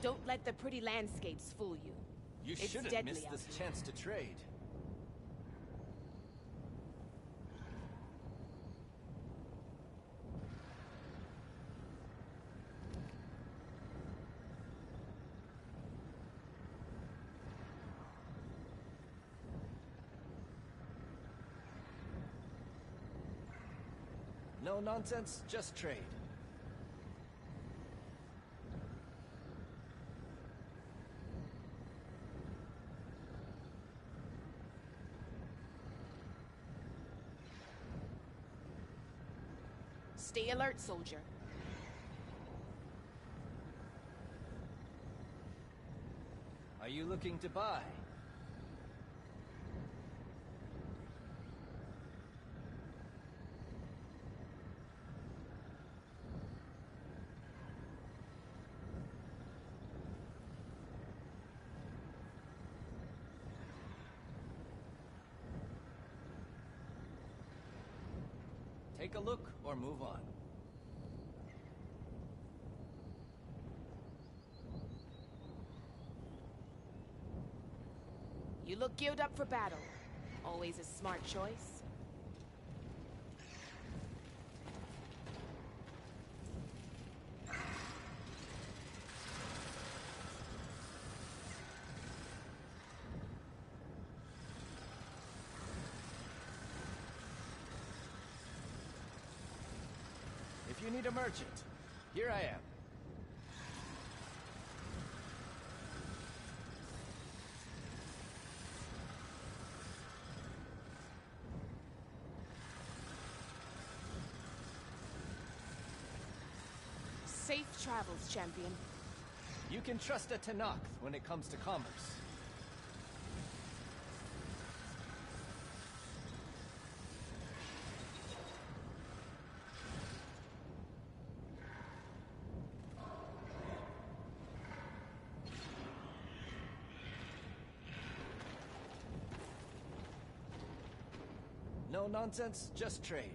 Don't let the pretty landscapes fool you. You shouldn't miss this chance to trade. No nonsense, just trade. Stay alert, soldier. Are you looking to buy? Take a look or move on. You look geared up for battle. Always a smart choice. If you need a merchant, here I am. Safe travels, champion. You can trust a Tanakh when it comes to commerce. No nonsense, just trade.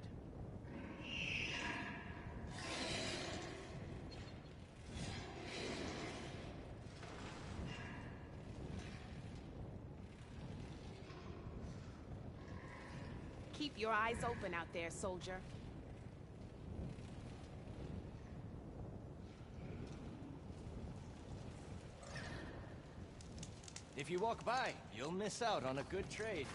Keep your eyes open out there, soldier. If you walk by, you'll miss out on a good trade.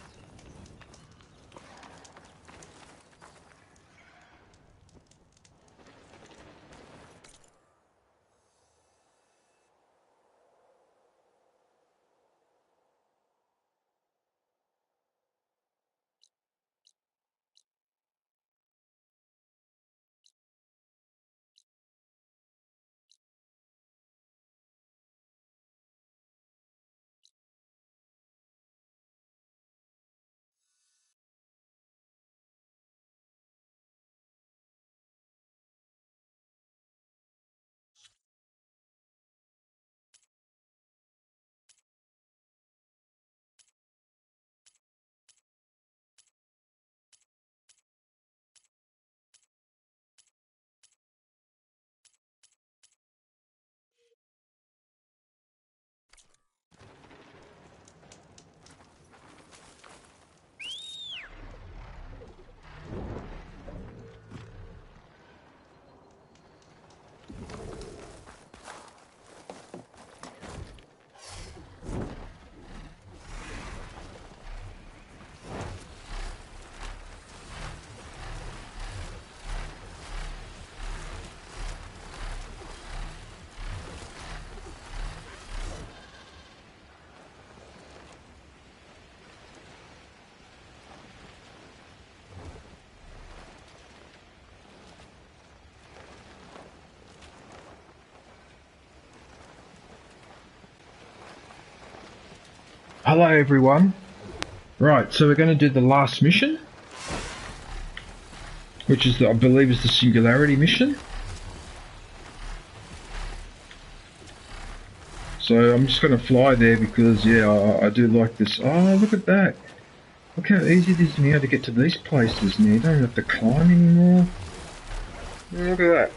Hello everyone. Right, so we're going to do the last mission, which is, I believe, is the Singularity mission. So I'm just going to fly there because, yeah, I do like this. Oh, look at that. Look how easy it is now to get to these places now. You don't have to climb anymore. Look at that.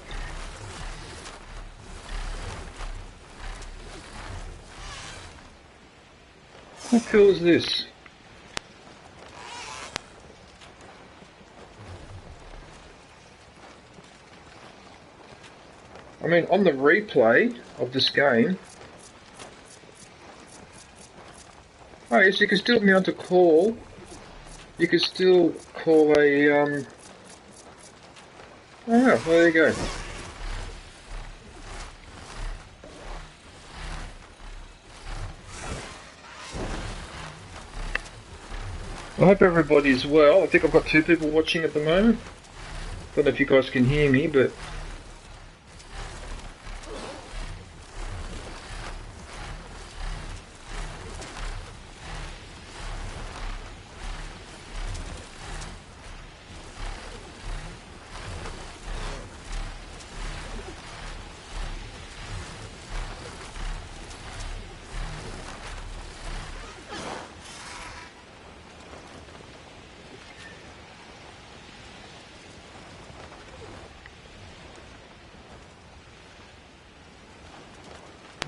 hell is this? I mean, on the replay of this game, oh yes, you can still be able to call. You can still call a oh, well, there you go. I hope everybody's well. I think I've got 2 people watching at the moment. Don't know if you guys can hear me, but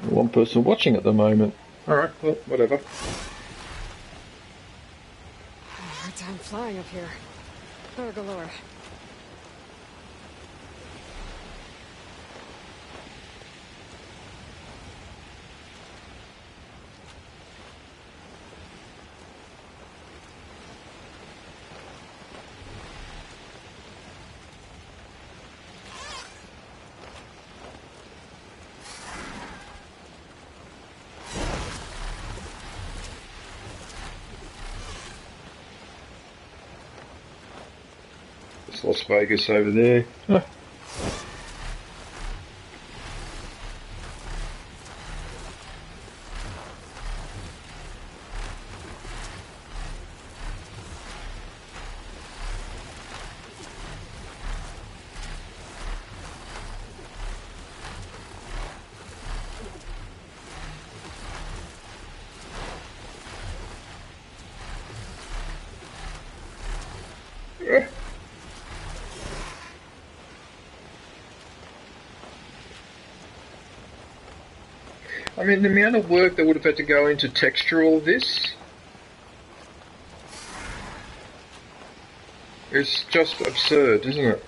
one person watching at the moment. Alright, well, whatever. Hard time flying up here. Power galore. It's Las Vegas over there. Huh. I mean, the amount of work that would have had to go into texture all this, it's just absurd, isn't it?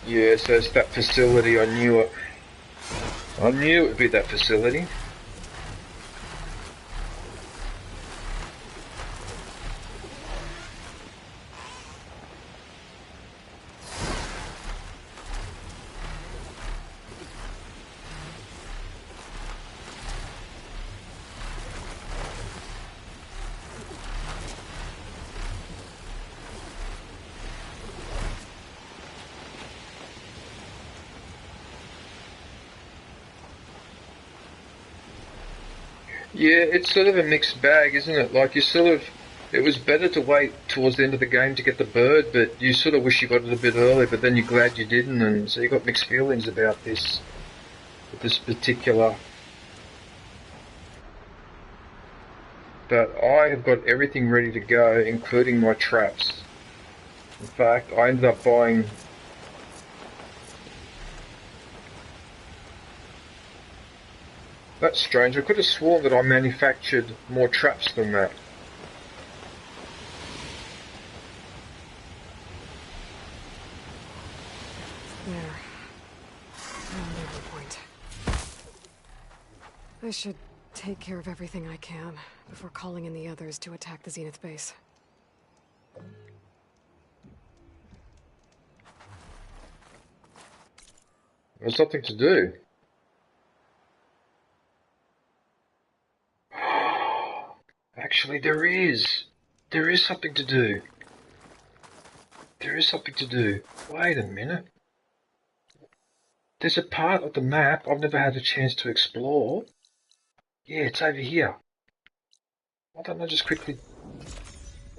Yeah, so it's that facility, I knew it. I knew it would be that facility. Yeah, it's sort of a mixed bag, isn't it? Like, you sort of... It was better to wait towards the end of the game to get the bird, but you sort of wish you got it a bit earlier, but then you're glad you didn't, and so you got mixed feelings about this particular... But I have got everything ready to go, including my traps. In fact, I ended up buying... That's strange. I could have sworn that I manufactured more traps than that. There. Another point. I should take care of everything I can before calling in the others to attack the Zenith base. There's something to do. Actually, there is. There is something to do. There is something to do. Wait a minute. There's a part of the map I've never had a chance to explore. Yeah, it's over here. Why don't I just quickly...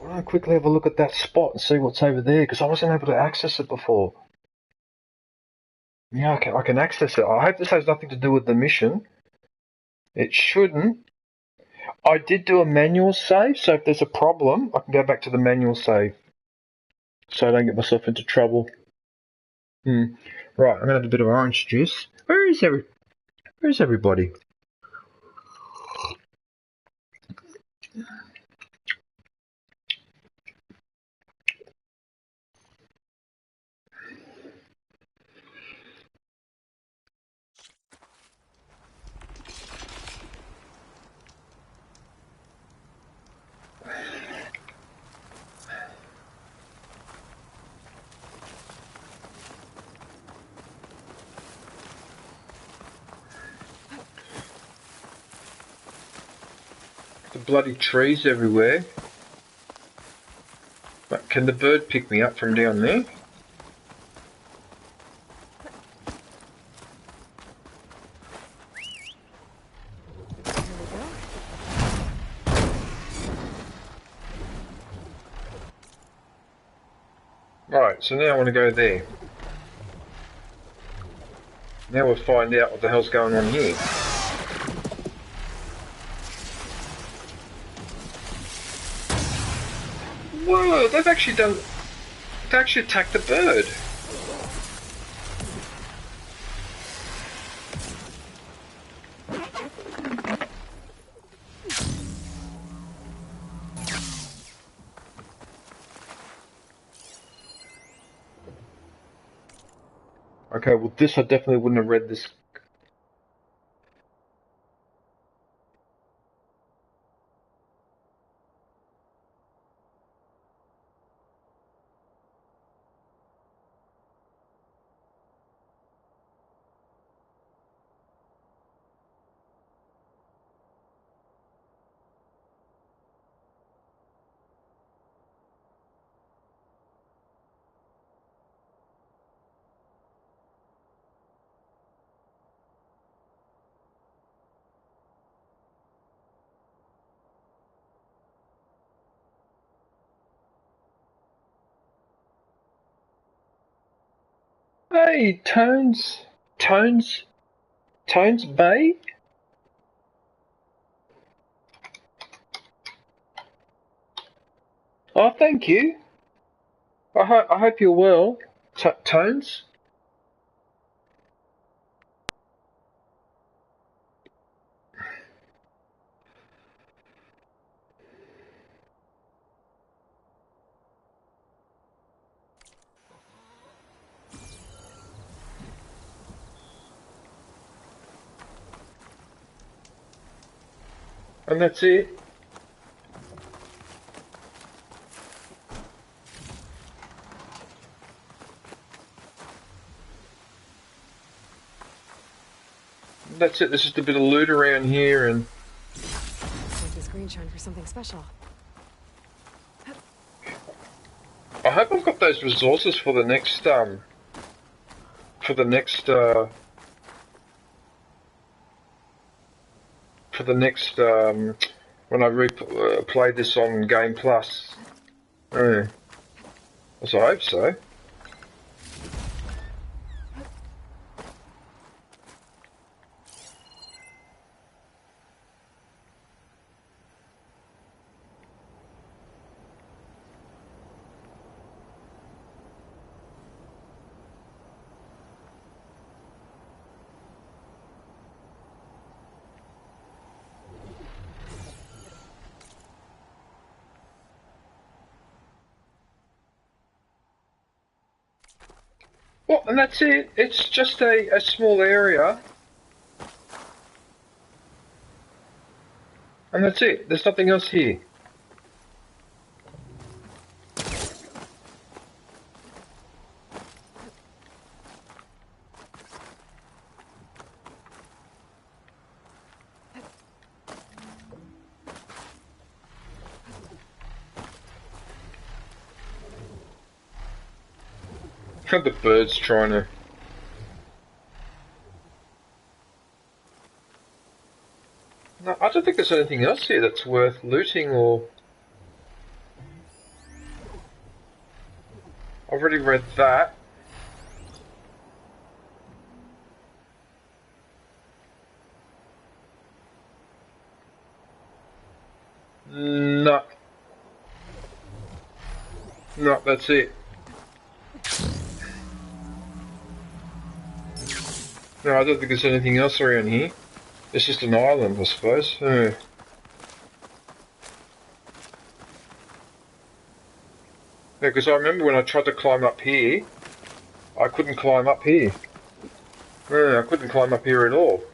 I want to quickly have a look at that spot and see what's over there, because I wasn't able to access it before. Yeah, I can access it. I hope this has nothing to do with the mission. It shouldn't. I did do a manual save, so if there's a problem, I can go back to the manual save, so I don't get myself into trouble. Right, I'm gonna have a bit of orange juice. Where's everybody? The bloody trees everywhere. But can the bird pick me up from down there? Right, so now I want to go there. Now we'll find out what the hell's going on here. Whoa, they've actually attacked the bird. Okay, well this I definitely wouldn't have read this. Hey, Tones Bay? Oh, thank you. I hope you're well, Tones. And that's it. That's it. There's just a bit of loot around here, and Take this green shine for something special. I hope I've got those resources for the next when I play this on Game Plus. Yeah. So I hope so. Well, and that's it. It's just a small area. And that's it. There's nothing else here. The bird's trying to... No, I don't think there's anything else here that's worth looting or... I've already read that. No. No, that's it. No, I don't think there's anything else around here. It's just an island, I suppose. Yeah, because I remember when I tried to climb up here, I couldn't climb up here. Yeah, I couldn't climb up here at all.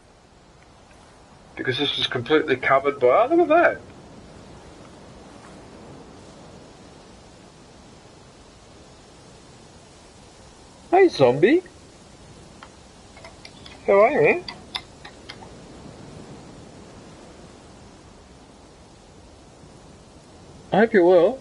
Because this was completely covered by... Oh, look at that! Hey, zombie! How are you, man? I hope you're well.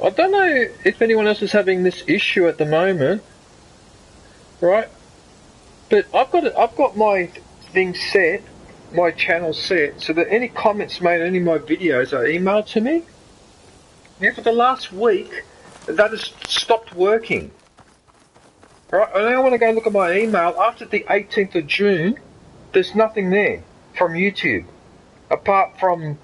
I don't know if anyone else is having this issue at the moment, right? But I've got my thing set, my channel set, so that any comments made on any of my videos are emailed to me. Now, for the last week, that has stopped working. Right? And I want to go look at my email after the 18th of June. There's nothing there from YouTube, apart from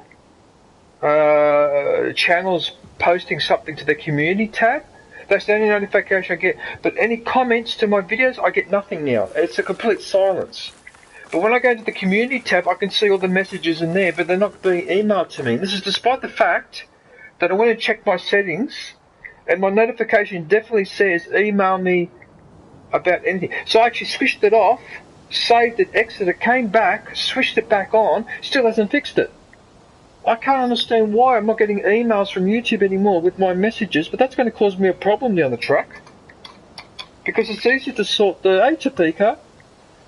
channels posting something to the community tab. That's the only notification I get. But any comments to my videos, I get nothing now. It's a complete silence. But when I go to the community tab, I can see all the messages in there, but they're not being emailed to me. This is despite the fact that I went and checked my settings, and my notification definitely says email me about anything. So I actually switched it off, saved it, exited, came back, switched it back on, still hasn't fixed it. I can't understand why I'm not getting emails from YouTube anymore with my messages, but that's going to cause me a problem down the track. Because it's easier to sort the... Hey, Topeka.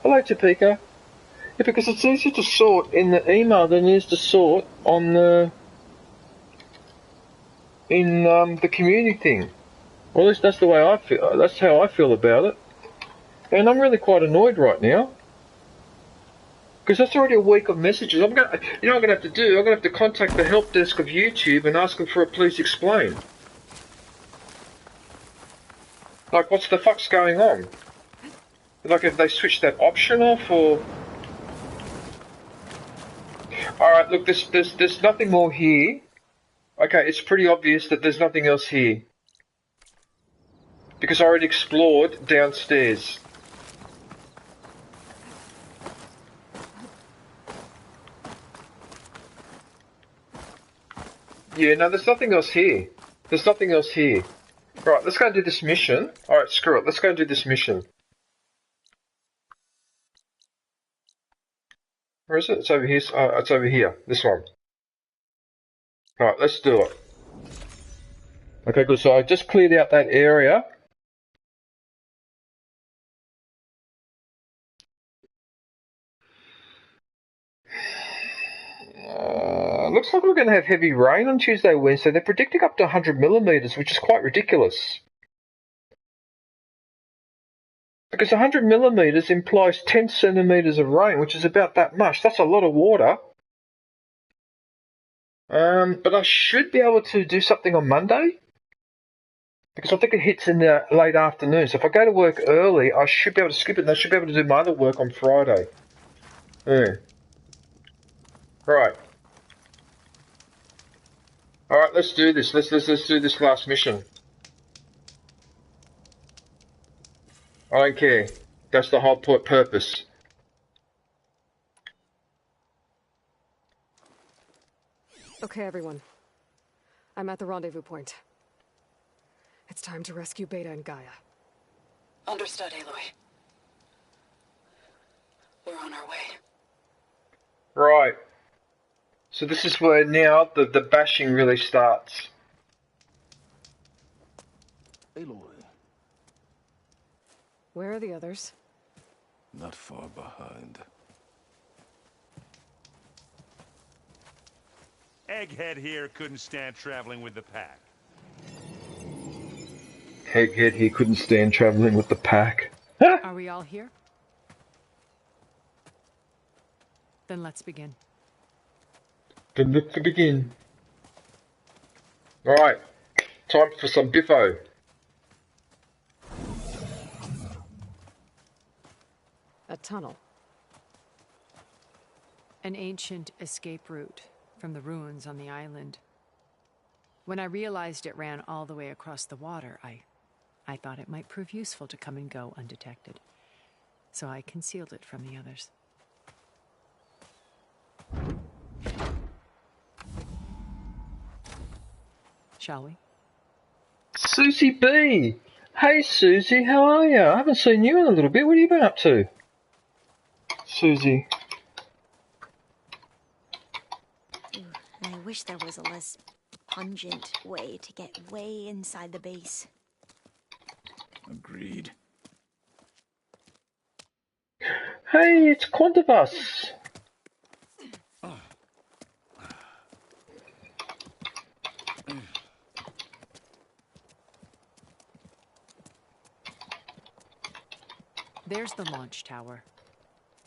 Hello, Topeka. Yeah, because it's easier to sort in the email than it is to sort on the... in the community thing. Well, at least that's the way I feel. That's how I feel about it. And I'm really quite annoyed right now. Because that's already a week of messages. You know what I'm going to have to do? I'm going to have to contact the help desk of YouTube and ask them for a please explain. Like, what's the fuck's going on? Like, have they switched that option off, or... Alright, look, there's nothing more here. Okay, it's pretty obvious that there's nothing else here. Because I already explored downstairs. Yeah, no, there's nothing else here. There's nothing else here. Right, let's go and do this mission. Alright, screw it. Let's go and do this mission. Where is it? It's over here. It's over here. This one. Alright, let's do it. Okay, good. So I just cleared out that area. Looks like we're going to have heavy rain on Tuesday, Wednesday. They're predicting up to 100 millimeters, which is quite ridiculous. Because 100 millimeters implies 10 centimeters of rain, which is about that much. That's a lot of water. But I should be able to do something on Monday. Because I think it hits in the late afternoon. So if I go to work early, I should be able to skip it, and I should be able to do my other work on Friday. Yeah. Right. Alright, let's do this. Let's do this last mission. I don't care. That's the whole purpose. Okay, everyone. I'm at the rendezvous point. It's time to rescue Beta and Gaia. Understood, Aloy. We're on our way. Right. So this is where now the bashing really starts. Aloy. Where are the others? Not far behind. Egghead here couldn't stand traveling with the pack. Egghead, he couldn't stand travelling with the pack. Are we all here? Then let's begin. Then let's begin. Alright, time for some biffo. A tunnel. An ancient escape route from the ruins on the island. When I realized it ran all the way across the water, I thought it might prove useful to come and go undetected. So I concealed it from the others. Shall we? Susie B! Hey Susie, how are you? I haven't seen you in a little bit. What have you been up to? Susie. I wish there was a less pungent way to get way inside the base. Agreed. Hey, it's Quantivus. There's the launch tower.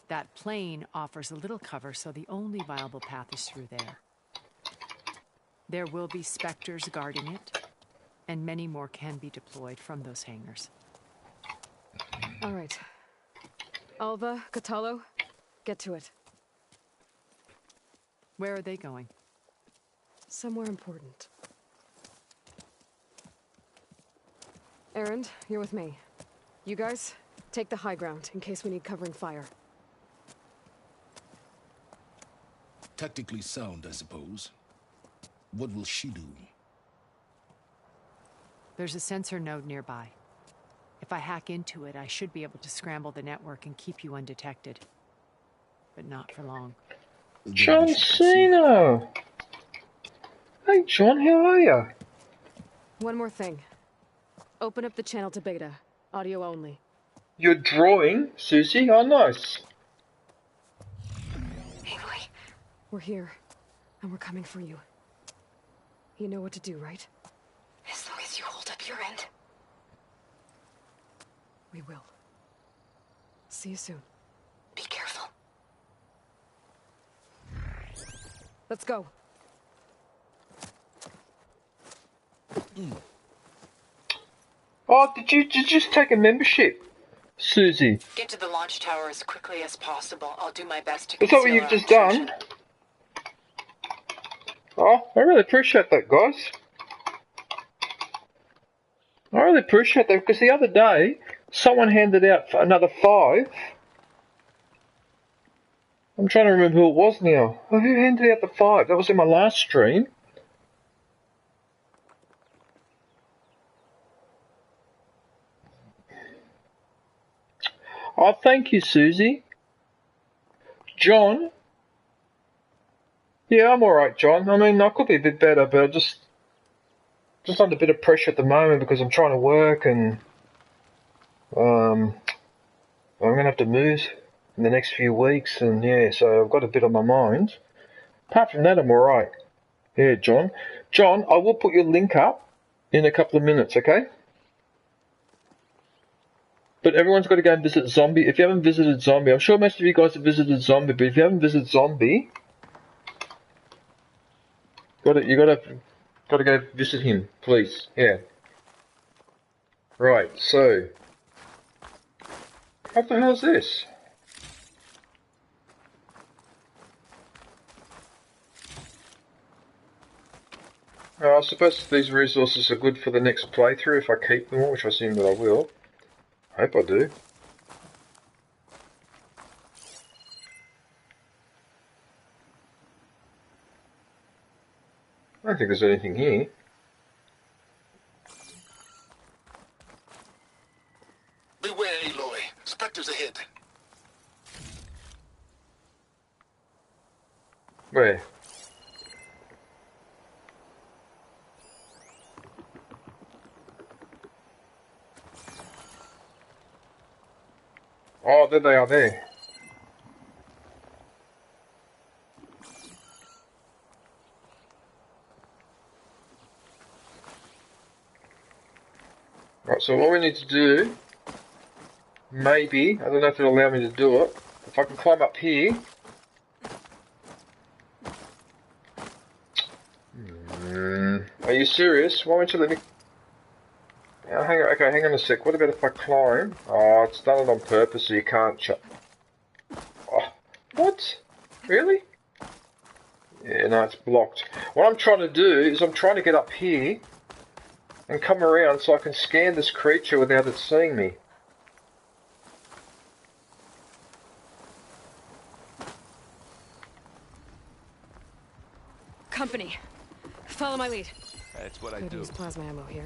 That plane offers a little cover, so the only viable path is through there. There will be specters guarding it, and many more can be deployed from those hangars. All right. Alva, Catalo, get to it. Where are they going? Somewhere important. Erend, you're with me. You guys, take the high ground in case we need covering fire. Tactically sound, I suppose. What will she do? There's a sensor node nearby. If I hack into it, I should be able to scramble the network and keep you undetected. But not for long. John Cena! Hey John, how are you? One more thing. Open up the channel to beta. Audio only. You're drawing, Susie? Oh, nice. Aloy. We're here, and we're coming for you. You know what to do, right? As long as you hold up your end. We will. See you soon. Be careful. Let's go. Oh, did you just take a membership, Susie? Get to the launch tower as quickly as possible. I'll do my best to Is that what conceal you've our just intrusion. done? Oh, I really appreciate that, guys. I really appreciate that, because the other day, someone handed out another 5. I'm trying to remember who it was now. Oh, who handed out the 5? That was in my last stream. Oh, thank you, Susie. John? Yeah, I'm alright, John. I mean, I could be a bit better, but I'm just under a bit of pressure at the moment because I'm trying to work and I'm going to have to move in the next few weeks, and yeah, so I've got a bit on my mind. Apart from that, I'm alright. Yeah, John. John, I will put your link up in a couple of minutes, okay? But everyone's got to go and visit Zombie. If you haven't visited Zombie, I'm sure most of you guys have visited Zombie, but if you haven't visited Zombie, you gotta go visit him, please. Yeah. Right, so what the hell is this? I suppose these resources are good for the next playthrough if I keep them all, which I assume that I will. I hope I do. I don't think there's anything here. Beware, Aloy. Spectres ahead. Where? Oh, there they are there. Right, so what we need to do, maybe, I don't know if it'll allow me to do it, if I can climb up here. Are you serious? Why won't you let me... hang on a sec, what about if I climb? Oh, it's done it on purpose so you can't Oh, what? Really? Yeah, no, it's blocked. What I'm trying to do is I'm trying to get up here and come around so I can scan this creature without it seeing me. Company. Follow my lead. That's what I Could do. use plasma ammo here.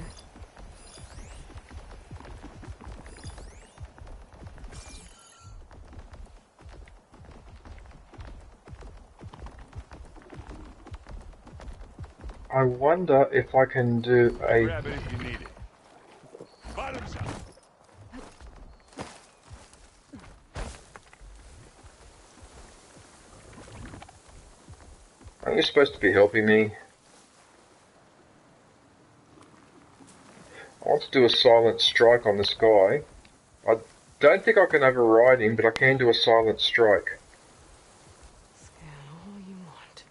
I wonder if I can do a... Grab it if you need it. Bottoms up. Aren't you supposed to be helping me? I want to do a silent strike on this guy. I don't think I can override him, but I can do a silent strike. Scan all you want.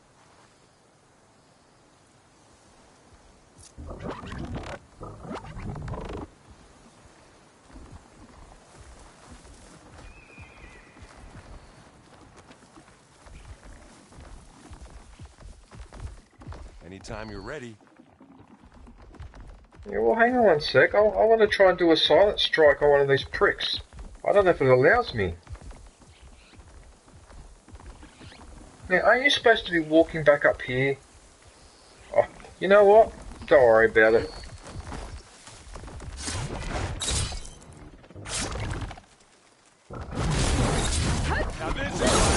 Anytime you're ready. Yeah, well, hang on one sec. I want to try and do a silent strike on one of these pricks. I don't know if it allows me. Now, aren't you supposed to be walking back up here? Oh, you know what? Don't worry about it. Now this is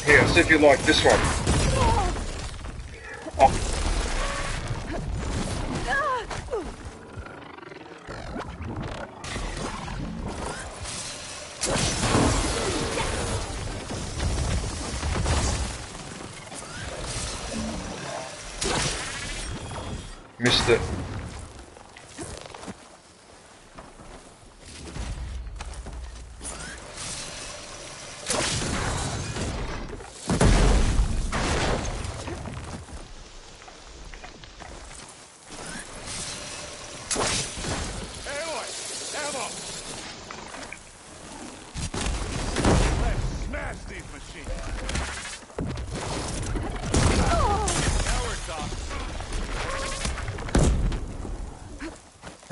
Here, see if you like this one. Oh. Missed it.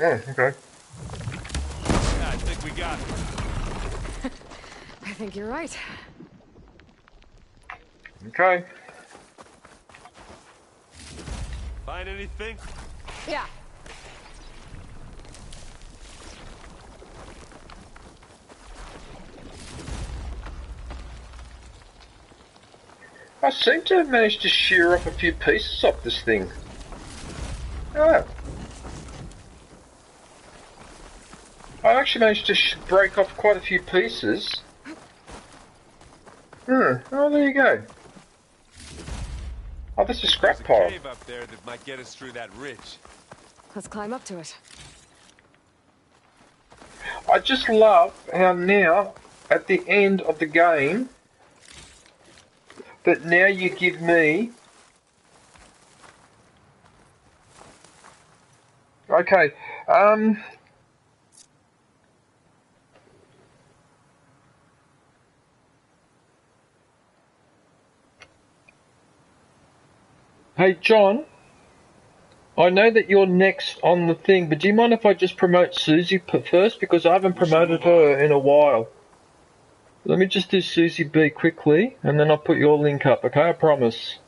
Oh, okay. Yeah, I think we got it. I think you're right. Okay. Find anything? Yeah. I seem to have managed to shear off a few pieces off this thing. Oh. I actually managed to break off quite a few pieces. Oh, there you go. Oh, this is scrap There's a pile. cave up there that might get us through that ridge. Let's climb up to it. I just love how now, at the end of the game, that now you give me... Okay, Hey, John, I know that you're next on the thing, but do you mind if I just promote Susie first? Because I haven't promoted her in a while. Let me just do Susie B quickly, and then I'll put your link up, okay? I promise.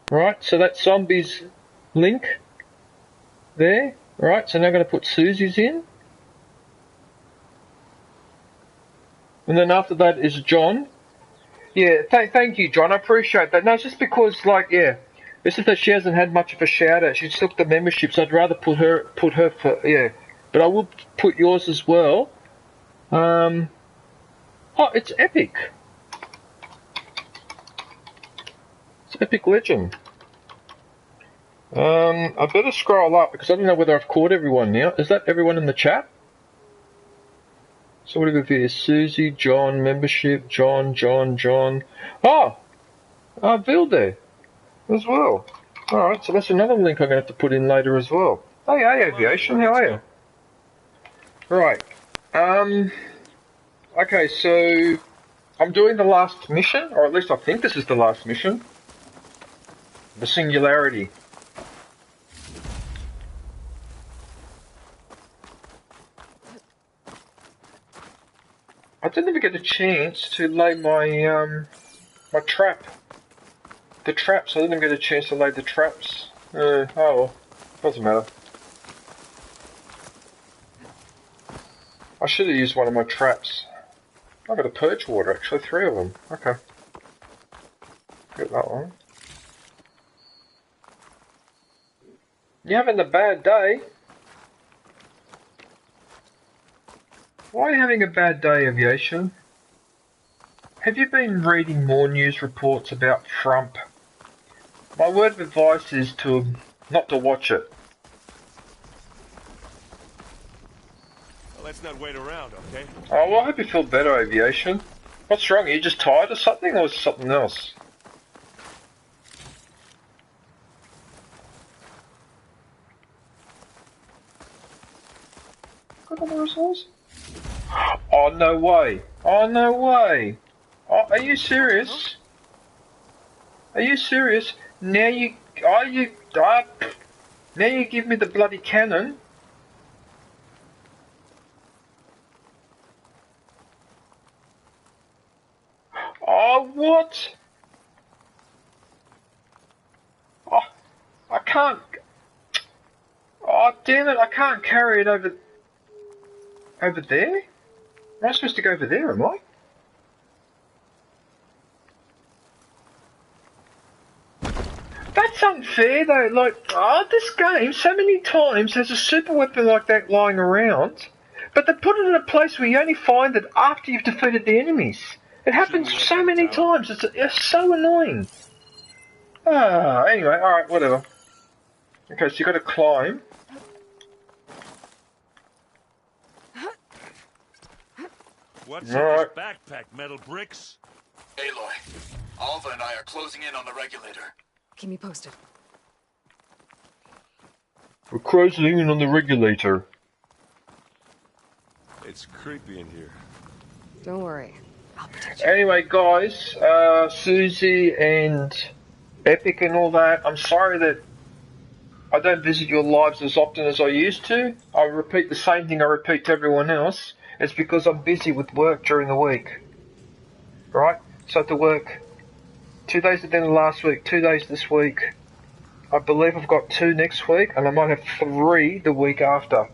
Right, so that's Zombie's link there. Right, so now I'm going to put Susie's in. And then after that is John. Yeah, thank you, John. I appreciate that. No, it's just because, like, yeah, it's just that she hasn't had much of a shout out. She's took the membership, so I'd rather put her for, yeah. But I will put yours as well. Oh, it's Epic. It's Epic Legend. I better scroll up because I don't know whether I've caught everyone now. Is that everyone in the chat? So what do we got here? Susie, John, membership, John. Oh! Bill there as well. Alright, so that's another link I'm going to have to put in later as well. Hey, Aviation, how are you? Right. Okay, so I'm doing the last mission, or at least I think this is the last mission. The Singularity. I didn't even get a chance to lay my my trap. The traps, I didn't even get a chance to lay the traps. Oh well, doesn't matter. I should have used one of my traps. I got a purge water actually, 3 of them. Okay. Get that one. You having a bad day? Why are you having a bad day, Aviation? Have you been reading more news reports about Trump? My word of advice is to not to watch it. Well, let's not wait around, okay? Oh, well, I hope you feel better, Aviation. What's wrong? Are you just tired of something, or is it something else? Got all the results? Oh, no way. Oh, no way. Oh, are you serious? Are you serious? Now you give me the bloody cannon? Oh, what? Oh, I can't. Oh, damn it, I can't carry it over there? Am I supposed to go over there, am I? That's unfair though, like, this game so many times has a super weapon like that lying around, but they put it in a place where you only find it after you've defeated the enemies. It happens so many times, it's so annoying. Anyway, alright, whatever. Okay, so you gotta climb. What's in this backpack, metal bricks? Aloy, Alva and I are closing in on the regulator. Keep me posted. We're closing in on the regulator. It's creepy in here. Don't worry. I'll protect you. Anyway, guys, Susie and Epic and all that, I'm sorry that I don't visit your lives as often as I used to. I repeat the same thing I repeat to everyone else. It's because I'm busy with work during the week. Right? So I have to work 2 days at the end of last week, 2 days this week. I believe I've got 2 next week, and I might have 3 the week after.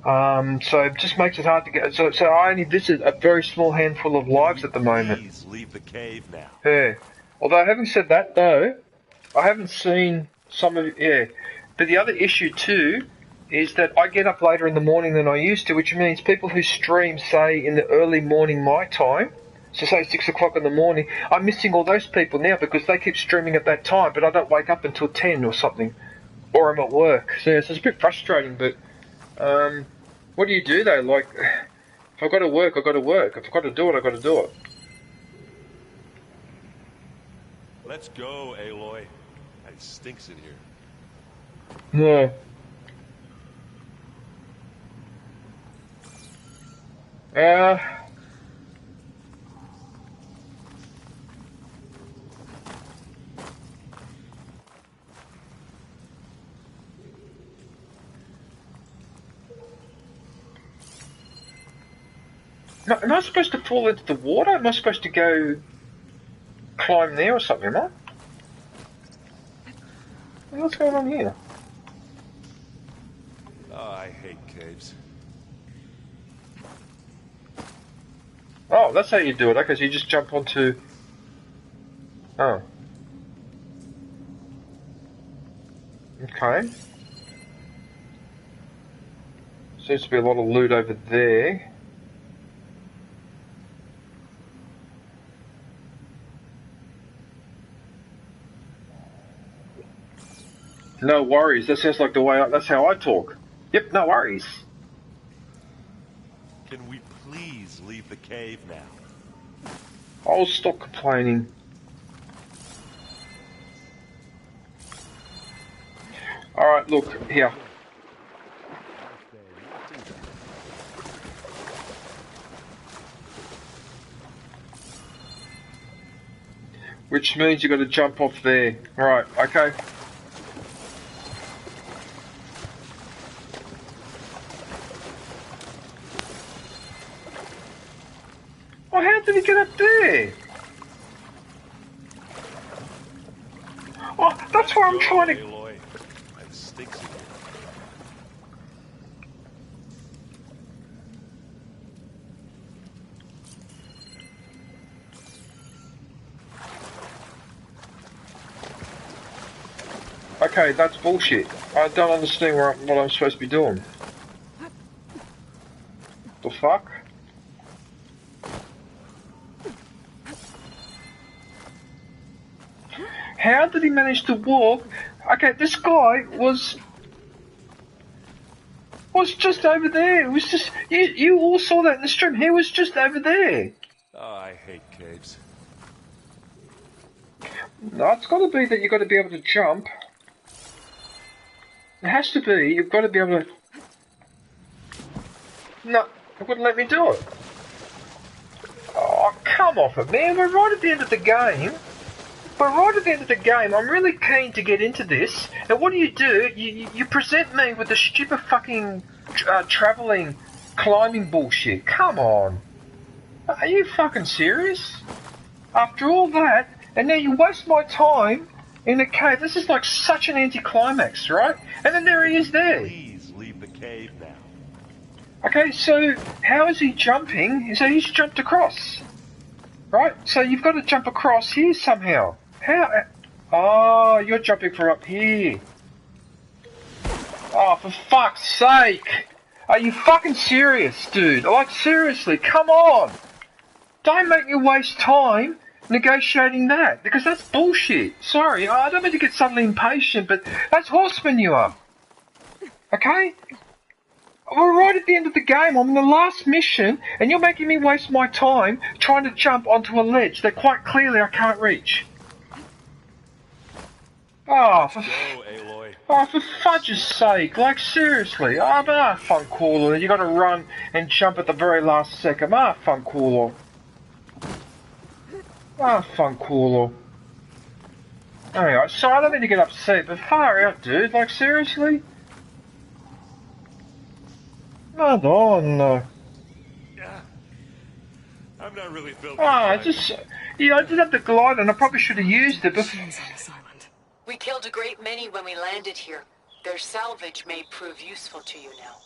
So it just makes it hard to get. So I only visit a very small handful of lives at the moment. Please leave the cave now. Yeah. Although having said that, though, I haven't seen some of. Yeah. But the other issue too is that I get up later in the morning than I used to, which means people who stream, say, in the early morning my time, so say 6 o'clock in the morning, I'm missing all those people now because they keep streaming at that time, but I don't wake up until 10 or something, or I'm at work. So it's a bit frustrating, but what do you do though? Like, if I've got to work, I've got to work. If I've got to do it, I've got to do it. Let's go, Aloy. It stinks in here. Yeah. No, am I supposed to fall into the water? Am I supposed to go climb there or something, am I? What's going on here? Oh, I hate caves. Oh, that's how you do it. Okay, so you just jump onto... Oh. Okay. Seems to be a lot of loot over there. No worries. That sounds like the way. That's how I talk. Yep, no worries. Can we please leave the cave now? I'll stop complaining. Alright, look, here. Which means you got to jump off there. Right, okay. Oh, how did he get up there? Oh, that's why I'm trying to... Aloy. It stinks in here. Okay, that's bullshit. I don't understand what I'm supposed to be doing. The fuck? How did he manage to walk? Okay, this guy was just over there. It was just you all saw that in the stream. He was just over there. Oh, I hate caves. No, it's got to be that you've got to be able to jump. It has to be. You've got to be able to. No, it wouldn't let me do it. Oh, come off it, man. We're right at the end of the game. We're right at the end of the game. I'm really keen to get into this. And what do? You present me with the stupid fucking travelling, climbing bullshit. Come on. Are you fucking serious? After all that, and now you waste my time in a cave. This is like such an anticlimax, right? And then there he is there. Please leave the cave now. Okay, so how is he jumping? So he's jumped across. Right? So you've got to jump across here somehow. How? Oh, you're jumping from up here. Oh, for fuck's sake. Are you fucking serious, dude? Like, seriously, come on. Don't make me waste time negotiating that, because that's bullshit. Sorry, I don't mean to get suddenly impatient, but that's horse manure. Okay? We're right at the end of the game. I'm in the last mission, and you're making me waste my time trying to jump onto a ledge that quite clearly I can't reach. Oh, for fudge's sake. Like, seriously. Fun cooler. You gotta run and jump at the very last second. Fun cooler. Fun cooler. Anyway, sorry, I don't mean to get upset, but far out, dude. Like, seriously? Madonna. Yeah. I'm not really built. I did have the glide and I probably should have used it, but... We killed a great many when we landed here. Their salvage may prove useful to you now.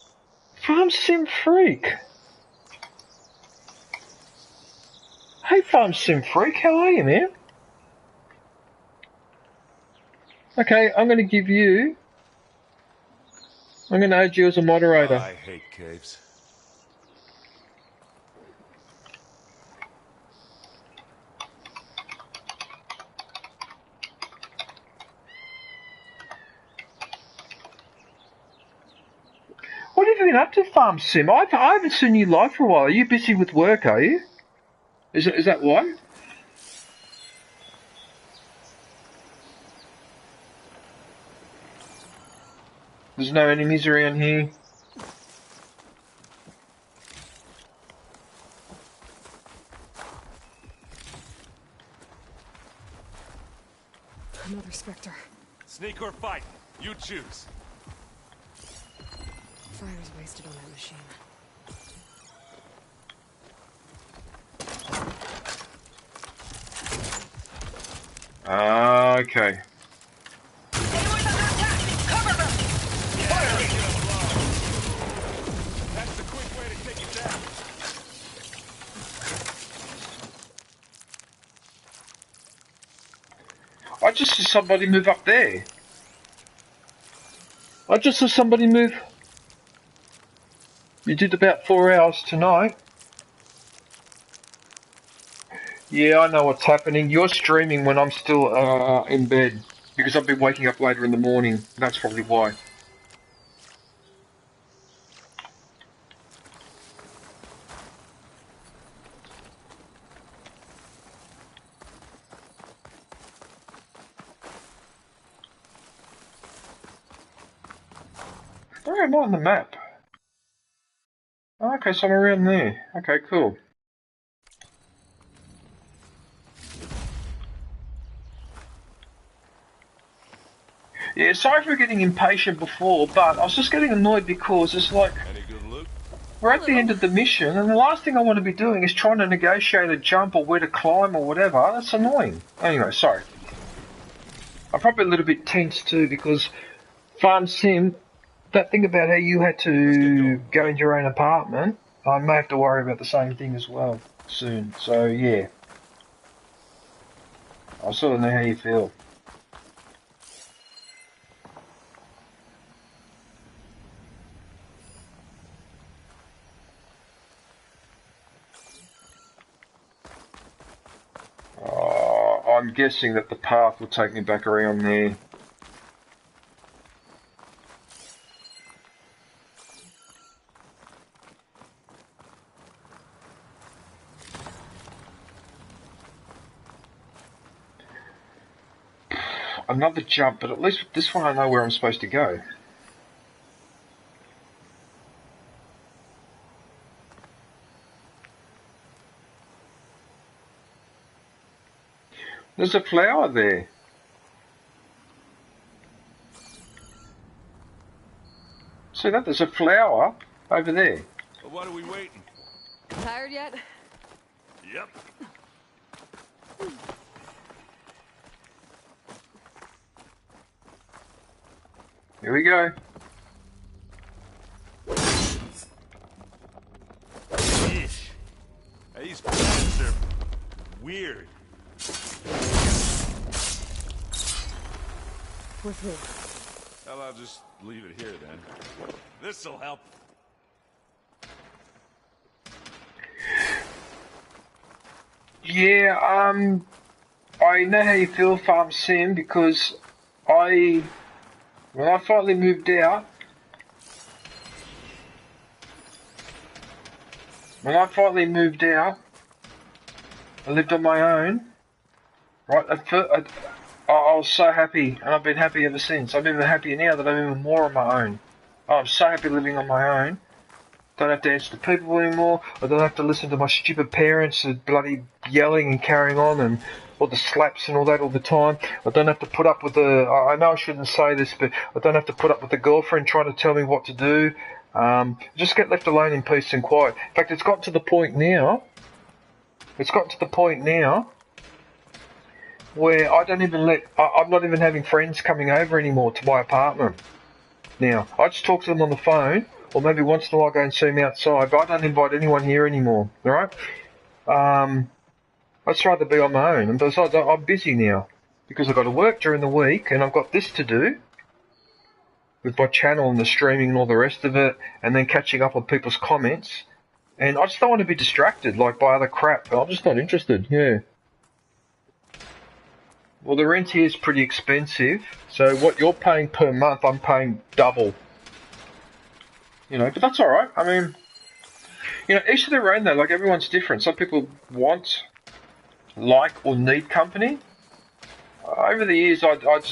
Farm Sim Freak. Hey, Farm Sim Freak, how are you, man? Okay, I'm going to give you... I'm going to add you as a moderator. I hate caves. What have you been up to, Farm Sim? I haven't seen you live for a while. Are you busy with work, are you? Is that why? There's no enemies around here. Another Spectre. Sneak or fight, you choose. Fire's wasted on that machine. Okay. That's the quick way to take it down. I just saw somebody move up there. I just saw somebody move. You did about 4 hours tonight. Yeah, I know what's happening. You're streaming when I'm still in bed. Because I've been waking up later in the morning. That's probably why. Where am I on the map? Oh, okay, so I'm around there. Okay, cool. Yeah, sorry for getting impatient before, but I was just getting annoyed because it's like Any good loot? we're at the end of the mission, and the last thing I want to be doing is trying to negotiate a jump or where to climb or whatever. That's annoying. Anyway, sorry. I'm probably a little bit tense too because Farm Sim, that thing about how you had to go into your own apartment, I may have to worry about the same thing as well soon. So yeah, I sort of know how you feel. I'm guessing that the path will take me back around there. Another jump, but at least with this one I know where I'm supposed to go. There's a flower there. See that? There's a flower over there. Well, what are we waiting? Tired yet? Yep. Here we go. Yeesh. These plants are weird. What's this? Well, I'll just leave it here then. This'll help. Yeah, I know how you feel, Farm Sim, because when I finally moved out, I lived on my own, right? At first, I was so happy, and I've been happy ever since. I'm even happier now that I'm even more on my own. I'm so happy living on my own. Don't have to answer to people anymore. I don't have to listen to my stupid parents bloody yelling and carrying on and all the slaps and all that all the time. I don't have to put up with I know I shouldn't say this, but I don't have to put up with the girlfriend trying to tell me what to do. Just get left alone in peace and quiet. In fact, it's got to the point now where I'm not even having friends coming over anymore to my apartment. Now, I just talk to them on the phone, or maybe once in a while go and see them outside, but I don't invite anyone here anymore, alright? I'd just rather be on my own, and besides, I'm busy now, because I've got to work during the week, and I've got this to do, with my channel and the streaming and all the rest of it, and then catching up on people's comments, and I just don't want to be distracted, like, by other crap. I'm just not interested, yeah. Well, the rent here is pretty expensive, so what you're paying per month, I'm paying double. You know, but that's alright. I mean, you know, each to their own though, like everyone's different. Some people want, like, or need company. Over the years, I don't.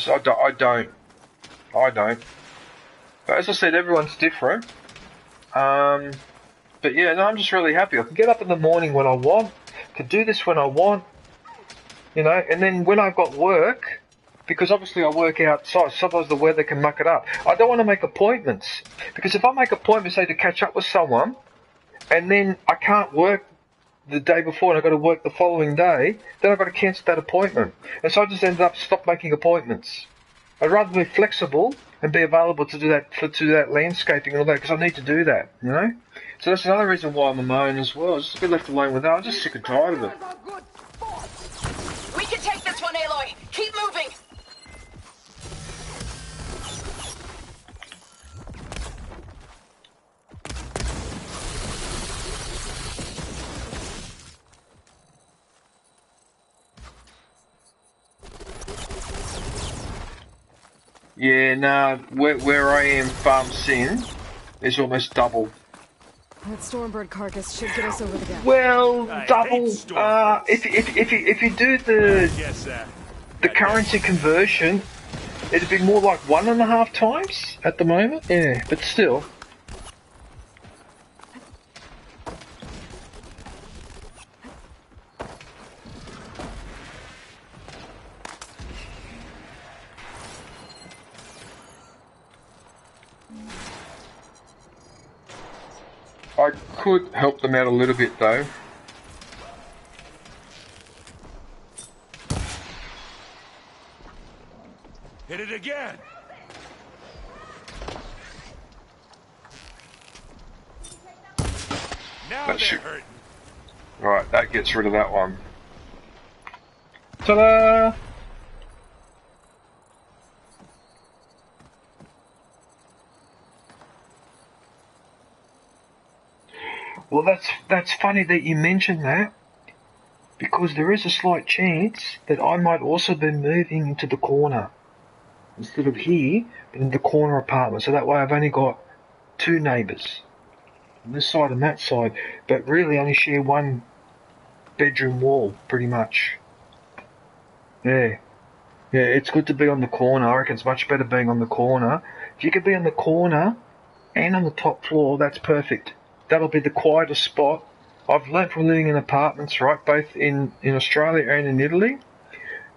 But as I said, everyone's different. But yeah, no, I'm just really happy. I can get up in the morning when I want, can do this when I want. You know, and then when I've got work, because obviously I work outside, sometimes the weather can muck it up. I don't want to make appointments, because if I make appointments, say, to catch up with someone, and then I can't work the day before and I've got to work the following day, then I've got to cancel that appointment. And so I just ended up stop making appointments. I'd rather be flexible and be available to do that landscaping and all that, because I need to do that, you know? So that's another reason why I'm on my own as well. Just to be left alone with that. I'm just sick and tired of it. We can take this one, Aloy. Keep moving. Yeah, no, where I am, Farm Sin, is almost double. That Stormbird carcass should get us over the gap. Well, I double. hate Stormbirds. If you do I guess the currency conversion, it'd be more like 1.5 times at the moment. Yeah, but still. I could help them out a little bit though. Hit it again. Now That they're should- hurting. Right, that gets rid of that one. Ta-da! Well, that's funny that you mentioned that, because there is a slight chance that I might also be moving into the corner. Instead of here, but in the corner apartment. So that way I've only got 2 neighbours. On this side and that side. But really only share 1 bedroom wall, pretty much. Yeah. Yeah, it's good to be on the corner. I reckon it's much better being on the corner. If you could be on the corner and on the top floor, that's perfect. That'll be the quietest spot. I've learnt from living in apartments, right, both in Australia and in Italy,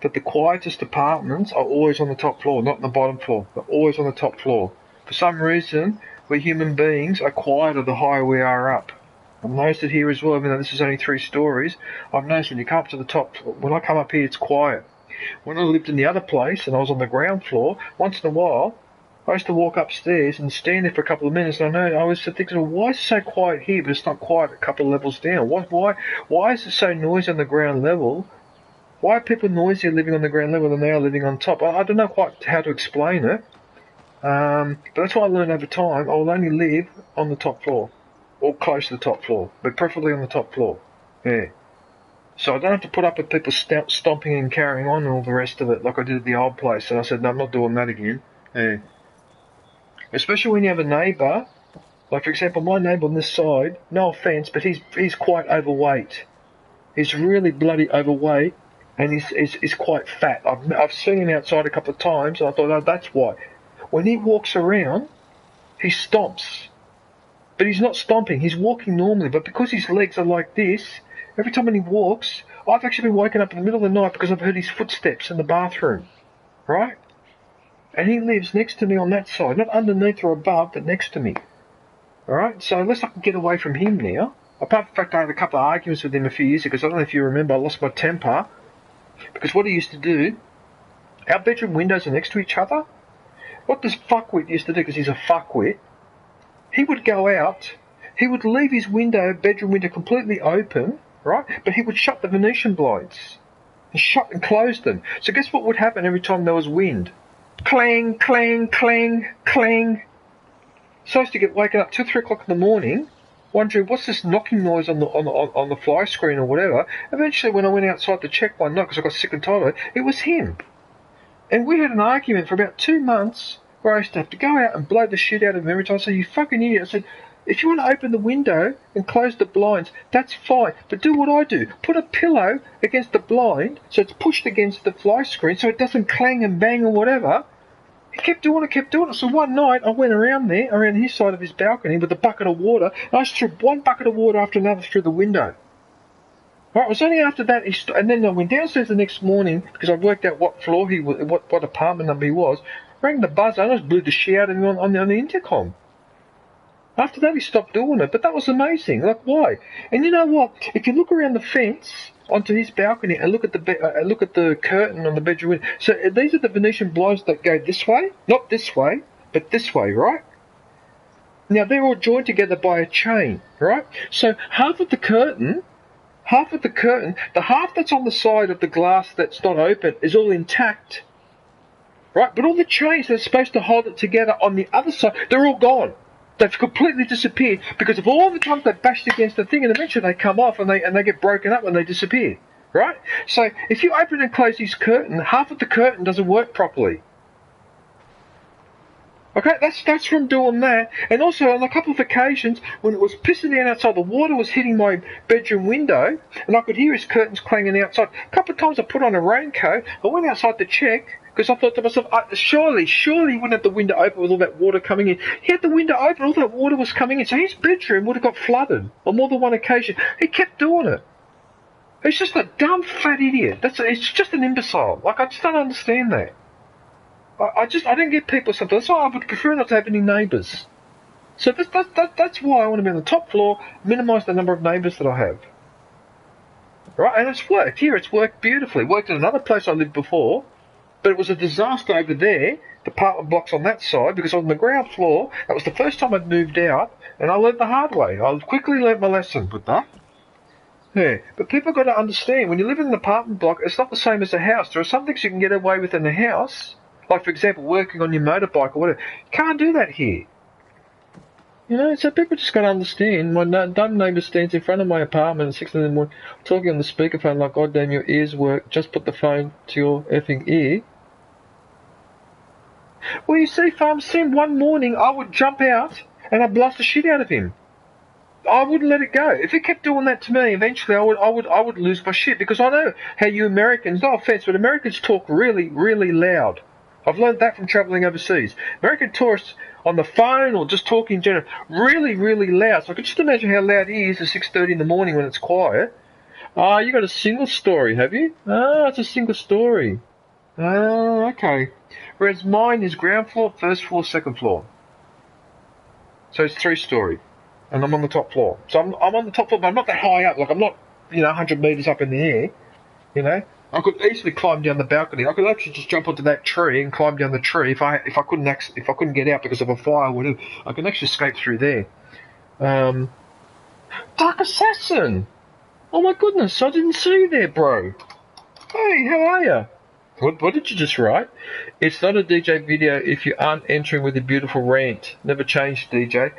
that the quietest apartments are always on the top floor, not on the bottom floor. They're always on the top floor. For some reason, we human beings are quieter the higher we are up. I've noticed it here as well, even though this is only 3 stories. I've noticed when you come up to the top, when I come up here, it's quiet. When I lived in the other place and I was on the ground floor, once in a while, I used to walk upstairs and stand there for a couple of minutes, and I was thinking, well, why is it so quiet here, but it's not quiet a couple of levels down? Why is it so noisy on the ground level? Why are people noisier living on the ground level than they are living on top? I don't know quite how to explain it, but that's what I learned over time. I will only live on the top floor, or close to the top floor, but preferably on the top floor. Yeah. So I don't have to put up with people stomping and carrying on and all the rest of it like I did at the old place. And I said, no, I'm not doing that again. Yeah. Especially when you have a neighbour, like for example, my neighbour on this side, no offence, but he's quite overweight. He's really bloody overweight, and he's quite fat. I've seen him outside a couple of times, and I thought, oh, that's why. When he walks around, he stomps. But he's not stomping, he's walking normally, but because his legs are like this, every time when he walks, I've actually been woken up in the middle of the night because I've heard his footsteps in the bathroom, right? And he lives next to me on that side, not underneath or above, but next to me. Alright, so unless I can get away from him now, apart from the fact I had a couple of arguments with him a few years ago, because I don't know if you remember, I lost my temper, because what he used to do, our bedroom windows are next to each other. What this fuckwit used to do, because he's a fuckwit, he would go out, he would leave his bedroom window completely open, right, but he would shut the Venetian blinds, and shut and close them. So guess what would happen every time there was wind? Clang, clang, clang, clang. So I used to get waken up 2 or 3 o'clock in the morning, wondering what's this knocking noise on the fly screen or whatever. Eventually, when I went outside to check one night because I got sick and tired of it, it was him. And we had an argument for about 2 months where I used to have to go out and blow the shit out of him every time. I said, you fucking idiot. I said, if you want to open the window and close the blinds, that's fine. But do what I do. Put a pillow against the blind so it's pushed against the fly screen so it doesn't clang and bang or whatever. He kept doing it. So one night I went around his side of his balcony with a bucket of water, and I just threw one bucket of water after another through the window. Right, it was only after that and then I went downstairs the next morning because I worked out what floor he was, what apartment number he was, rang the buzzer and I just blew the shit out of him on the intercom. After that he stopped doing it, but that was amazing. Like, why? And you know what? If you look around the fence onto his balcony and look at the curtain on the bedroom window. So these are the Venetian blinds that go this way, not this way, but this way, right? Now they're all joined together by a chain, right? So half of the curtain, the half that's on the side of the glass that's not open is all intact, right? But all the chains that are supposed to hold it together on the other side, they're all gone. They've completely disappeared because of all the times they bashed against the thing, and eventually they come off and they get broken up and they disappear, right? So if you open and close this curtain, half of the curtain doesn't work properly. Okay, that's from doing that. And also on a couple of occasions when it was pissing down outside, the water was hitting my bedroom window and I could hear his curtains clanging outside. A couple of times I put on a raincoat, I went outside to check because I thought to myself, surely he wouldn't have the window open with all that water coming in. He had the window open, all that water was coming in, so his bedroom would have got flooded on more than one occasion. He kept doing it. He's just a dumb fat idiot. It's just an imbecile. Like, I just don't understand that. I don't get people sometimes. That's why I would prefer not to have any neighbours. So that's why I want to be on the top floor, minimise the number of neighbours that I have. Right, and it's worked. Here, it's worked beautifully. It worked in another place I lived before, but it was a disaster over there, the apartment blocks on that side, because I was on the ground floor. That was the first time I'd moved out, and I learned the hard way. I quickly learnt my lesson with that. Yeah, but people got to understand, when you live in an apartment block, it's not the same as a house. There are some things you can get away with in a house, like, for example, working on your motorbike or whatever. You can't do that here. You know, so people just got to understand. My dumb neighbour stands in front of my apartment at 6 in the morning, talking on the speakerphone like, God damn, your ears work. Just put the phone to your effing ear. Well, you see, Farm Sim, one morning I would jump out and I'd blast the shit out of him. I wouldn't let it go. If he kept doing that to me, eventually I would lose my shit, because I know how you Americans, no offence, but Americans talk really, really loud. I've learned that from travelling overseas. American tourists on the phone or just talking in general, really, really loud. So I can just imagine how loud he is at 6:30 in the morning when it's quiet. Ah, you got a single story, have you? Ah, it's a single story. Ah, okay. Whereas mine is ground floor, first floor, second floor. So it's 3-story. And I'm on the top floor. So I'm on the top floor, but I'm not that high up. Like, I'm not, 100 metres up in the air, I could easily climb down the balcony. I could actually just jump onto that tree and climb down the tree if I couldn't get out because of a fire or whatever. I can actually escape through there. Dark Assassin! Oh my goodness, I didn't see you there, bro. Hey, how are you? What did you just write? It's not a DJ video if you aren't entering with a beautiful rant. Never changed, DJ.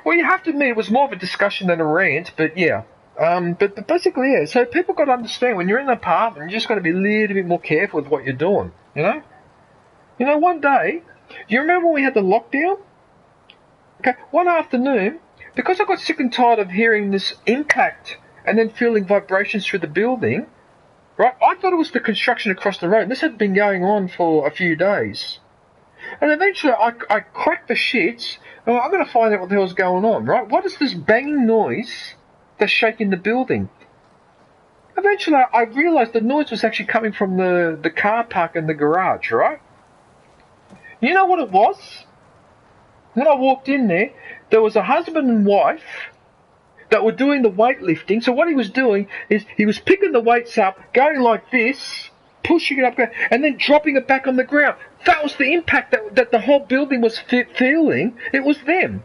Well, you have to admit it was more of a discussion than a rant, but yeah. But basically, yeah. So people got to understand, when you're in an apartment, you just got to be a little bit more careful with what you're doing, one day, do you remember when we had the lockdown? Okay, one afternoon, because I got sick and tired of hearing this impact and then feeling vibrations through the building, right, I thought it was the construction across the road. This had been going on for a few days. And eventually I cracked the shits, and I'm going to find out what the hell's going on, right? What is this banging noise that's shaking the building? Eventually I realised the noise was actually coming from the car park in the garage, right? You know what it was? When I walked in there was a husband and wife that were doing the weightlifting. So what he was doing is he was picking the weights up, going like this, pushing it up, and then dropping it back on the ground. That was the impact that the whole building was feeling. It was them.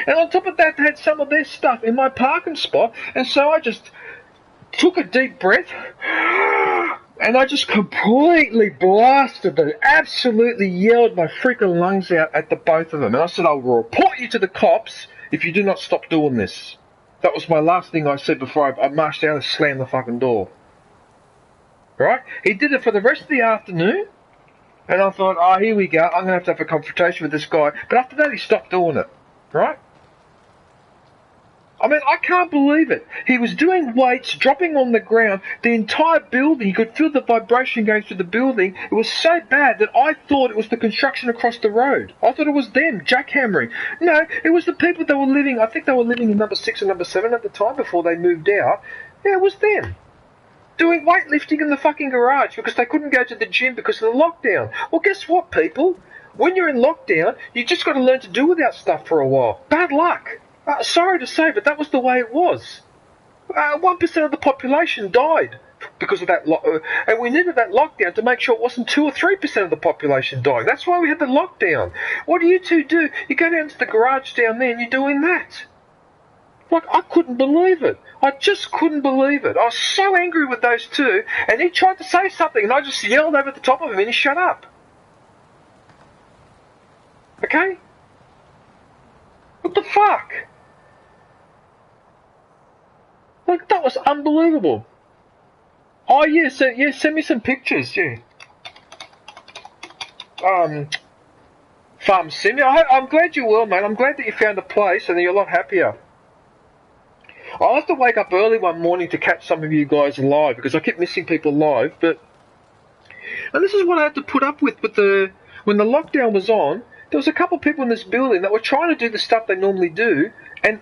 And on top of that, they had some of their stuff in my parking spot, and so I just took a deep breath, and I just completely blasted them, absolutely yelled my freaking lungs out at the both of them. And I said, I will report you to the cops if you do not stop doing this. That was my last thing I said before I marched out and slammed the fucking door. Right? He did it for the rest of the afternoon, and I thought, oh, here we go, I'm going to have a confrontation with this guy. But after that, he stopped doing it. Right? I mean, I can't believe it. He was doing weights, dropping on the ground, the entire building. You could feel the vibration going through the building. It was so bad that I thought it was the construction across the road. I thought it was them, jackhammering. No, it was the people that were living, I think they were living in number 6 and number 7 at the time before they moved out. Yeah, it was them. Doing weightlifting in the fucking garage because they couldn't go to the gym because of the lockdown. Well, guess what, people? When you're in lockdown, you just got to learn to do without stuff for a while. Bad luck. Sorry to say, but that was the way it was. 1% of the population died because of that, and we needed that lockdown to make sure it wasn't 2 or 3% of the population dying. That's why we had the lockdown. What do you two do? You go down to the garage down there and you're doing that. Like, I couldn't believe it. I just couldn't believe it. I was so angry with those two, and he tried to say something, and I just yelled over the top of him, and he shut up. Okay? What the fuck? Like, that was unbelievable. Oh, yeah, send me some pictures, yeah. Farm Sim. I'm glad you will, mate. I'm glad that you found a place and that you're a lot happier. I'll have to wake up early one morning to catch some of you guys live because I keep missing people live. And this is what I had to put up with when the lockdown was on. There was a couple of people in this building that were trying to do the stuff they normally do and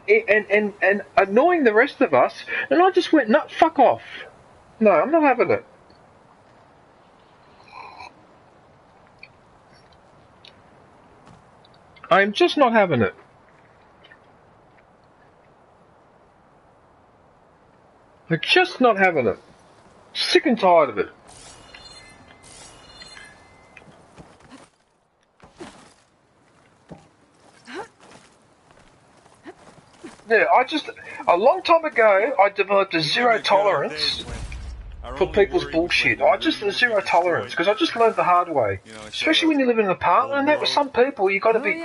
annoying the rest of us. And I just went, no, fuck off. No, I'm not having it. I'm just not having it. I'm just not having it. Sick and tired of it. Yeah, a long time ago, I developed a zero tolerance for people's bullshit. Zero tolerance, because I just learned the hard way. Especially when you live in an apartment and that, with some people, you got to be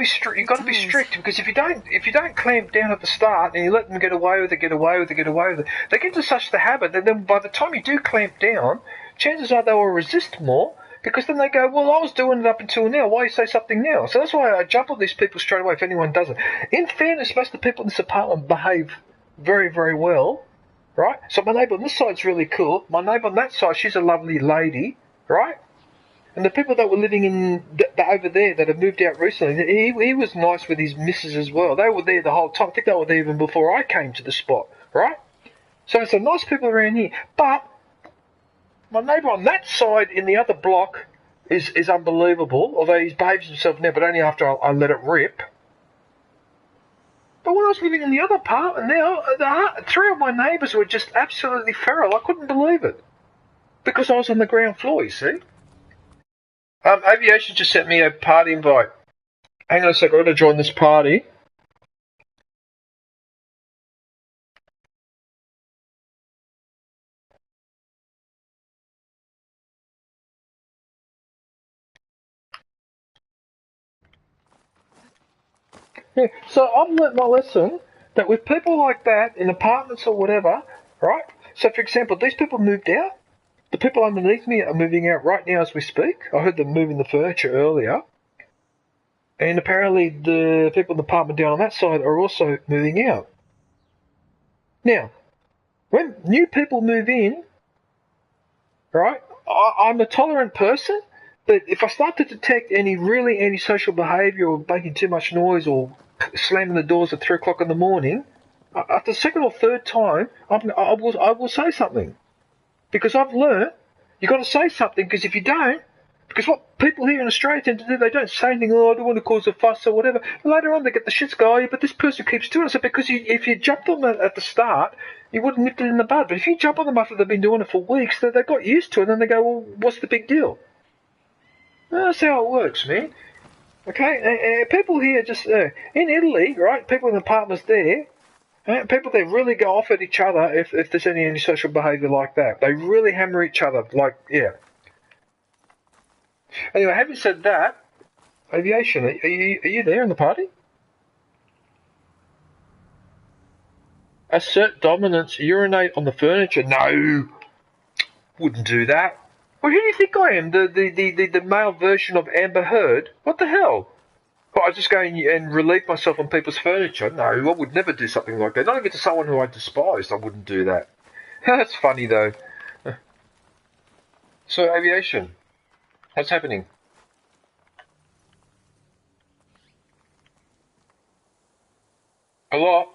strict, because if you don't clamp down at the start and you let them get away with it, they get into such the habit that then by the time you do clamp down, chances are they will resist more. Because then they go, well, I was doing it up until now. Why you say something now? So that's why I jump on these people straight away if anyone doesn't. In fairness, most of the people in this apartment behave very, very well, right? So my neighbour on this side's really cool. My neighbour on that side, she's a lovely lady, right? And the people that were living in over there that have moved out recently, he was nice with his missus as well. They were there the whole time. I think they were there even before I came to the spot, right? So some nice people around here, but my neighbour on that side in the other block is unbelievable, although he behaves himself now, but only after I let it rip. But when I was living in the other part, and now, three of my neighbours were just absolutely feral. I couldn't believe it. Because I was on the ground floor, you see. Aviation just sent me a party invite. Hang on a sec, I've got to join this party. Yeah, so I've learnt my lesson that with people like that in apartments or whatever, right? So for example, these people moved out. The people underneath me are moving out right now as we speak. I heard them moving the furniture earlier. And apparently the people in the apartment down on that side are also moving out. Now, when new people move in, right, I'm a tolerant person, but if I start to detect any really antisocial behaviour or making too much noise or slamming the doors at 3 o'clock in the morning, after the second or third time, I will say something. Because I've learnt, you've got to say something, because if you don't, because what people here in Australia tend to do, they don't say anything, I don't want to cause a fuss or whatever. And later on they get the shits go, but this person keeps doing it. So because if you jumped on them at the start, you wouldn't nip it in the bud. But if you jump on them after they've been doing it for weeks, they got used to it, and then they go, well, what's the big deal? That's how it works, man. Okay, people here just, in Italy, right, people in apartments there, people there really go off at each other if there's any antisocial behaviour like that. They really hammer each other, like, yeah. Anyway, having said that, Aviation, are you there in the party? Assert dominance, urinate on the furniture. No, wouldn't do that. Well, who do you think I am? The male version of Amber Heard? What the hell? Well, I just go and relieve myself on people's furniture? No, I would never do something like that. Not even to someone who I despised, I wouldn't do that. That's funny, though. So, Aviation, what's happening? Hello?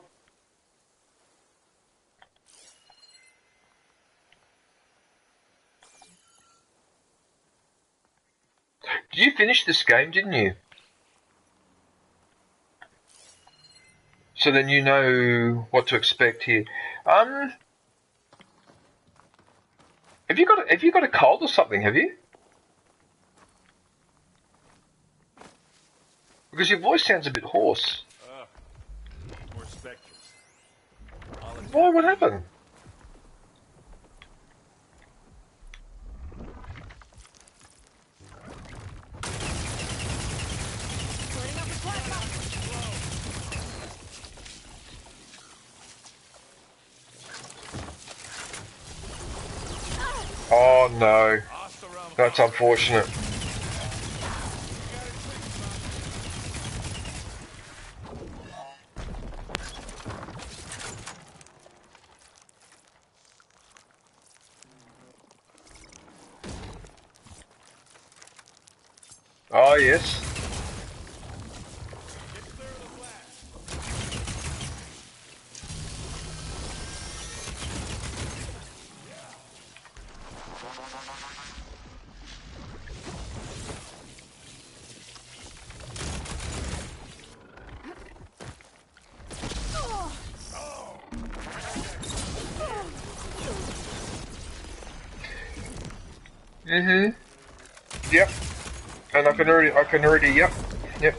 Did you finish this game, didn't you? So then you know what to expect here. Have you got a cold or something, have you? Because your voice sounds a bit hoarse. More specters. Why? What happened? Oh no, that's unfortunate. Oh, yes. Yep. And I can already, yep.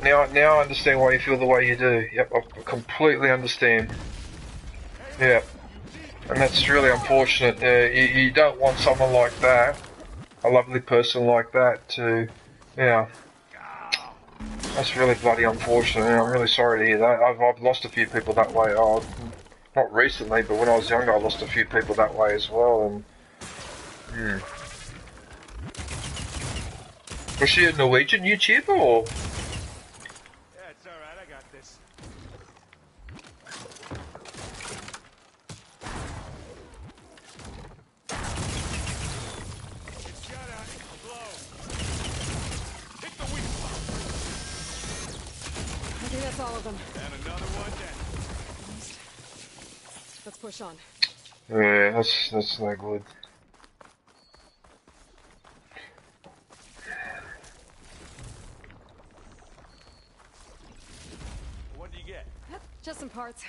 Now I understand why you feel the way you do. Yep, I completely understand. Yeah. And that's really unfortunate. You don't want someone like that, a lovely person like that, to, yeah. That's really bloody unfortunate. I'm really sorry to hear that. I've lost a few people that way. Oh, not recently, but when I was younger, I lost a few people that way as well. And was she a Norwegian YouTuber or? Yeah, it's alright, I got this. Get shot at, blow. Hit the weak spot. I think that's all of them. And another one down. Let's push on. Yeah, that's no good. What do you get? Just some parts.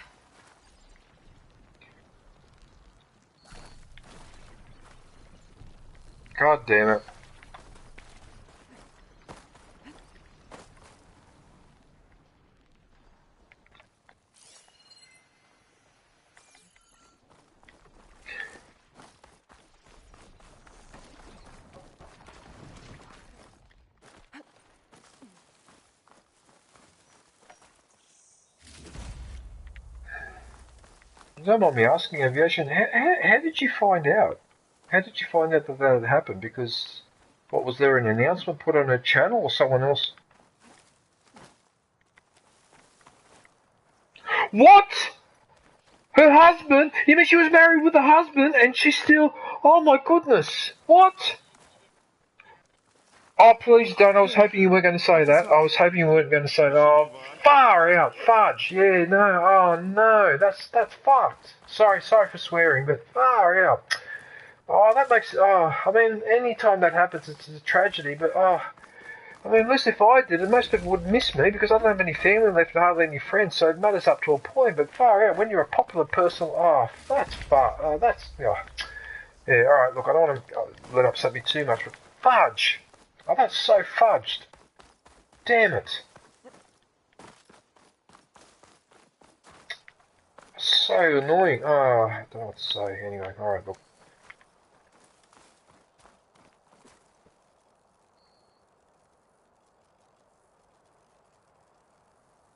God damn it. Don't mind me asking, Aviation, how did you find out? How did you find out that that had happened? Because, what, was there an announcement put on her channel or someone else? What? Her husband? You mean she was married with a husband and she's still... Oh my goodness. What? Oh, please don't. I was hoping you weren't going to say that. I was hoping you weren't going to say, oh, far out, fudge. Yeah, no, oh no, that's fucked. Sorry for swearing, but far out. Oh, that makes, oh, I mean, any time that happens, it's a tragedy, but, oh, I mean, at least if I did it, most people would miss me because I don't have any family left and hardly any friends, so it matters up to a point, but far out, when you're a popular person, oh, that's far, that's, oh. Yeah, alright, look, I don't want to let upset me too much, but fudge. Oh, that's so fudged. Damn it. So annoying. Oh, I don't know what to say. Anyway, alright, look.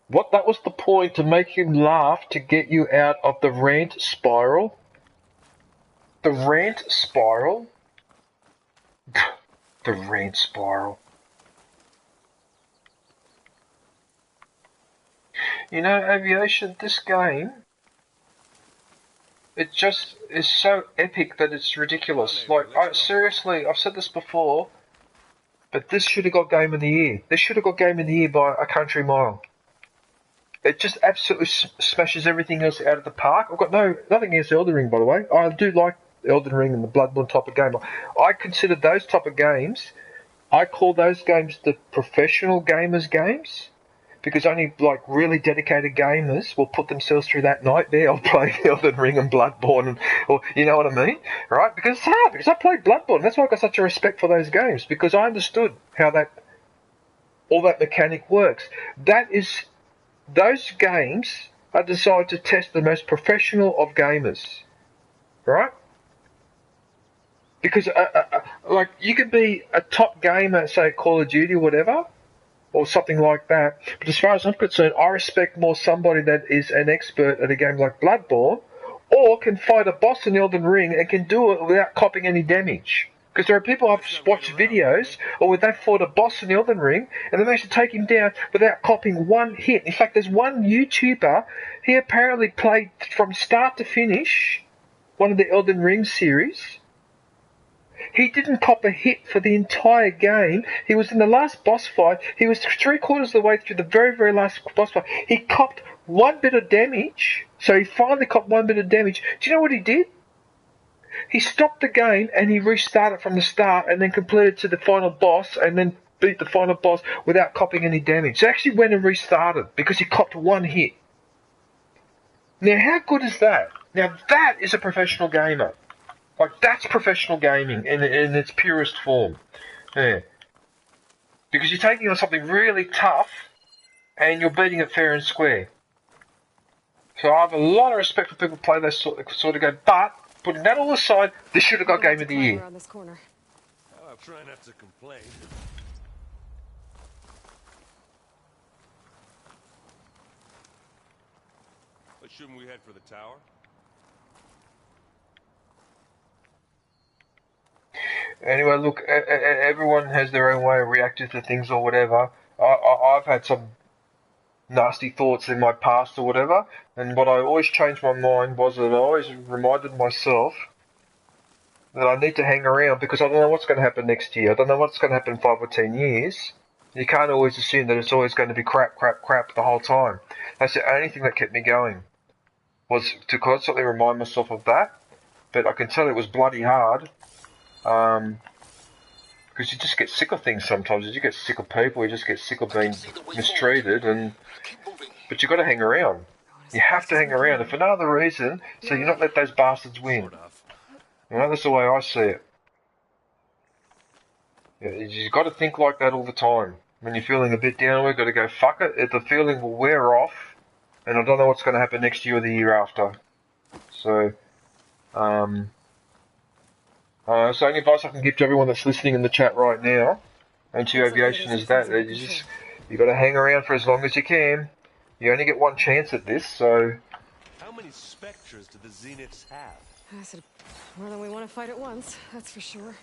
What, that was the point, to make you laugh, to get you out of the rant spiral? The rant spiral? The rant spiral. You know, Aviation, this game, it just is so epic that it's ridiculous. Like, seriously, I've said this before, but this should have got Game of the Year. This should have got Game of the Year by a country mile. It just absolutely smashes everything else out of the park. I've got nothing against Elden Ring, by the way. I do like Elden Ring and the Bloodborne type of game. I consider those type of games, I call those games the professional gamers games, because only like really dedicated gamers will put themselves through that nightmare of playing Elden Ring and Bloodborne, or you know what I mean, right? Because it's hard, because I played Bloodborne. That's why I got such a respect for those games, because I understood how all that mechanic works. Those games are designed to test the most professional of gamers, right? Because, like, you could be a top gamer, say Call of Duty or whatever, or something like that. But as far as I'm concerned, I respect more somebody that is an expert at a game like Bloodborne, or can fight a boss in Elden Ring and can do it without copying any damage. Because there are people I've watched videos, or where they've fought a boss in Elden Ring, and they managed to take him down without copying one hit. In fact, there's one YouTuber, he apparently played from start to finish one of the Elden Ring series. he didn't cop a hit for the entire game. He was in the last boss fight. He was 3/4 of the way through the very, very last boss fight. He copped 1 bit of damage. So he finally copped 1 bit of damage. Do you know what he did? He stopped the game and he restarted from the start and then completed to the final boss and then beat the final boss without copping any damage. So he actually went and restarted because he copped 1 hit. Now, how good is that? Now, that is a professional gamer. Like, that's professional gaming in its purest form. Yeah. Because you're taking on something really tough and you're beating it fair and square. So I have a lot of respect for people who play that sort of game, but putting that all aside, this should have got Game of the Year. Around this corner. Oh, I'm trying not to complain. But shouldn't we head for the tower? Anyway, look, everyone has their own way of reacting to things or whatever. I've had some nasty thoughts in my past or whatever, and what I always changed my mind was that I always reminded myself that I need to hang around because I don't know what's going to happen next year. I don't know what's going to happen in 5 or 10 years. You can't always assume that it's always going to be crap the whole time. That's the only thing that kept me going, was to constantly remind myself of that. But I can tell it was bloody hard. Because you just get sick of things sometimes. You get sick of people. You just get sick of being mistreated. But you've got to hang around. You have to hang around, and for no other reason, so you're not let those bastards win. You know, that's the way I see it. You've got to think like that all the time. When you're feeling a bit down, we've got to go, fuck it. The feeling will wear off, and I don't know what's going to happen next year or the year after. So, so any advice I can give to everyone that's listening in the chat right now, and to aviation, is that you got to hang around for as long as you can. You only get one chance at this, so. How many specters do the Zeniths have? I said more than we want to fight at once, that's for sure.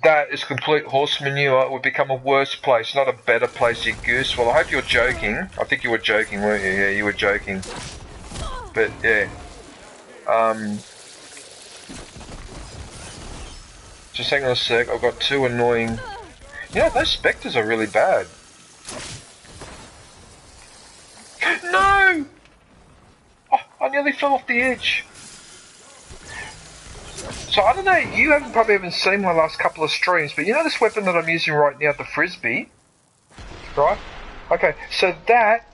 That is complete horse manure. It would become a worse place, not a better place, you goose. Well, I hope you're joking. I think you were joking, weren't you? Yeah, you were joking. But, yeah. Just hang on a sec. I've got 2 annoying... Yeah, those spectres are really bad. No! Oh, I nearly fell off the edge. So I don't know, you probably haven't seen my last couple of streams, but you know this weapon that I'm using right now, the Frisbee? Right? Okay, so that,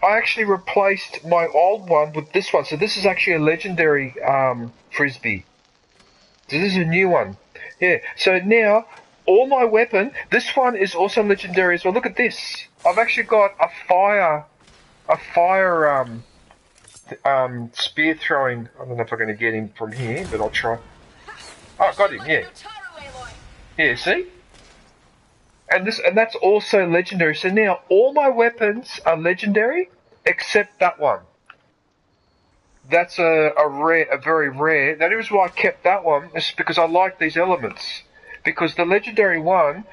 I actually replaced my old one with this one. So this is actually a legendary Frisbee. So this is a new one. Yeah, so now, all my weapon, this one is also legendary as well. Look at this. I've actually got a fire spear throwing. I don't know if I'm going to get him from here, but I'll try. Oh, got him, yeah. Yeah, see? And that's also legendary. So now all my weapons are legendary except that one. That's a very rare. That is why I kept that one. It's because I like these elements. Because the legendary one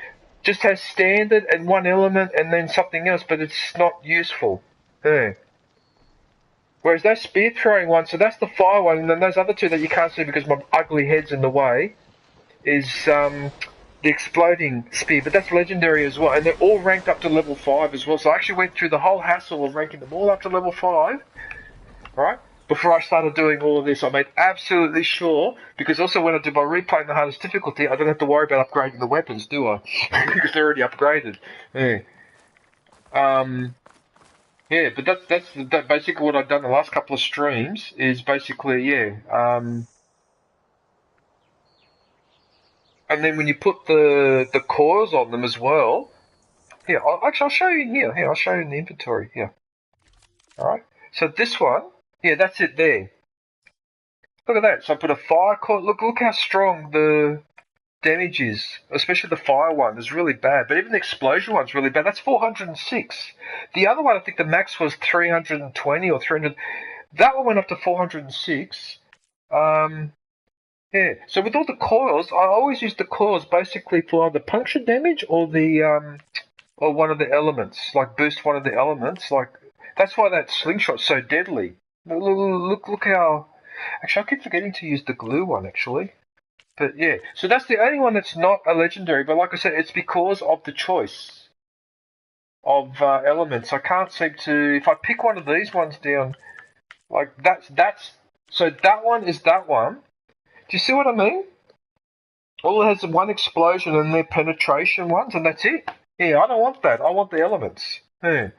just has standard and one element and then something else, but it's not useful. Yeah. Whereas that spear throwing one, so that's the fire one, and then those other two that you can't see because my ugly head's in the way, is the exploding spear, but that's legendary as well, and they're all ranked up to level 5 as well, so I actually went through the whole hassle of ranking them all up to level 5, right? Before I started doing all of this, I made absolutely sure, because also when I do my replaying the hardest difficulty, I don't have to worry about upgrading the weapons, do I? Because they're already upgraded. Yeah. Yeah, but that's basically what I've done the last couple of streams, is basically, yeah, and then when you put the cores on them as well, here, I'll show you in here, I'll show you in the inventory, here. Alright, so this one, yeah, that's it there. Look at that, so I put a fire core, look how strong the damage is, especially the fire one is really bad, but even the explosion one's really bad. That's 406. The other one, I think the max was 320 or 300. That one went up to 406. Yeah. So with all the coils, I always use the coils basically for either puncture damage or the or one of the elements, like boost one of the elements. Like that's why that slingshot's so deadly. Look how. Actually, I keep forgetting to use the glue one, actually. But yeah, so that's the only one that's not a legendary, but like I said, it's because of the choice of elements. I can't seem to, if I pick one of these ones down, like so that one is that one. Do you see what I mean? All it has is one explosion and they're penetration ones, and that's it. Yeah, I don't want that. I want the elements. Yeah.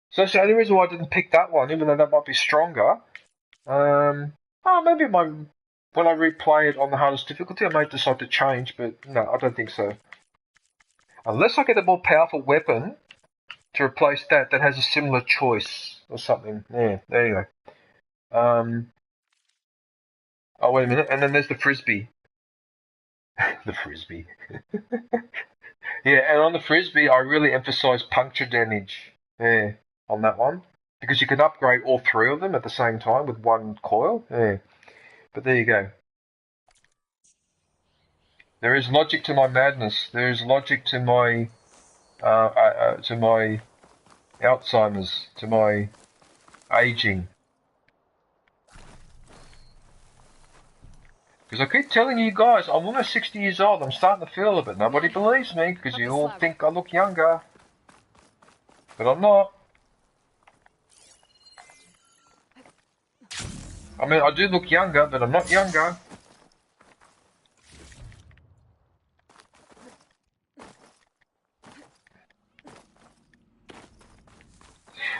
So that's the only reason why I didn't pick that one, even though that might be stronger. Maybe when I replay it on the hardest difficulty, I may decide to change, but no, I don't think so. Unless I get a more powerful weapon to replace that has a similar choice or something. Yeah, there you go. Oh, wait a minute. And then there's the Frisbee. The Frisbee. Yeah, and on the Frisbee, I really emphasize puncture damage. Yeah, on that one. Because you can upgrade all three of them at the same time with one coil. Yeah. But there you go. There is logic to my madness. There is logic to my Alzheimer's, to my aging. Because I keep telling you guys, I'm almost 60 years old. I'm starting to feel a bit. Nobody believes me because you all think I look younger. But I'm not. I mean, I do look younger, but I'm not younger.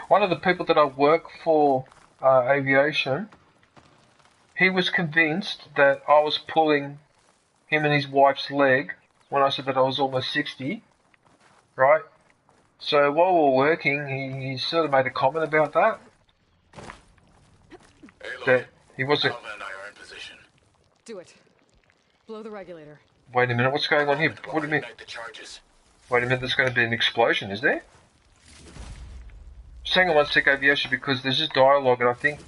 One of the people that I work for, aviation, he was convinced that I was pulling him and his wife's leg when I said that I was almost 60, right? So while we were working, he sort of made a comment about that. That he wasn't. Alva and I are in position. Do it. Blow the regulator. Wait a minute, what's going on here? What do you mean? The charges. Wait a minute, there's going to be an explosion, is there? Just hang on one sec, aviation, because there's just dialogue, and I think.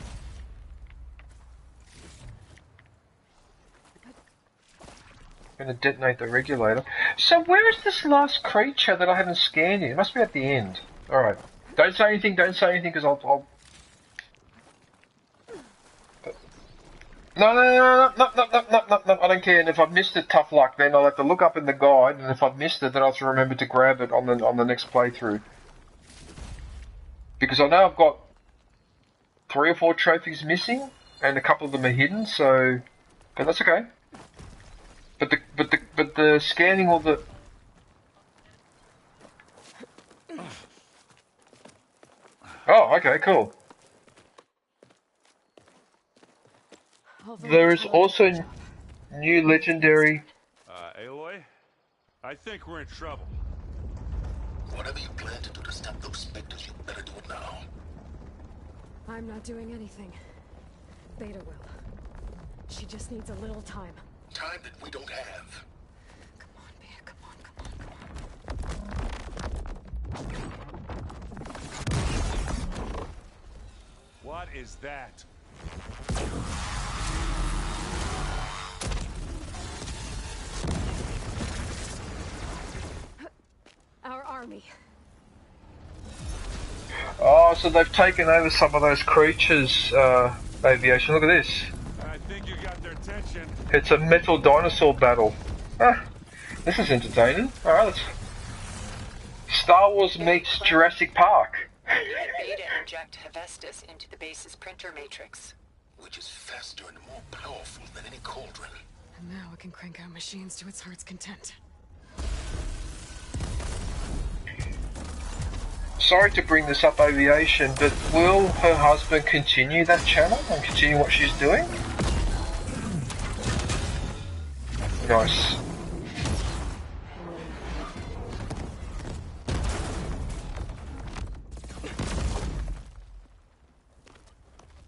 I'm going to detonate the regulator. So where is this last creature that I haven't scanned yet? It must be at the end. Alright. Don't say anything, because I'll... No, I don't care. And if I've missed it, tough luck. Then I'll have to look up in the guide, and if I've missed it, then I'll have to remember to grab it on the next playthrough. Because I know I've got 3 or 4 trophies missing, and a couple of them are hidden. So, but that's okay. But the scanning all the. Oh, okay, cool. There is also new legendary. Aloy? I think we're in trouble. Whatever you plan to do to stop those specters, you better do it now. I'm not doing anything. Beta will. She just needs a little time. Time that we don't have. Come on, Beta, come on. What is that? Our army. Oh, so they've taken over some of those creatures, aviation. Look at this. I think you got their attention. It's a metal dinosaur battle. This is entertaining. Alright, let's... Star Wars meets Jurassic Park. Beta inject Hephaestus into the base's printer matrix. Which is faster and more powerful than any cauldron. And now it can crank out machines to its heart's content. Sorry to bring this up, aviation, but will her husband continue that channel and continue what she's doing? Nice.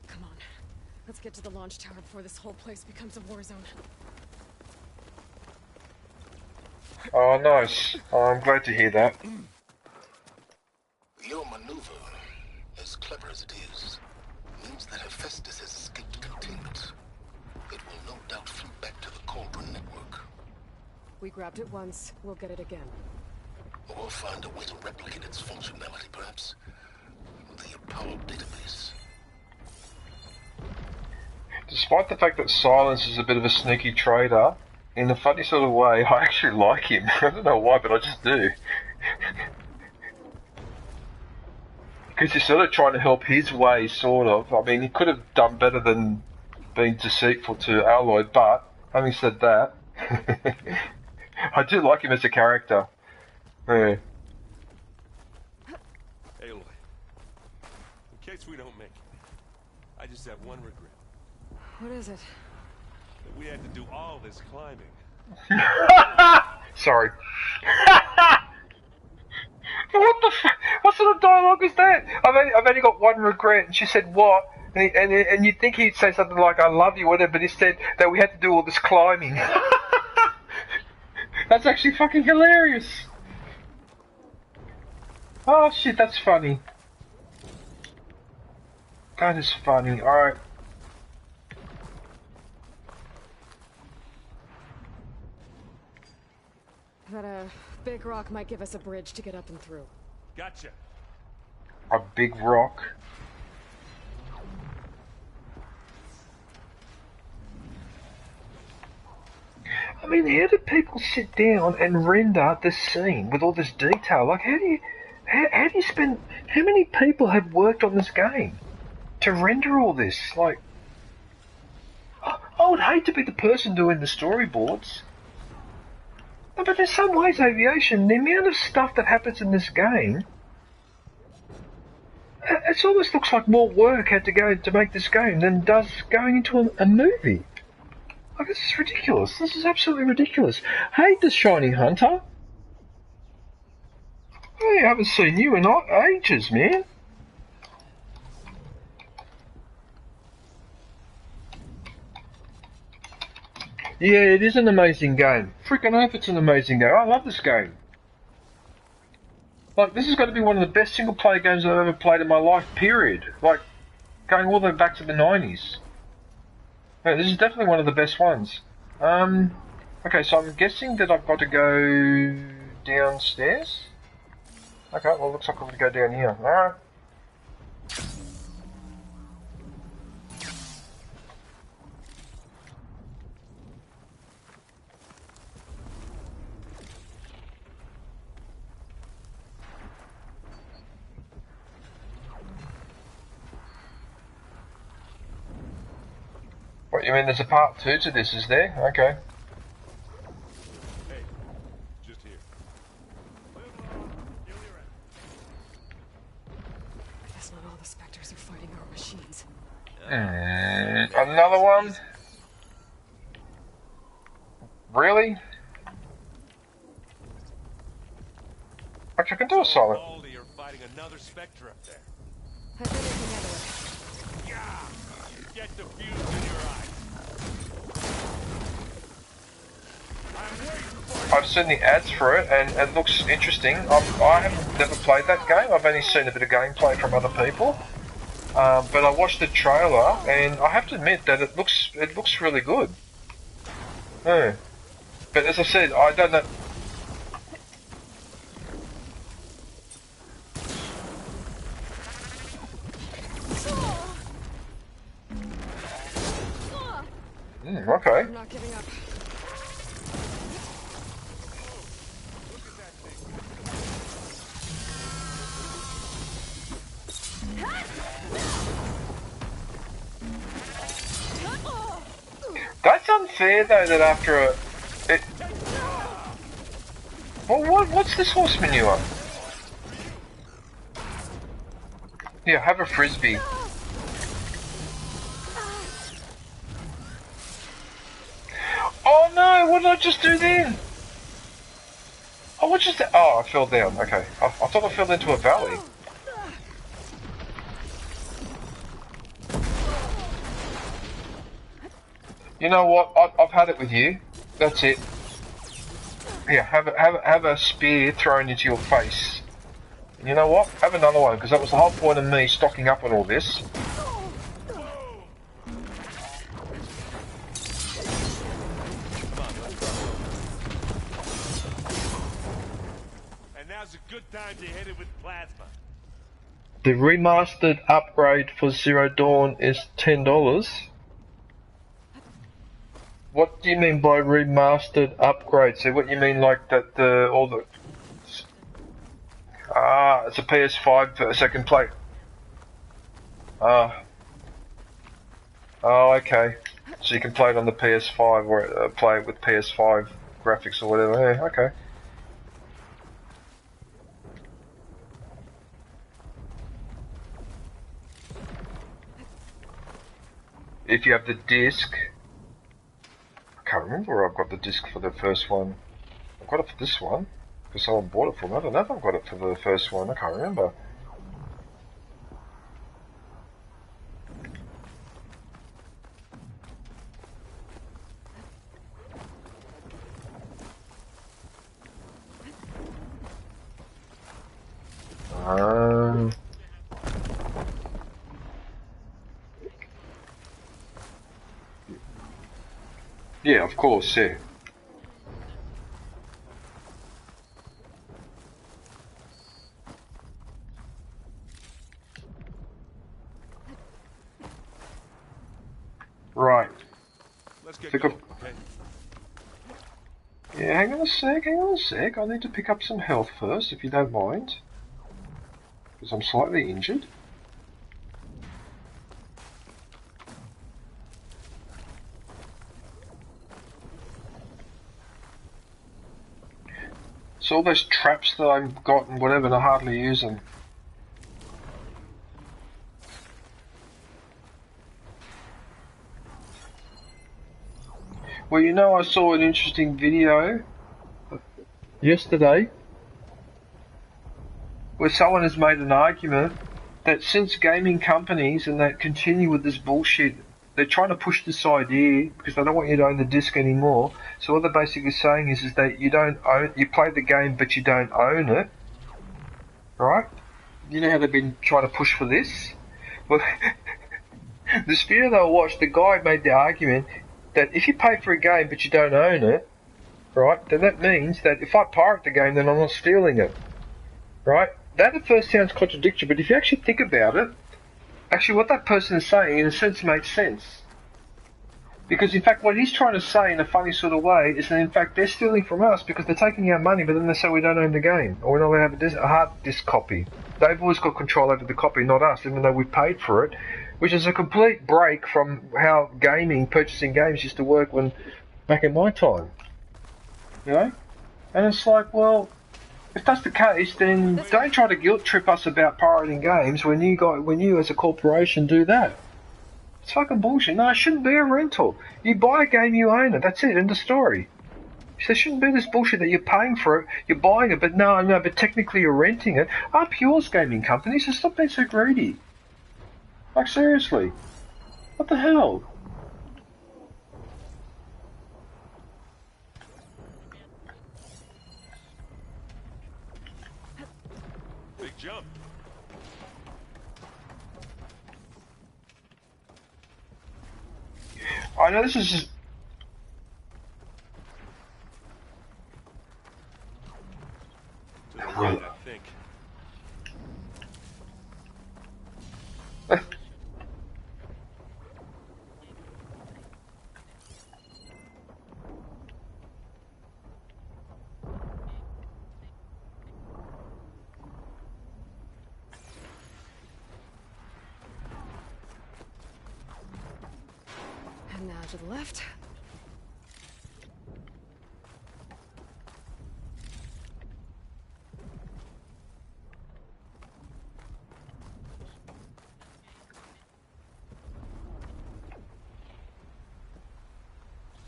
Come on. Let's get to the launch tower before this whole place becomes a war zone. Oh, nice. Oh, I'm glad to hear that. Your maneuver, as clever as it is, means that Hephaestus has escaped containment. It will no doubt flew back to the Cauldron network. We grabbed it once, we'll get it again. Or find a way to replicate its functionality, perhaps. The Apollo database. Despite the fact that Silence is a bit of a sneaky traitor, in a funny sort of way, I actually like him. I don't know why, but I just do. Because he's sort of trying to help his way, sort of. I mean, he could have done better than being deceitful to Aloy, but having said that, I do like him as a character. Yeah. Aloy, in case we don't make it, I just have one regret. What is it? That we had to do all this climbing. Sorry. What the what sort of dialogue is that? I've only got one regret, and she said what? And you'd think he'd say something like "I love you," whatever, but he said that we had to do all this climbing. That's actually fucking hilarious. Oh shit, that's funny. That is funny. All right. That big rock might give us a bridge to get up and through. Gotcha. A big rock. I mean, how do people sit down and render the scene with all this detail? Like, how do you spend? How many people have worked on this game to render all this? Like, I would hate to be the person doing the storyboards. No, but in some ways, Aviation, the amount of stuff that happens in this game, it almost looks like more work had to go to make this game than does going into a movie. Like, this is ridiculous. This is absolutely ridiculous. Hey, the Shiny Hunter. Hey, I haven't seen you in ages, man. Yeah, it is an amazing game. Freaking oath it's an amazing game. I love this game. Like, this has got to be one of the best single-player games I've ever played in my life, period. Like, going all the way back to the 90s. Yeah, this is definitely one of the best ones. Okay, so I'm guessing that I've got to go downstairs? Okay, well, looks like I'm going to go down here. Alright. What, you mean there's a part 2 to this, is there? Okay. Hey, just here. I guess not all the specters are fighting our machines. Another one? Really? Actually, I can do a silent. You're fighting another specter up there. I've been looking at it. Yeah, you get the fuse in your eyes. I've seen the ads for it, and it looks interesting. I have never played that game. I've only seen a bit of gameplay from other people. But I watched the trailer, and I have to admit that it looks really good. Yeah. But as I said, I don't know. Okay. I'm not giving up. That's unfair, though, that after a... Well, what's this horse manure? Yeah, have a frisbee. Oh no, what did I just do then? Oh, what just... Oh, I fell down, okay. I thought I fell into a valley. You know what? I've had it with you. That's it. Yeah, have a spear thrown into your face. You know what? Have another one, because that was the whole point of me stocking up on all this. And now's a good time to hit it with plasma. The remastered upgrade for Zero Dawn is $10. What do you mean by remastered upgrade? So what you mean like that all the... Ah, it's a PS5 so I can play... Ah. Oh, okay. So you can play it on the PS5 or play it with PS5 graphics or whatever. Yeah, okay. If you have the disc... I can't remember where I've got the disc for the first one. I've got it for this one, because someone bought it for me. I don't know if I've got it for the first one, I can't remember. Yeah, of course, yeah. Right. Let's get Pick going, up. okay? Yeah, hang on a sec. I need to pick up some health first, if you don't mind. Because I'm slightly injured. So all those traps that I've got and whatever, and I hardly use them. Well, you know, I saw an interesting video yesterday where someone has made an argument that since gaming companies and that continue with this bullshit, they're trying to push this idea because they don't want you to own the disc anymore. So what they're basically saying is that you play the game but you don't own it, right? You know how they've been trying to push for this? Well, this video that I watched, the guy made the argument that if you pay for a game but you don't own it, right, then that means that if I pirate the game, then I'm not stealing it, right? That at first sounds contradictory, but if you actually think about it, actually what that person is saying in a sense makes sense. Because in fact what he's trying to say in a funny sort of way is that in fact they're stealing from us because they're taking our money, but then they say we don't own the game, or we're not allowed to have a hard disk copy. They've always got control over the copy, not us, even though we paid for it, which is a complete break from how purchasing games used to work when back in my time. You know? And it's like, well, if that's the case, then don't try to guilt trip us about pirating games when you as a corporation do that. It's fucking bullshit. No, it shouldn't be a rental. You buy a game, you own it. That's it. End of story. So there shouldn't be this bullshit that you're paying for it, you're buying it, but but technically you're renting it. Up yours, gaming companies, so stop being so greedy. Like seriously. What the hell? Big jump. I know this is just... To the right, I think. And now to the left.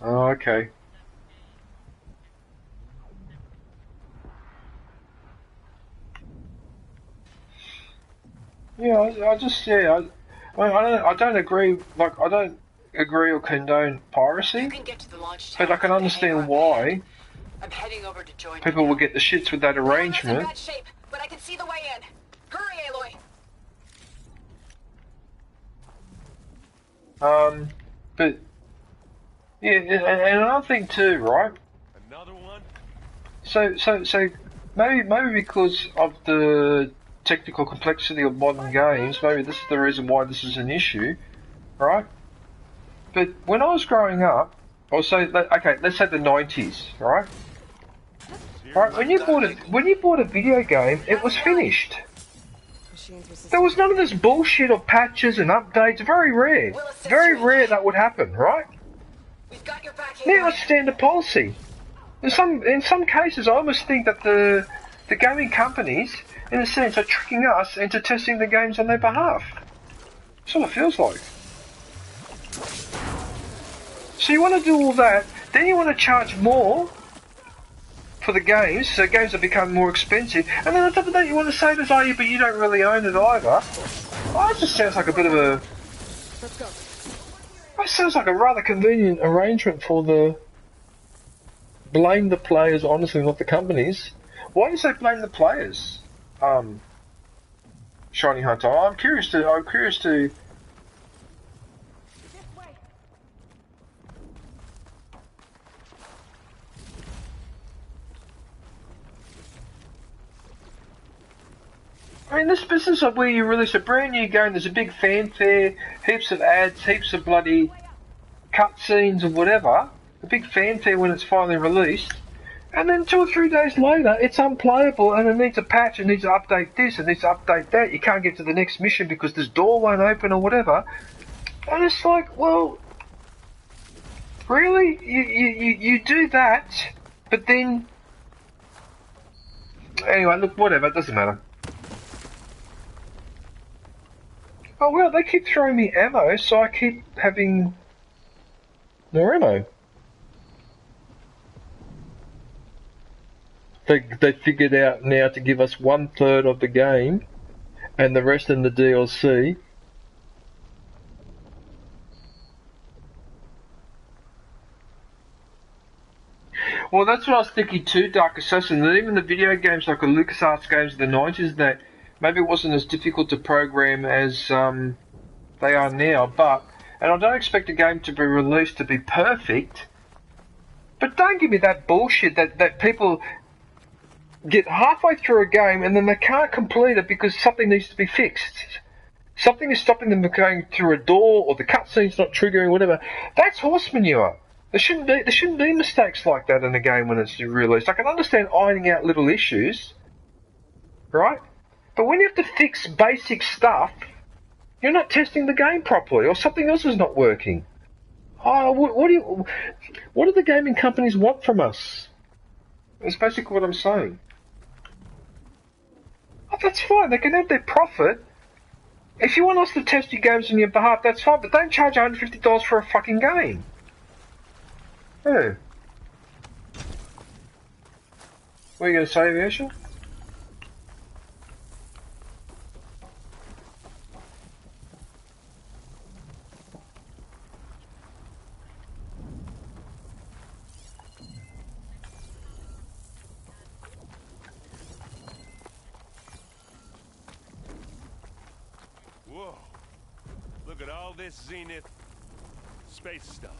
Oh, okay. Yeah, I don't agree. Like, I don't agree or condone piracy, but I can understand why I'm heading over to join people will get the shits with that arrangement. I'm in bad shape, but I can see the way in. Hurry, Aloy. But yeah, and another thing too, right? Another one? So maybe because of the technical complexity of modern games, maybe this is the reason why this is an issue, right? But when I was growing up, Or so, okay, let's say the 90s, right? Right, when you bought a video game, it was finished. There was none of this bullshit or patches and updates. Very rare. Very rare that would happen, right? Now it's standard policy. In some cases, I almost think that the gaming companies, in a sense, are tricking us into testing the games on their behalf. That's what it feels like. So you want to do all that, then you want to charge more for the games, so games have become more expensive, and then on top of that you want to say to us, oh yeah, but you don't really own it either. Oh, that just sounds like a bit of a... Let's go. That sounds like a rather convenient arrangement for the... Blame the players, honestly, not the companies. Why do you say blame the players? Shiny Hunter. I'm curious to... I mean, this business of where you release a brand new game, there's a big fanfare, heaps of ads, heaps of bloody cutscenes or whatever, a big fanfare when it's finally released, and then 2 or 3 days later, it's unplayable and it needs a patch, it needs to update this, it needs to update that, you can't get to the next mission because this door won't open or whatever, and it's like, well, really? You do that, but then... Anyway, look, whatever, it doesn't matter. Oh well, they keep throwing me ammo, so I keep having more ammo. They figured out now to give us 1/3 of the game, and the rest in the DLC. Well, that's what I was thinking too, Dark Assassin, that even the video games like the LucasArts games of the 90s, that maybe it wasn't as difficult to program as they are now, but, and I don't expect a game to be released to be perfect, but don't give me that bullshit that people get halfway through a game and then they can't complete it because something needs to be fixed. Something is stopping them from going through a door, or the cutscene's not triggering, whatever. That's horse manure. There shouldn't be mistakes like that in a game when it's released. I can understand ironing out little issues, right? But when you have to fix basic stuff, you're not testing the game properly, or something else is not working. Oh, what do the gaming companies want from us? That's basically what I'm saying. Oh, that's fine, they can have their profit. If you want us to test your games on your behalf, that's fine, but don't charge $150 for a fucking game. Yeah. What are you going to say, Aviation? Whoa. Look at all this Zenith space stuff.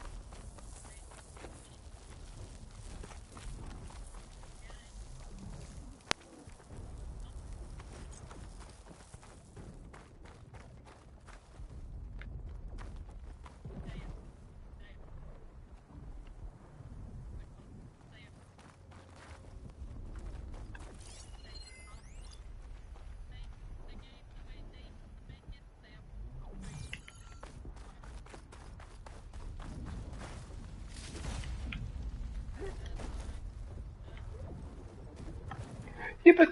Yeah,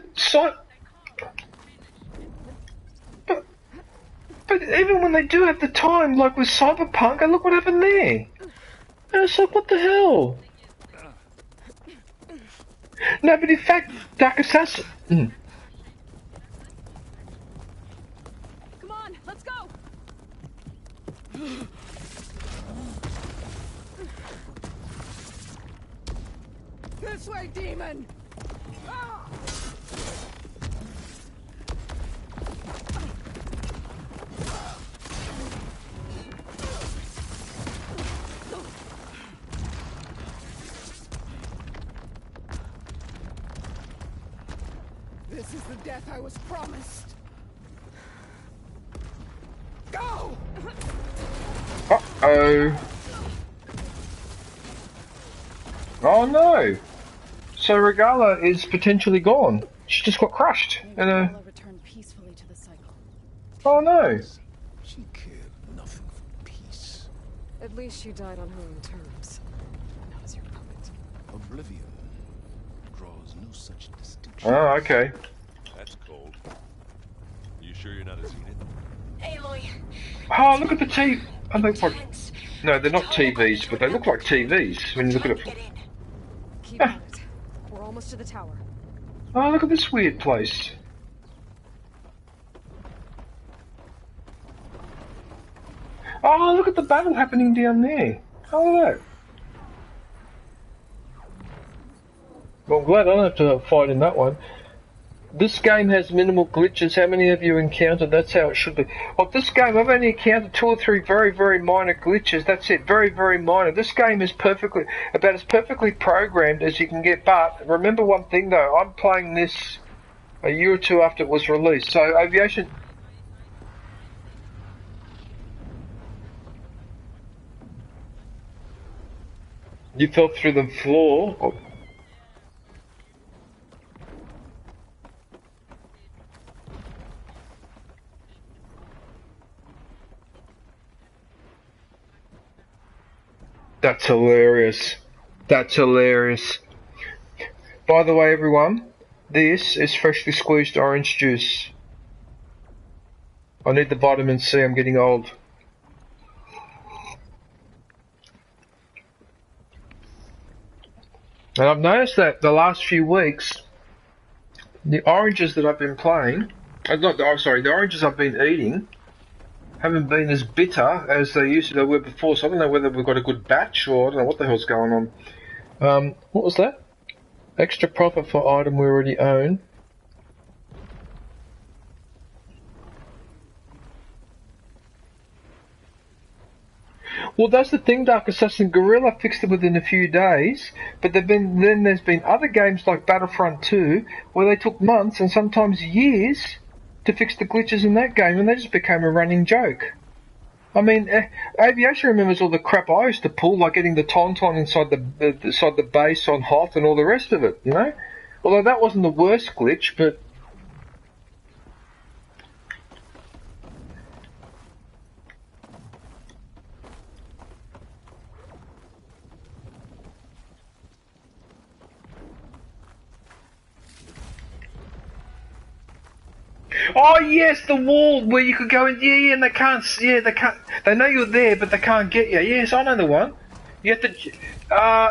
but even when they do have the time, like with Cyberpunk, and look what happened there. And it's like, what the hell? No, but in fact, Dark Assassin... Come on, let's go! This way, demon! This is the death I was promised. Go! Uh-oh. Oh no! So Regala is potentially gone. She just got crushed. And returned peacefully to the cycle. oh no! She cared nothing for peace. At least she died on her own terms. Not as your puppet. Oblivion draws no such distinction. Oh, okay. That's cold. You sure you're not a Zenith? Aloy. Oh, look at the TV. Oh, they look like... No, they're not TVs, but they look like TVs when you look at it. Keep on it. We're almost to the tower. Oh, look at this weird place. Oh, look at the battle happening down there. Oh, look. Well, I'm glad I don't have to fight in that one. This game has minimal glitches. How many have you encountered? That's how it should be. Well, this game, I've only encountered 2 or 3 very, very minor glitches. That's it. Very, very minor. This game is about as perfectly programmed as you can get. But remember one thing, though. I'm playing this a year or 2 after it was released. So, Aviation... You fell through the floor? Oh. That's hilarious. That's hilarious. By the way, everyone, this is freshly squeezed orange juice. I need the vitamin C, I'm getting old. And I've noticed that the last few weeks, the oranges that I've been playing, the oranges I've been eating, haven't been as bitter as they were before, so I don't know whether we've got a good batch or I don't know what the hell's going on. What was that? Extra profit for item we already own. Well, that's the thing, Dark Assassin. Guerrilla fixed it within a few days, but there's been other games like Battlefront 2 where they took months and sometimes years to fix the glitches in that game, and they just became a running joke. I mean, Aviation remembers all the crap I used to pull, like getting the Tauntaun inside the base on Hoth and all the rest of it, you know? Although that wasn't the worst glitch, but... Oh yes, the wall where you could go in. Yeah, and they can't. They know you're there, but they can't get you. Yes, I know the one. You have to.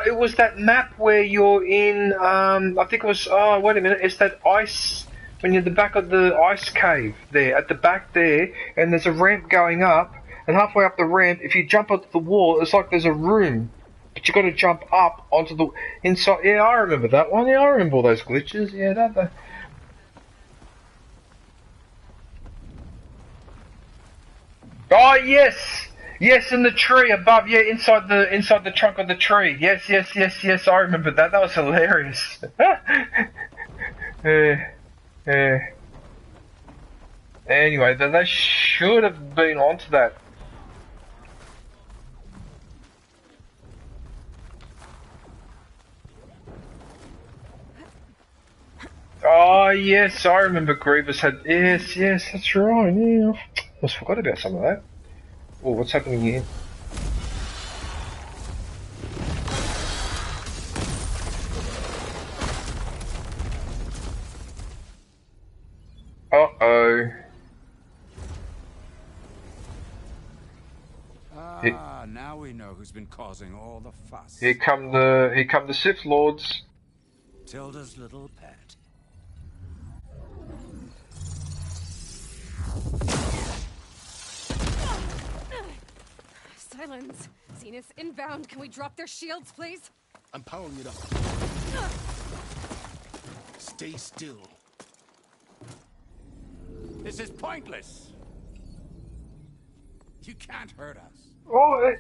It was that map where you're in. I think it was. Oh, wait a minute. It's that ice when you're at the back of the ice cave there, at the back there, and there's a ramp going up, and halfway up the ramp, if you jump onto the wall, it's like there's a room, but you got to jump up onto the inside. Yeah, I remember that one. Yeah, I remember all those glitches. Yeah, that. Oh yes, yes, in the tree above. Yeah, inside the trunk of the tree. Yes. I remember that. That was hilarious. Anyway, they should have been onto that. Oh yes, I remember Grievous had. Yes, that's right. Yeah. Almost forgot about some of that. Oh, what's happening here? Uh-oh. Now we know who's been causing all the fuss. Here come the Sith Lords. Tilda's little pet. Silence. Zenith inbound. Can we drop their shields, please? I'm powering it up. Stay still. This is pointless. You can't hurt us. Oh,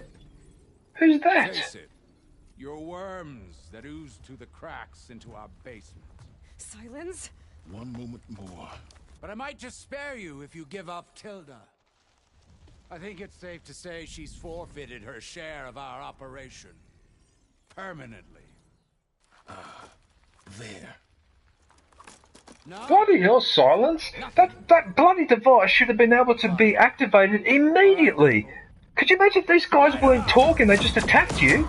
who's that? Face it. You're worms that ooze through the cracks into our basement. Silence? One moment more. But I might just spare you if you give up Tilda. I think it's safe to say she's forfeited her share of our operation. Permanently. There. No? Bloody hell, Silence! That bloody device should have been able to be activated immediately! Could you imagine if these guys weren't talking, they just attacked you?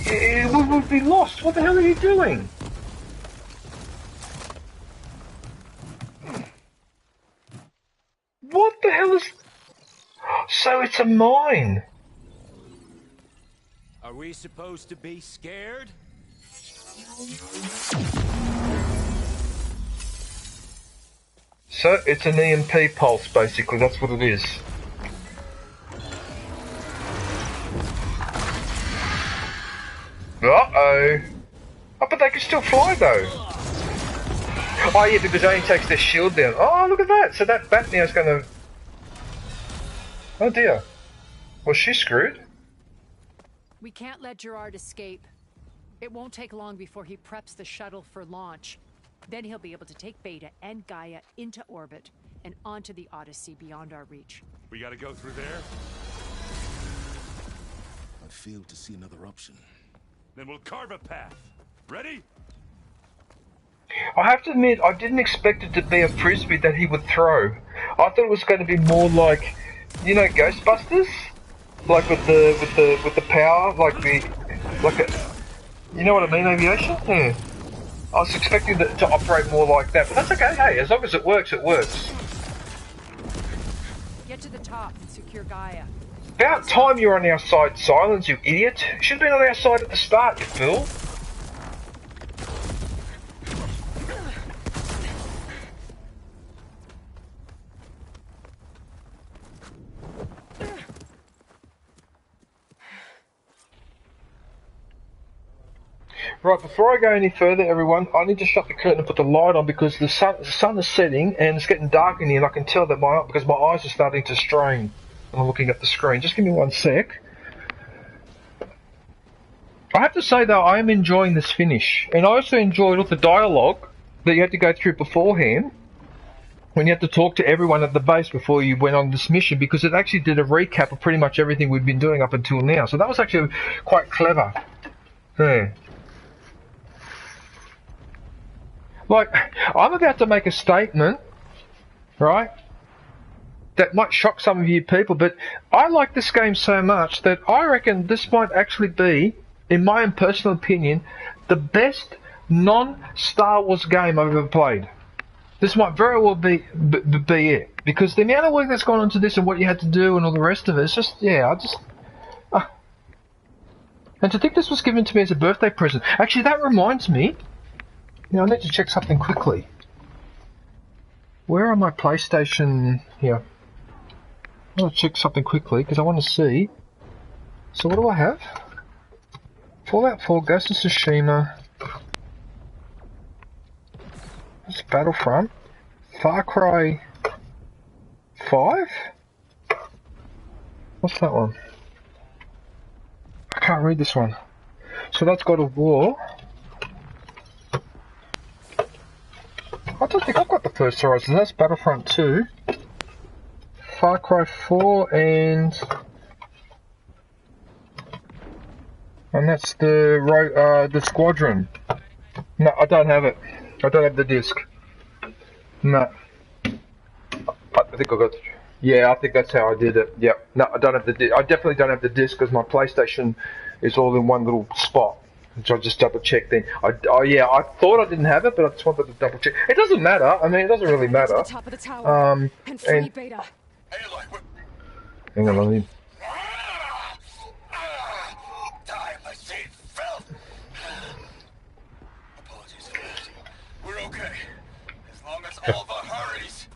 We would be lost. What the hell are you doing? What the hell is... So it's a mine! Are we supposed to be scared? So it's an EMP pulse, basically, that's what it is. Uh-oh. Oh, but they can still fly, though. Oh, yeah, because it only takes their shield down. Oh, look at that. So that bat now is going to... Oh, dear. Well, she's screwed. We can't let Gerard escape. It won't take long before he preps the shuttle for launch. Then he'll be able to take Beta and Gaia into orbit and onto the Odyssey beyond our reach. We gotta go through there? I fail to see another option. Then we'll carve a path. Ready? I have to admit, I didn't expect it to be a frisbee that he would throw. I thought it was going to be more like, you know, Ghostbusters, like with the power, you know what I mean, aviation? Yeah. I was expecting it to operate more like that, but that's okay. Hey, as long as it works, it works. Get to the top and secure Gaia. About time you're on our side, Silence, you idiot. Should have been on our side at the start, you fool. Right, before I go any further, everyone, I need to shut the curtain and put the light on because the sun is setting and it's getting dark in here, and I can tell that because my eyes are starting to strain when I'm looking at the screen. Just give me one sec. I have to say, though, I am enjoying this finish, and I also enjoyed all the dialogue that you had to go through beforehand when you had to talk to everyone at the base before you went on this mission, because it actually did a recap of pretty much everything we've been doing up until now. So that was actually quite clever. Yeah. Like, I'm about to make a statement, right, that might shock some of you people, but I like this game so much that I reckon this might actually be, in my own personal opinion, the best non-Star Wars game I've ever played. This might very well be it, because the amount of work that's gone into this and what you had to do and all the rest of it, it's just, yeah, and to think this was given to me as a birthday present. Actually, that reminds me, I need to check something quickly. Where are my PlayStation here? I want to check something quickly because I want to see. So what do I have? Fallout 4, Ghost of Tsushima. It's Battlefront. Farcry 5? What's that one? I can't read this one. So that's God of War. I don't think I've got the first Horizon. That's Battlefront 2, Far Cry 4, and that's the Squadron. No, I don't have it. I don't have the disc. No. I think I got. Yeah, I think that's how I did it. Yep. No, I don't have the disc. I definitely don't have the disc because my PlayStation is all in one little spot. So I just double check then. Yeah, I thought I didn't have it, but I just wanted to double check. It doesn't matter. I mean, it doesn't really matter. To the top of the tower and free Beta. Hang on, I need. Apologies for that. We're okay. As long as all of our hurries.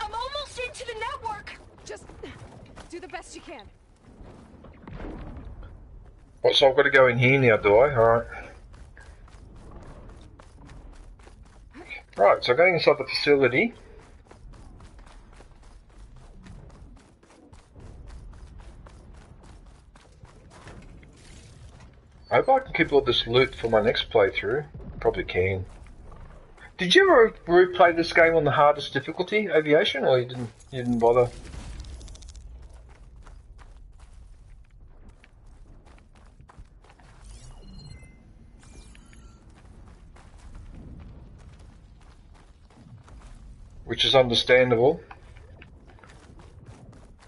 I'm almost into the network. Just do the best you can. So I've got to go in here now, do I? Alright. Right, so going inside the facility. I hope I can keep all this loot for my next playthrough. Probably can. Did you ever replay this game on the hardest difficulty, Aviation, or you didn't bother? which is understandable.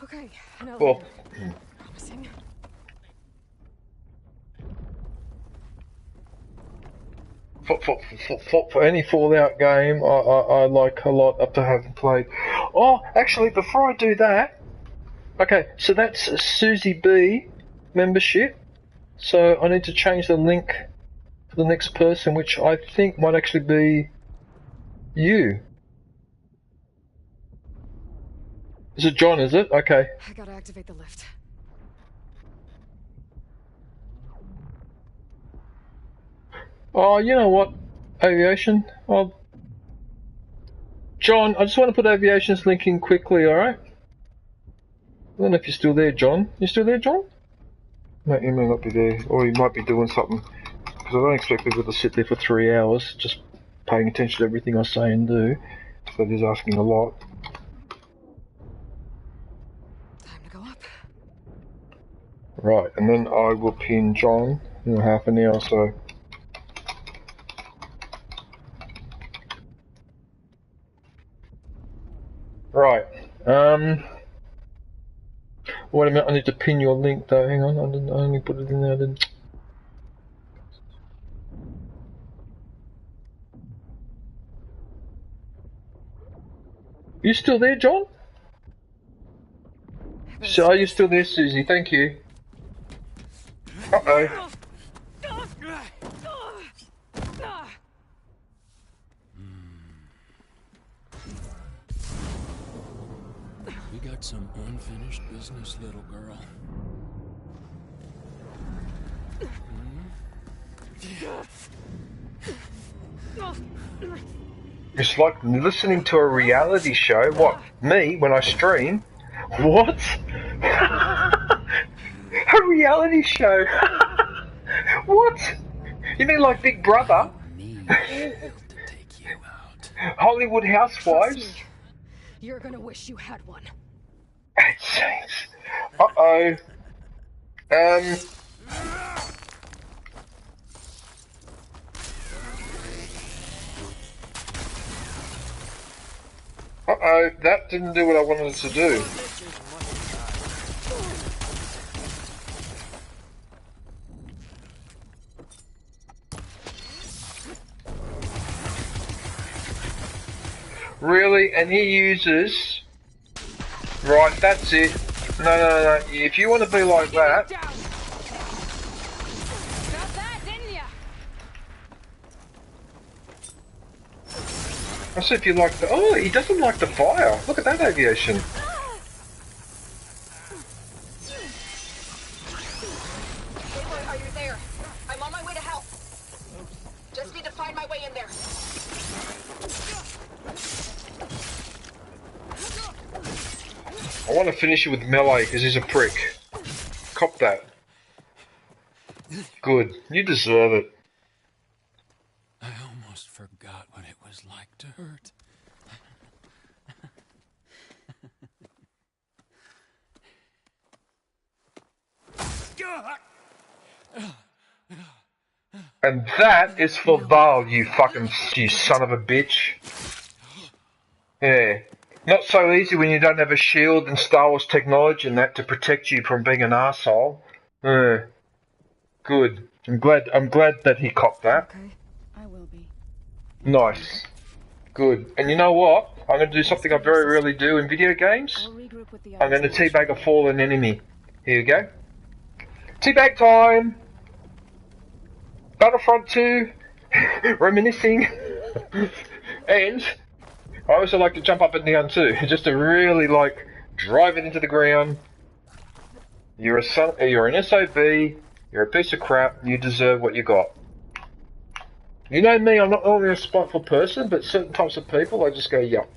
Okay, Well, promising. for any Fallout game, I like a lot after having played. Oh, actually, before I do that, okay, so that's a Susie B membership. So I need to change the link for the next person, which I think might actually be you. Is it John, is it? Okay. I gotta activate the lift. Oh, you know what? Aviation? John, I just want to put Aviation's link in quickly, alright? I don't know if you're still there, John. You still there, John? No, you may not be there, or you might be doing something. Because I don't expect people to sit there for 3 hours, just paying attention to everything I say and do. So that is asking a lot. Time to go up. Right, and then I will pin John in half an hour or so. Right, wait a minute, I need to pin your link though, hang on, I only put it in there, I didn't... You still there, John? So are you still there, Susie? Thank you. Uh-oh. We got some unfinished business, little girl. It's like listening to a reality show. What? Me, when I stream? What? A reality show? What? You mean like Big Brother? Hollywood Housewives? You're gonna wish you had one. Uh-oh. Uh-oh, that didn't do what I wanted it to do. Really? And he uses... Right, that's it. No. If you want to be like that... I said if you like the... Oh, he doesn't like the fire. Look at that aviation. Aloy, are you there? I'm on my way to help. Just need to find my way in there. I want to finish it with melee because he's a prick. Cop that. Good. You deserve it. I almost forgot what it was like to hurt. And that is for Val, you son of a bitch. Yeah. Not so easy when you don't have a shield and Star Wars technology and that to protect you from being an arsehole. Good. I'm glad that he copped that. Okay, I will be. Nice. Good. And you know what? I'm going to do something I very rarely do in video games. I'm going to teabag a fallen enemy. Here you go. Teabag time! Battlefront 2. Reminiscing. And I also like to jump up and down too, just to really like drive it into the ground. You're an SOB, you're a piece of crap, you deserve what you got. You know me, I'm not only a spiteful person, but certain types of people, I just go, yep.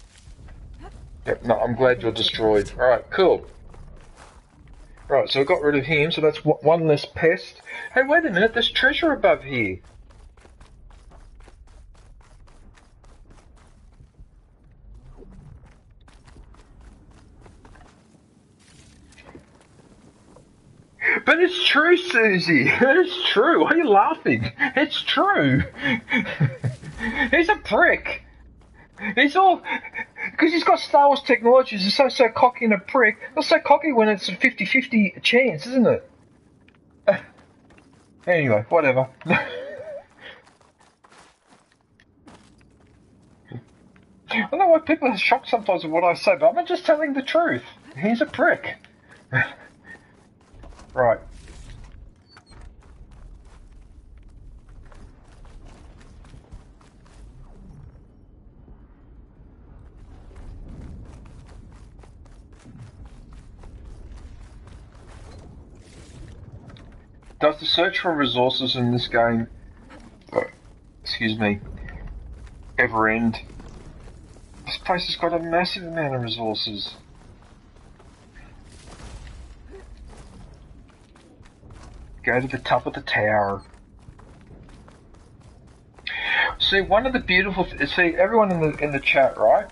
Yep, no, I'm glad you're destroyed. Alright, cool. Right, so I got rid of him, so that's one less pest. Hey, wait a minute, there's treasure above here. But it's true, Susie. It's true. Why are you laughing? It's true. He's a prick. He's all... Because he's got Star Wars technologies. He's so cocky and a prick. Not so cocky when it's a 50-50 chance, isn't it? Anyway, whatever. I don't know why people are shocked sometimes with what I say, but I'm just telling the truth. He's a prick. Right. Does the search for resources in this game, excuse me, ever end? This place has got a massive amount of resources. Go to the top of the tower. See, one of the beautiful, see, everyone in the chat, right?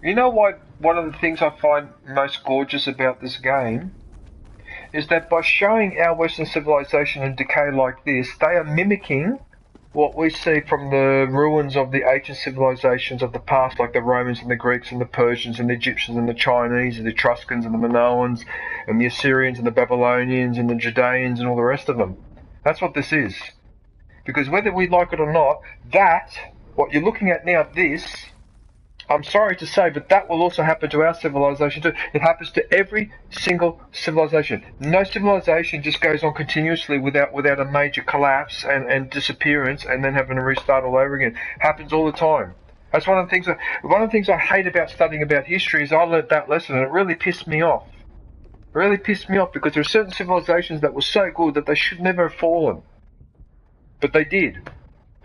You know what? One of the things I find most gorgeous about this game is that by showing our Western civilization in decay like this, they are mimicking what we see from the ruins of the ancient civilizations of the past, like the Romans and the Greeks and the Persians and the Egyptians and the Chinese and the Etruscans and the Minoans and the Assyrians and the Babylonians and the Judeans and all the rest of them. That's what this is. Because whether we like it or not, what you're looking at now, this, I'm sorry to say, but that will also happen to our civilization too. It happens to every single civilization. No civilization just goes on continuously without a major collapse and disappearance and then having to restart all over again. Happens all the time. That's one of the things I hate about studying about history is I learned that lesson and it really pissed me off. It really pissed me off because there are certain civilizations that were so good that they should never have fallen. But they did.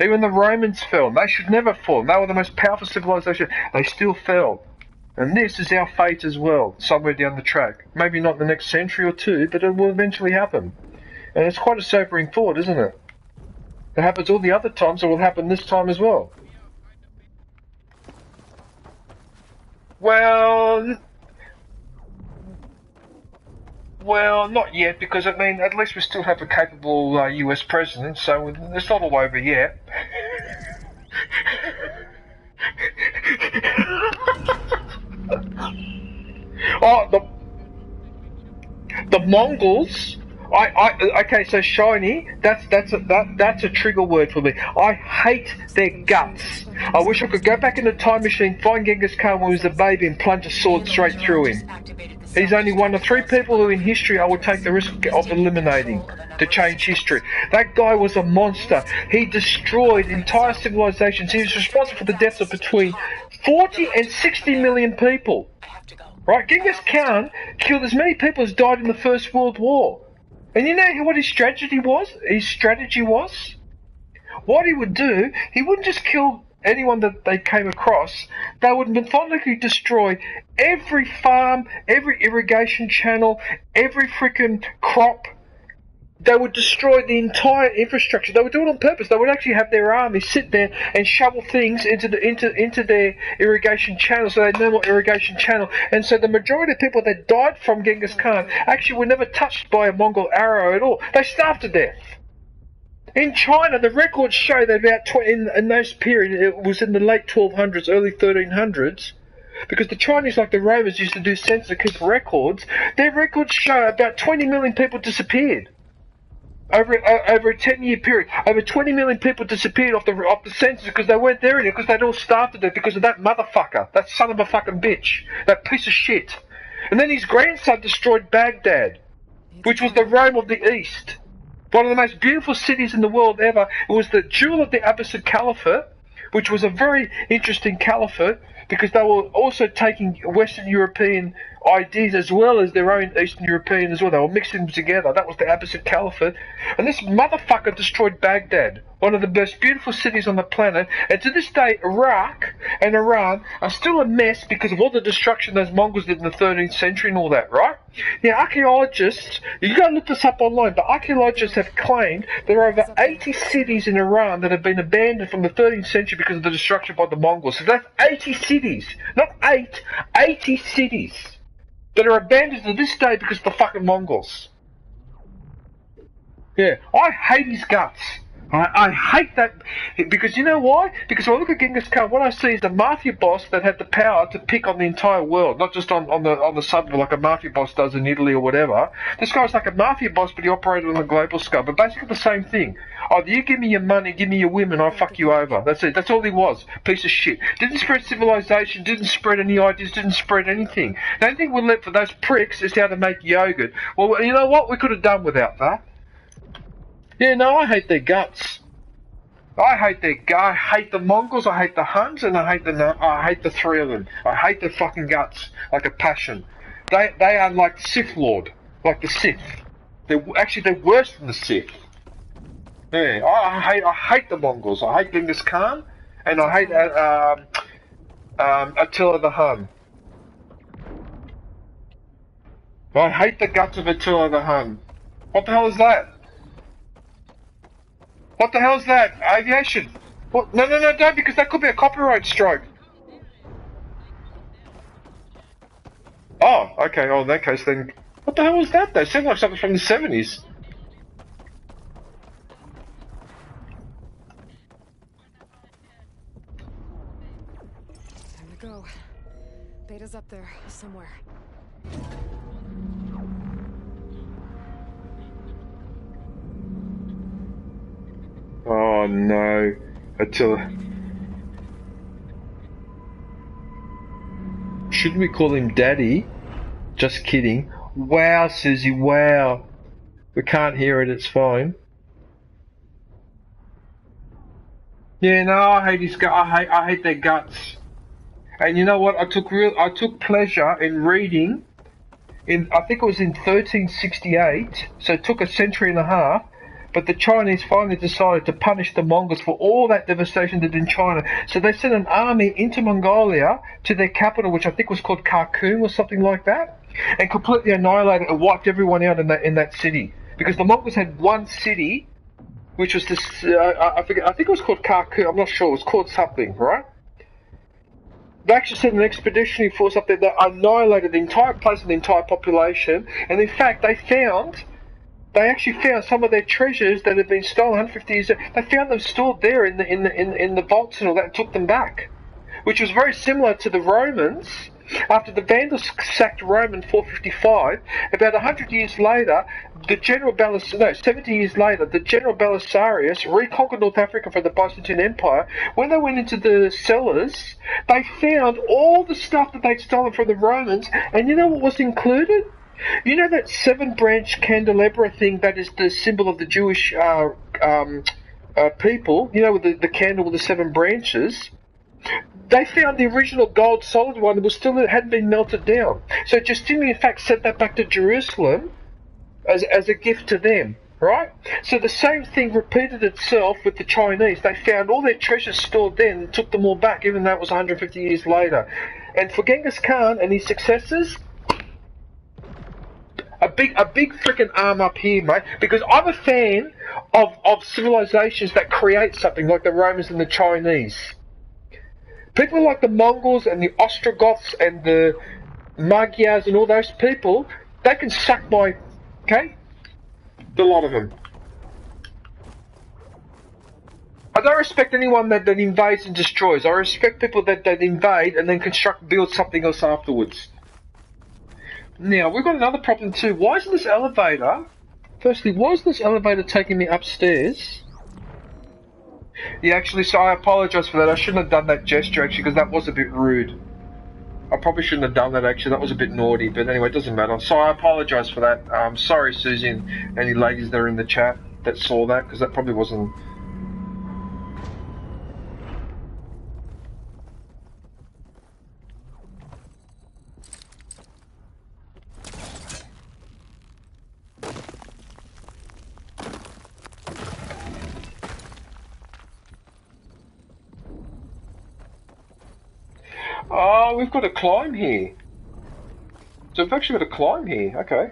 Even the Romans fell. They should never fall. They were the most powerful civilization. They still fell. And this is our fate as well, somewhere down the track. Maybe not the next century or two, but it will eventually happen. And it's quite a sobering thought, isn't it? It happens all the other times, it will happen this time as well. Well, not yet, because, I mean, at least we still have a capable US president, so it's not all over yet. Oh, the Mongols. Okay, so shiny. That's a trigger word for me. I hate their guts. I wish I could go back in the time machine, find Genghis Khan when he was a baby, and plunge a sword straight through him. He's only one of 3 people who in history I would take the risk of eliminating to change history. That guy was a monster. He destroyed entire civilizations. He was responsible for the deaths of between 40 and 60 million people. Right? Genghis Khan killed as many people as died in the First World War. And you know what his strategy was? What he would do, he wouldn't just kill anyone that they came across. They would methodically destroy every farm, every irrigation channel, every freaking crop. They would destroy the entire infrastructure. They would do it on purpose. They would actually have their army sit there and shovel things into their irrigation channel, so they had no more irrigation channel. And so the majority of people that died from Genghis Khan actually were never touched by a Mongol arrow at all. They starved to death. In China, the records show that about in those periods, it was in the late 1200s, early 1300s, because the Chinese, like the Romans, used to do census to keep records. Their records show about 20 million people disappeared. Over a 10-year period, over 20 million people disappeared off the census because they weren't there anymore, because they'd all starved to death because of that motherfucker, that son of a fucking bitch, that piece of shit. And then his grandson destroyed Baghdad, which was the Rome of the East. One of the most beautiful cities in the world ever. It was the jewel of the Abbasid Caliphate, which was a very interesting caliphate because they were also taking Western European ideas as well as their own Eastern European as well. They were mixing them together. That was the Abbasid Caliphate. And this motherfucker destroyed Baghdad, one of the most beautiful cities on the planet. And to this day, Iraq and Iran are still a mess because of all the destruction those Mongols did in the 13th century and all that, right? Now, archaeologists, you go look this up online, but archaeologists have claimed there are over 80 cities in Iran that have been abandoned from the 13th century because of the destruction by the Mongols. So that's 80 cities, not 8, 80 cities that are abandoned to this day because of the fucking Mongols. Yeah, I hate his guts. I hate that, because you know why? Because when I look at Genghis Khan, what I see is a mafia boss that had the power to pick on the entire world, not just on the sub like a mafia boss does in Italy or whatever. This guy was like a mafia boss, but he operated on a global scale. But basically the same thing. Either you give me your money, give me your women, I'll fuck you over. That's it. That's all he was. Piece of shit. Didn't spread civilization, didn't spread any ideas, didn't spread anything. The only thing we left for those pricks is how to make yogurt. Well, you know what? We could have done without that. Yeah, no, I hate their guts. I hate the Mongols, I hate the Huns, and I hate the three of them. I hate their fucking guts, like a passion. They are like the Sith Lord, like the Sith. They're worse than the Sith. Yeah, I hate the Mongols. I hate Genghis Khan, and I hate Attila the Hun. I hate the guts of Attila the Hun. What the hell is that? What the hell is that? Aviation? What? No, don't, because that could be a copyright strike. Oh, okay, in that case then... What the hell was that though? It sounded like something from the 70s. Time to go. Beta's up there, somewhere. Oh no, Attila. Should we call him Daddy? Just kidding. Wow, Susie, wow. We can't hear it, it's fine. Yeah, no, I hate his gut. I hate their guts. And you know what? I took pleasure in reading. I think it was in 1368. So it took a century and a half. But the Chinese finally decided to punish the Mongols for all that devastation they did in China. So they sent an army into Mongolia to their capital, which I think was called Khartoum or something like that, and completely annihilated and wiped everyone out in that city. Because the Mongols had one city, which was this, I think it was called Khartoum, I'm not sure, it was called something, right? They actually sent an expeditionary force up there that annihilated the entire place and the entire population, and in fact they actually found some of their treasures that had been stolen 150 years ago. They found them stored there in the vaults and all that, and took them back, which was very similar to the Romans. After the Vandals sacked Rome in 455, about 100 years later, 70 years later, the General Belisarius reconquered North Africa for the Byzantine Empire. When they went into the cellars, they found all the stuff that they'd stolen from the Romans, and you know what was included? You know that 7-branch candelabra thing that is the symbol of the Jewish people? You know, with the candle with the 7 branches? They found the original gold solid one. It hadn't been melted down. So Justinian, in fact, sent that back to Jerusalem as a gift to them, right? So the same thing repeated itself with the Chinese. They found all their treasures stored there and took them all back, even though it was 150 years later. And for Genghis Khan and his successors, a big freaking arm up here, mate, because I'm a fan of civilizations that create something like the Romans and the Chinese. People like the Mongols and the Ostrogoths and the Magyars and all those people, they can suck my, okay? The lot of them. I don't respect anyone that invades and destroys. I respect people that invade and then build something else afterwards. Now, we've got another problem too. Why isn't this elevator... Firstly, why is this elevator taking me upstairs? Yeah, actually, so I apologise for that. I shouldn't have done that gesture, actually, because that was a bit rude. I probably shouldn't have done that, actually. That was a bit naughty. But anyway, it doesn't matter. So I apologise for that. Sorry, Susie, and any ladies that are in the chat that saw that, because that probably wasn't... Oh, we've got to climb here. So we've actually got to climb here, okay.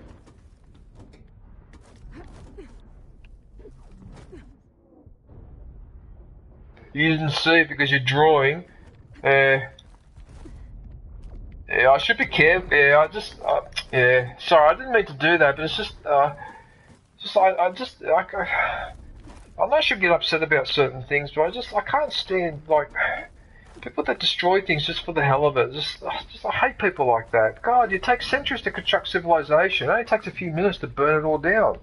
You didn't see it because you're drawing. Yeah, I should be careful. Yeah, yeah. Sorry, I didn't mean to do that, but it's just, I know she'll get upset about certain things, but I can't stand, like, people that destroy things just for the hell of it. I hate people like that. God, it takes centuries to construct civilization. It only takes a few minutes to burn it all down.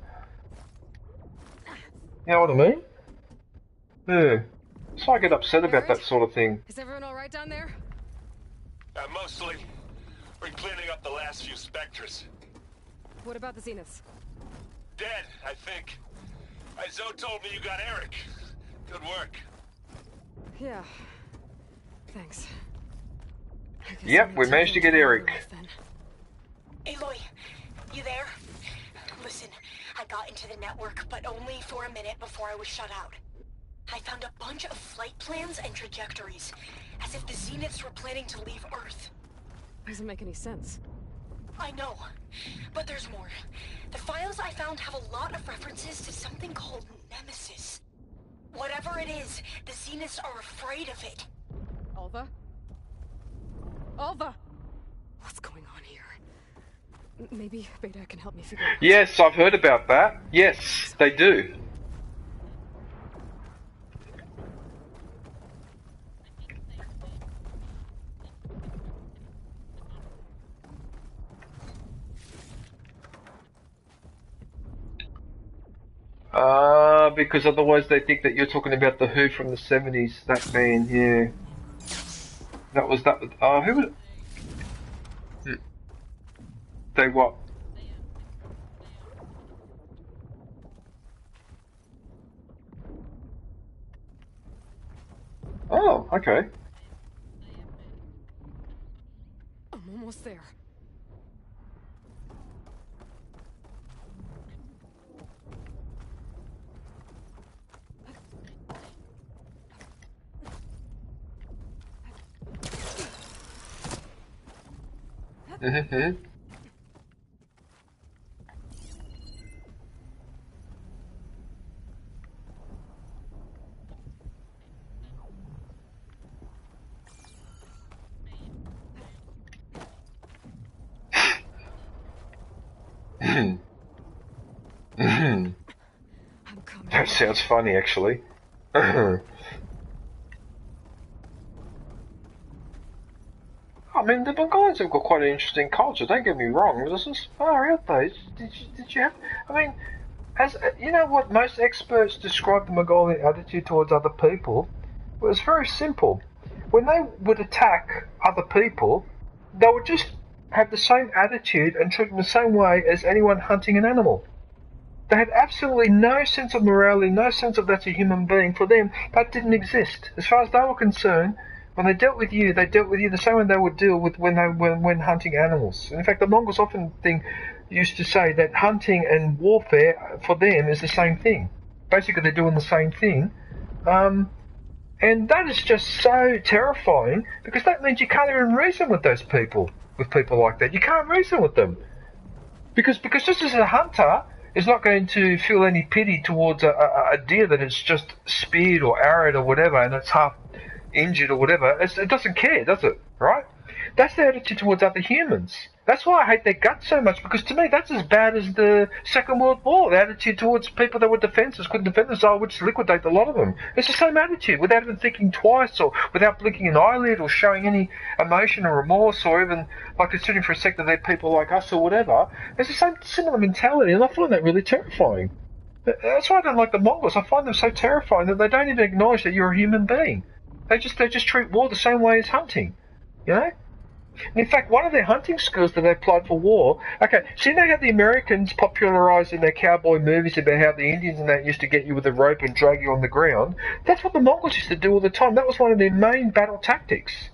You know what I mean? Yeah. So I get upset about that sort of thing. Is everyone alright down there? Mostly. We're cleaning up the last few specters. What about the Zeniths? Dead, I think. Zoe told me you got Eric. Good work. Yeah. Thanks. Yep, we managed to get Eric. Aloy, you there? Listen, I got into the network, but only for a minute before I was shut out. I found a bunch of flight plans and trajectories, as if the Zeniths were planning to leave Earth. Doesn't make any sense. I know, but there's more. The files I found have a lot of references to something called Nemesis. Whatever it is, the Zeniths are afraid of it. Alva? Alva! What's going on here? Maybe Beta can help me figure out. Yes, I've heard about that. Yes, they do. Because otherwise they think that you're talking about the Who from the 70s, that band, yeah. That was, who was... They what? Oh, okay. I'm almost there. Mm-hmm. That sounds funny, actually. I mean, the Mongolians have got quite an interesting culture, don't get me wrong. This is far out, though. Did you have... I mean, as you know what most experts describe the Mongolian attitude towards other people? Well, it's very simple. When they would attack other people, they would just have the same attitude and treat them the same way as anyone hunting an animal. They had absolutely no sense of morality, no sense of that's a human being. For them, that didn't exist. As far as they were concerned, when they dealt with you the same way they would deal with when hunting animals. In fact, the Mongols often used to say that hunting and warfare for them is the same thing. Basically, they're doing the same thing. And that is just so terrifying, because that means you can't even reason with those people, with people like that. You can't reason with them. Because just as a hunter is not going to feel any pity towards a deer that is just speared or arrowed or whatever, and it's half injured or whatever, it doesn't care, does it? Right? That's their attitude towards other humans. That's why I hate their guts so much, because to me that's as bad as the Second World War. The attitude towards people that were defenseless, couldn't defend themselves, I would just liquidate a lot of them. It's the same attitude, without even thinking twice, or without blinking an eyelid, or showing any emotion or remorse, or even like considering for a sec that they're people like us or whatever. It's the same similar mentality, and I find that really terrifying. That's why I don't like the Mongols. I find them so terrifying that they don't even acknowledge that you're a human being. They just treat war the same way as hunting, you know? And in fact, one of their hunting skills that they applied for war, okay, see they had the Americans popularised in their cowboy movies about how the Indians and that used to get you with a rope and drag you on the ground. That's what the Mongols used to do all the time. That was one of their main battle tactics.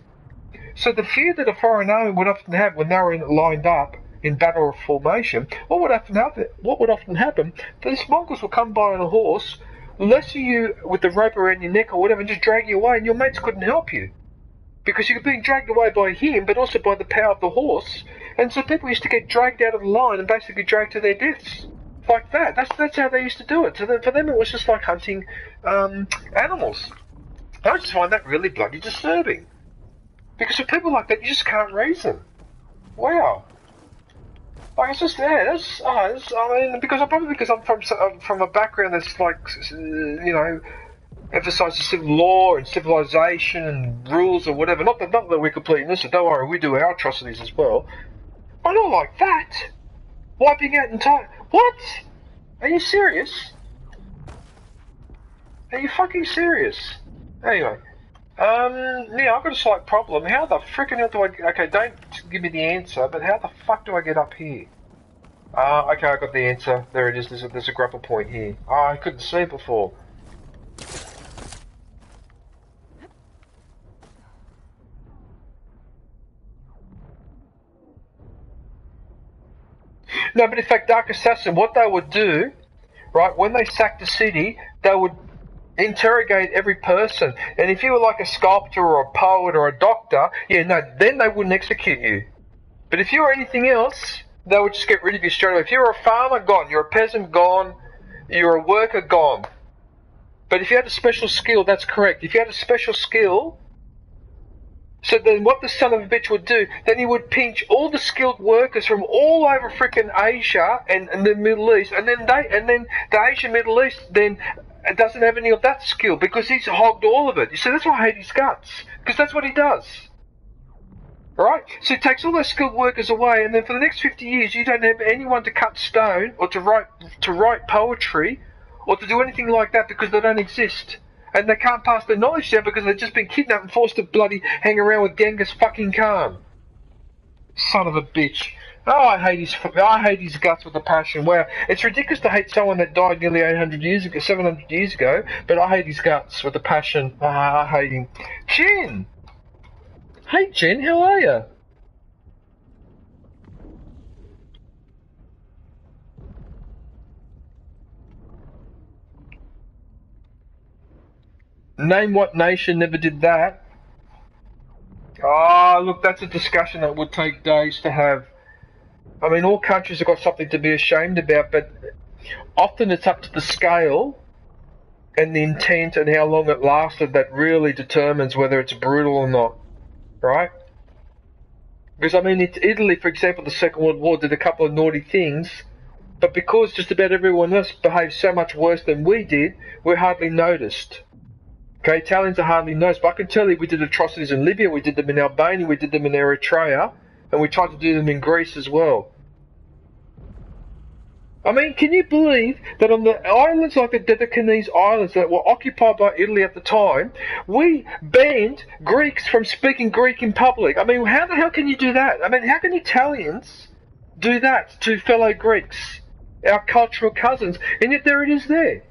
So the fear that a foreign army would often have when they were lined up in battle formation, what would often happen? These Mongols would come by on a horse, lasso you with the rope around your neck or whatever, and just drag you away, and your mates couldn't help you. Because you were being dragged away by him, but also by the power of the horse. And so people used to get dragged out of the line and basically dragged to their deaths. Like that. That's how they used to do it. So for them it was just like hunting animals. I just find that really bloody disturbing. Because for people like that, you just can't reason. Wow. Like, it's just, yeah, because I'm from a background that's like, you know, emphasises civil law and civilization and rules or whatever. Not that we're completely innocent. Don't worry, we do our atrocities as well. I don't like that. Wiping out entire. What? Are you serious? Are you fucking serious? Anyway, yeah, I've got a slight problem. How the frickin' hell do I? Okay, don't give me the answer. But how the fuck do I get up here? Okay, I got the answer. There it is. There's a grapple point here. I couldn't see it before. No, but in fact, Dark Assassin, what they would do, right, when they sacked the city, they would interrogate every person. And if you were like a sculptor or a poet or a doctor, yeah, no, then they wouldn't execute you. But if you were anything else, they would just get rid of you straight away. If you were a farmer, gone. You're a peasant, gone. You're a worker, gone. But if you had a special skill, that's correct. If you had a special skill, so then what the son of a bitch would do, then he would pinch all the skilled workers from all over frickin' Asia and the Middle East, and then the Asian Middle East then doesn't have any of that skill because he's hogged all of it. You see, that's why I hate his guts, because that's what he does. Right? So he takes all those skilled workers away, and then for the next 50 years you don't have anyone to cut stone or to write poetry or to do anything like that because they don't exist. And they can't pass their knowledge down because they've just been kidnapped and forced to bloody hang around with Genghis fucking Khan. Son of a bitch. Oh, I hate his guts with a passion. Wow, it's ridiculous to hate someone that died nearly 700 years ago, but I hate his guts with a passion. I hate him. Jen! Hey Jen, how are you? Name what nation never did that? Oh, look, that's a discussion that would take days to have. I mean, all countries have got something to be ashamed about, but often it's up to the scale and the intent and how long it lasted that really determines whether it's brutal or not, right? Because, I mean, Italy, for example, the Second World War did a couple of naughty things, but because just about everyone else behaved so much worse than we did, we're hardly noticed. Okay, Italians are hardly noticed, but I can tell you we did atrocities in Libya, we did them in Albania, we did them in Eritrea, and we tried to do them in Greece as well. I mean, can you believe that on the islands like the Dedekanese Islands that were occupied by Italy at the time, we banned Greeks from speaking Greek in public? I mean, how the hell can you do that? I mean, how can Italians do that to fellow Greeks, our cultural cousins? And yet there it is there.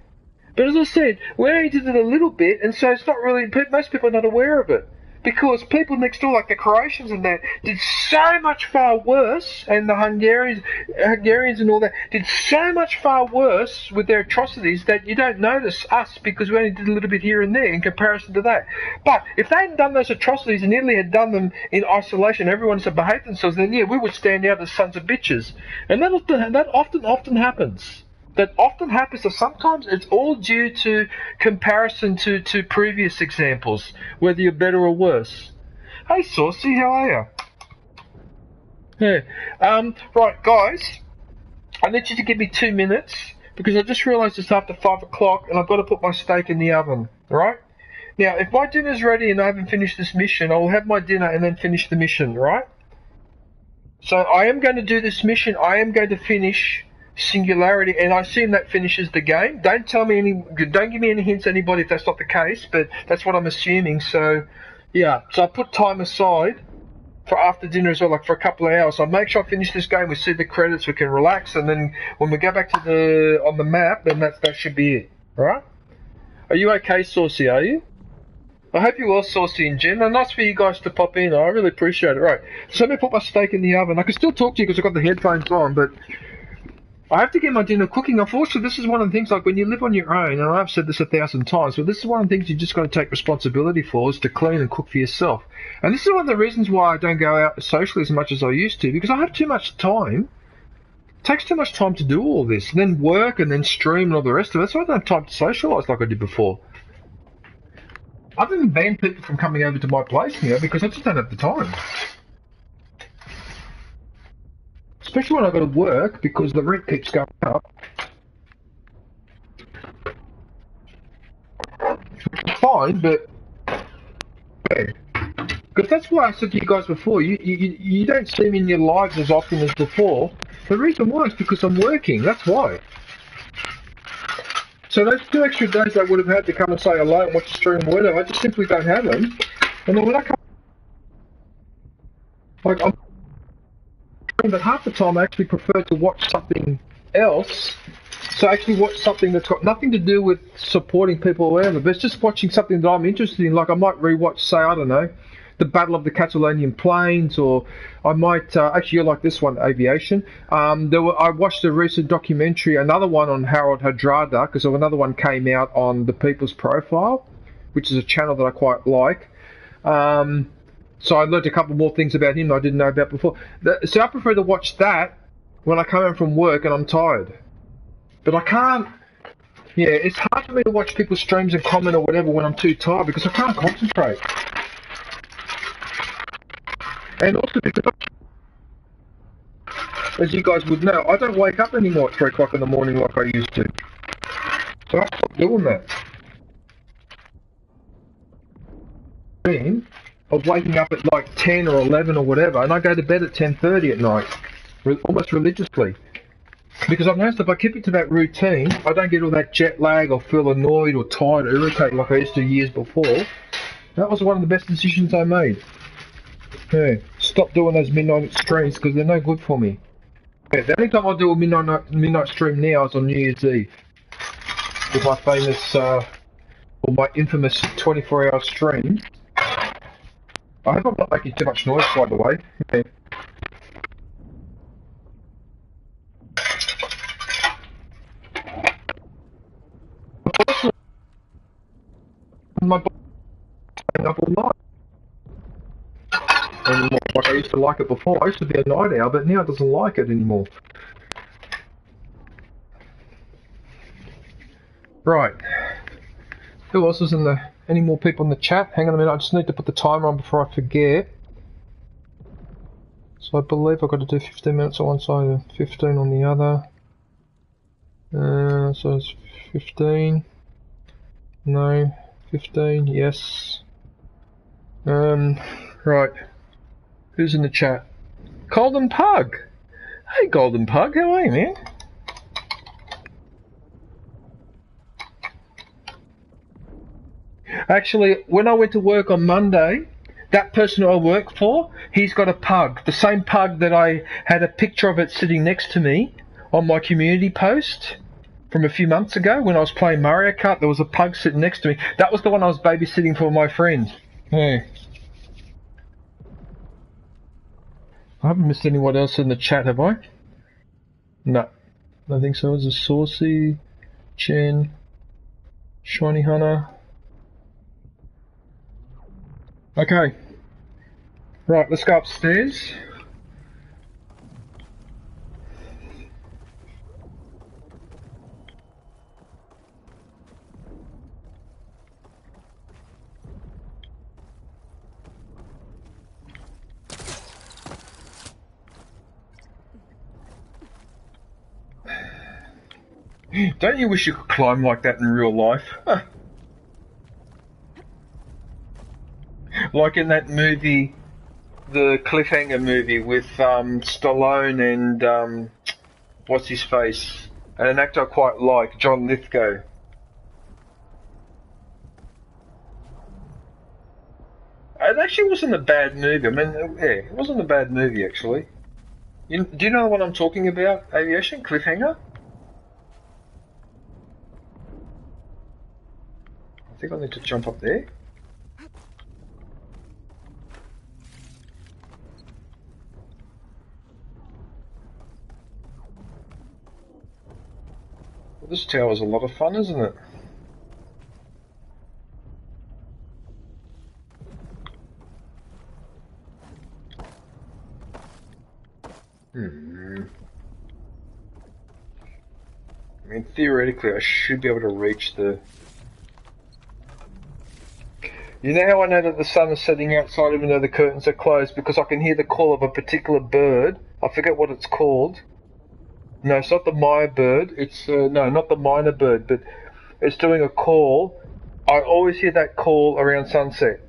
But as I said, we only did it a little bit, and so it's not really, most people are not aware of it. Because people next door, like the Croatians and that, did so much far worse, and the Hungarians and all that, did so much far worse with their atrocities that you don't notice us because we only did a little bit here and there in comparison to that. But if they hadn't done those atrocities and Italy had done them in isolation, everyone had behaved themselves, then yeah, we would stand out as sons of bitches. And that often happens. That often happens, so sometimes it's all due to comparison to previous examples, whether you're better or worse. Hey Saucy, how are you? Yeah. Right, guys, I need you to give me 2 minutes, because I just realised it's after 5 o'clock, and I've got to put my steak in the oven, right? Now, if my dinner's ready and I haven't finished this mission, I will have my dinner and then finish the mission, right? So I am going to do this mission, I am going to finish Singularity, and I assume that finishes the game. Don't give me any hints, anybody, if that's not the case, but that's what I'm assuming. So, yeah. So I put time aside for after dinner as well, like for a couple of hours. So I'll make sure I finish this game. We see the credits, we can relax, and then when we go back to on the map, then that should be it. Alright? Are you okay, Saucy? Are you? I hope you're well, Saucy and Jen. And nice for you guys to pop in. I really appreciate it. Right. So let me put my steak in the oven. I can still talk to you because I've got the headphones on, but I have to get my dinner cooking. Unfortunately, this is one of the things, like when you live on your own, and I've said this 1,000 times, but this is one of the things you just got to take responsibility for, is to clean and cook for yourself. And this is one of the reasons why I don't go out socially as much as I used to, because I have too much time. It takes too much time to do all this, and then work, and then stream, and all the rest of it. So I don't have time to socialise like I did before. I've even banned people from coming over to my place now because I just don't have the time. especially when I go to work because the rent keeps going up. Fine, but because that's why I said to you guys before, you don't see me in your lives as often as before. The reason why is because I'm working. That's why. So those 2 extra days I would have had to come and say hello and watch the stream or whatever, I just simply don't have them. And then when I come, like, but half the time I actually prefer to watch something else. So I actually watch something that's got nothing to do with supporting people or whatever, but it's just watching something that I'm interested in. Like I might rewatch, say, I don't know, the Battle of the Catalonian Plains, or I might actually you like this one, Aviation. I watched a recent documentary, another one on Harold Hardrada, because another one came out on the People's Profile, which is a channel that I quite like. So I learned a couple more things about him I didn't know about before. So I prefer to watch that when I come home from work and I'm tired. But I can't. Yeah, it's hard for me to watch people's streams and comment or whatever when I'm too tired because I can't concentrate. And also because, as you guys would know, I don't wake up anymore at 3 o'clock in the morning like I used to. So I stopped doing that. Of waking up at like 10 or 11 or whatever, and I go to bed at 10:30 at night, almost religiously. Because I've noticed if I keep it to that routine, I don't get all that jet lag or feel annoyed or tired or irritated like I used to years before. That was one of the best decisions I made. Yeah, stop doing those midnight streams because they're no good for me. Yeah, the only time I do a midnight stream now is on New Year's Eve. With my famous, or my infamous 24-hour stream. I hope I'm not making too much noise, by the way. Yeah. My body's staying up all night. And like I used to like it before. I used to be a night owl, but now it doesn't like it anymore. Right. Who else is in the... Any more people in the chat? Hang on a minute, I just need to put the timer on before I forget. So I believe I've got to do 15 minutes on one side and 15 on the other. So it's 15. No. 15, yes. Right. Who's in the chat? Golden Pug! Hey Golden Pug, how are you, man? Actually, when I went to work on Monday, that person who I work for, he's got a pug. The same pug that I had a picture of it sitting next to me on my community post from a few months ago when I was playing Mario Kart. There was a pug sitting next to me. That was the one I was babysitting for my friend. Yeah. I haven't missed anyone else in the chat, have I? No. I don't think so. It's a Saucy, Chen, Shiny Hunter. Okay. Right, let's go upstairs. Don't you wish you could climb like that in real life? Like in that movie, the Cliffhanger movie with Stallone and what's his face, and an actor I quite like, John Lithgow. It actually wasn't a bad movie. I mean, yeah, it wasn't a bad movie actually. Do you know what I'm talking about? Aviation? Cliffhanger? I think I need to jump up there. Well, this tower's a lot of fun, isn't it? I mean, theoretically, I should be able to reach the... You know how I know that the sun is setting outside even though the curtains are closed? Because I can hear the call of a particular bird. I forget what it's called. No, it's not the Maya bird. It's, no, not the minor bird, but it's doing a call. I always hear that call around sunset.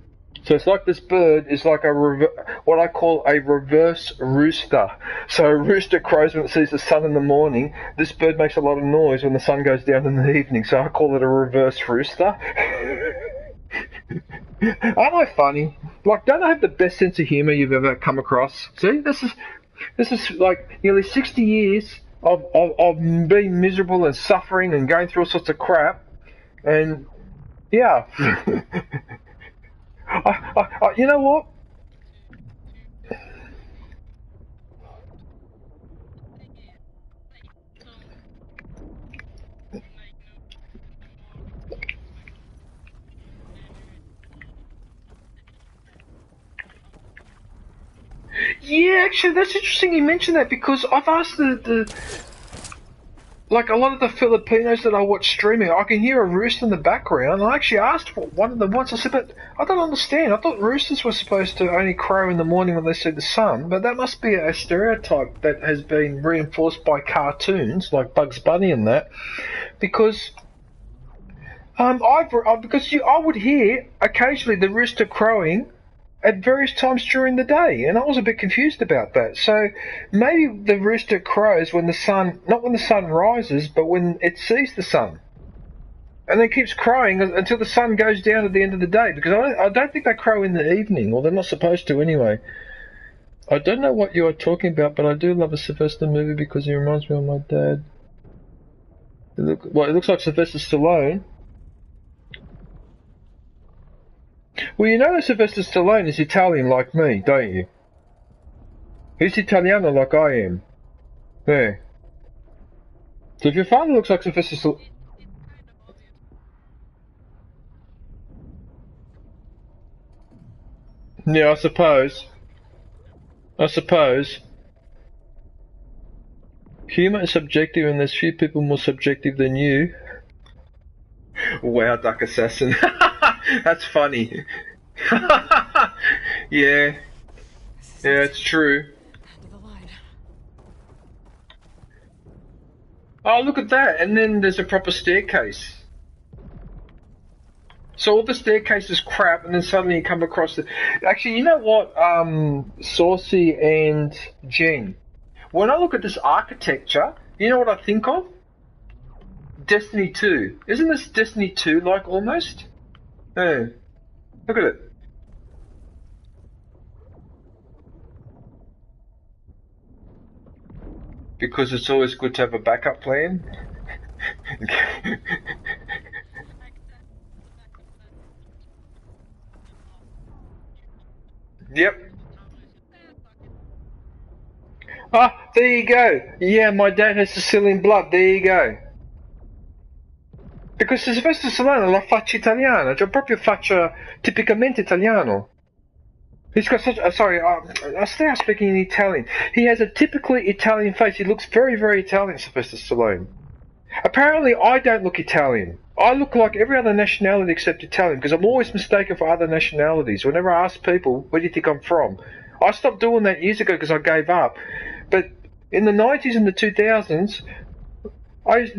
So it's like this bird is like what I call a reverse rooster. So a rooster crows when it sees the sun in the morning. This bird makes a lot of noise when the sun goes down in the evening. So I call it a reverse rooster. Aren't I funny? Like, don't I have the best sense of humour you've ever come across? See, this is like nearly 60 years of being miserable and suffering and going through all sorts of crap, and yeah. You know what? Yeah, actually, that's interesting you mentioned that, because I've asked like a lot of the Filipinos that I watch streaming, I can hear a rooster in the background. I actually asked for one of them once. I said, but I don't understand. I thought roosters were supposed to only crow in the morning when they see the sun, but that must be a stereotype that has been reinforced by cartoons like Bugs Bunny and that, because I would hear occasionally the rooster crowing at various times during the day, and I was a bit confused about that. So maybe the rooster crows when the sun, not when the sun rises, but when it sees the sun, and then keeps crowing until the sun goes down at the end of the day, because I don't think they crow in the evening, or they're not supposed to anyway. I don't know what you are talking about, but I do love a Sylvester movie because he reminds me of my dad. It looks like Sylvester Stallone. Well, you know that Sylvester Stallone is Italian like me, don't you? He's Italiano like I am. Yeah. So if your father looks like Sylvester Stallone... Yeah, I suppose. Humour is subjective, and there's few people more subjective than you. Wow, Duck Assassin. That's funny. Yeah. Yeah, it's true. Oh, look at that. And then there's a proper staircase. So all the staircase is crap, and then suddenly you come across the... Actually, you know what, Saucy and Jen? When I look at this architecture, you know what I think of? Destiny 2. Isn't this Destiny 2 like almost? Yeah. Look at it. Because it's always good to have a backup plan. Yep. Ah, there you go. Yeah, my dad has Sicilian blood. There you go. Because Sylvester Stallone ha la faccia italiana, cioè proprio faccia tipicamente italiano. He's got such... sorry, I start speaking in Italian. He has a typically Italian face. He looks very, very Italian, Sylvester Stallone. Apparently, I don't look Italian. I look like every other nationality except Italian, because I'm always mistaken for other nationalities. Whenever I ask people, where do you think I'm from? I stopped doing that years ago because I gave up. But in the 90s and the 2000s...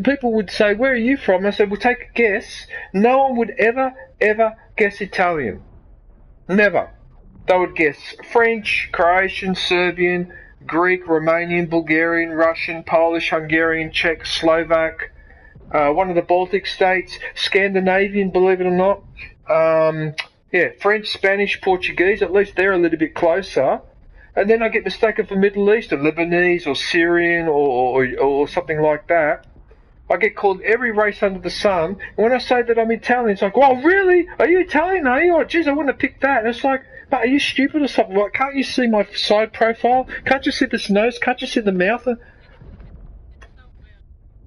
people would say, where are you from? I said, well, take a guess. No one would ever guess Italian. Never. They would guess French, Croatian, Serbian, Greek, Romanian, Bulgarian, Russian, Polish, Hungarian, Czech, Slovak, one of the Baltic states, Scandinavian, believe it or not. Yeah, French, Spanish, Portuguese, at least they're a little bit closer. And then I get mistaken for Middle East, or Lebanese, or Syrian, or something like that. I get called every race under the sun. And when I say that I'm Italian, it's like, oh, really? Are you Italian, are you? Oh, geez, I wouldn't have picked that. And it's like, but are you stupid or something? Like, can't you see my side profile? Can't you see this nose? Can't you see the mouth?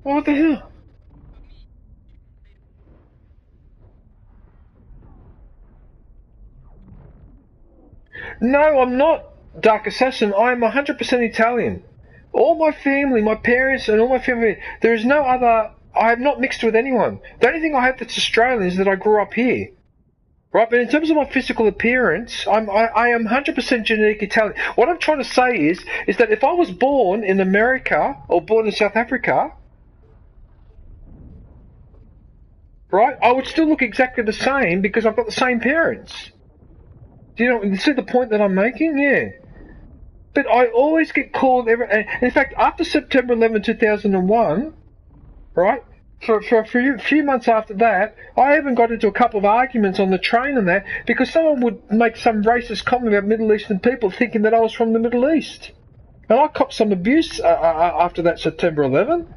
What the hell? No, I'm not, Dark Assassin. I am 100% Italian. All my family, my parents and all my family, there is no other... I have not mixed with anyone. The only thing I have that's Australian is that I grew up here. Right, but in terms of my physical appearance, I am 100% genetic Italian. What I'm trying to say is that if I was born in America or born in South Africa, right, I would still look exactly the same because I've got the same parents. Do you see the point that I'm making? Yeah. But I always get called. In fact, after September 11, 2001, right? For a few months after that, I even got into a couple of arguments on the train and that because someone would make some racist comment about Middle Eastern people thinking that I was from the Middle East. And I copped some abuse after that September 11.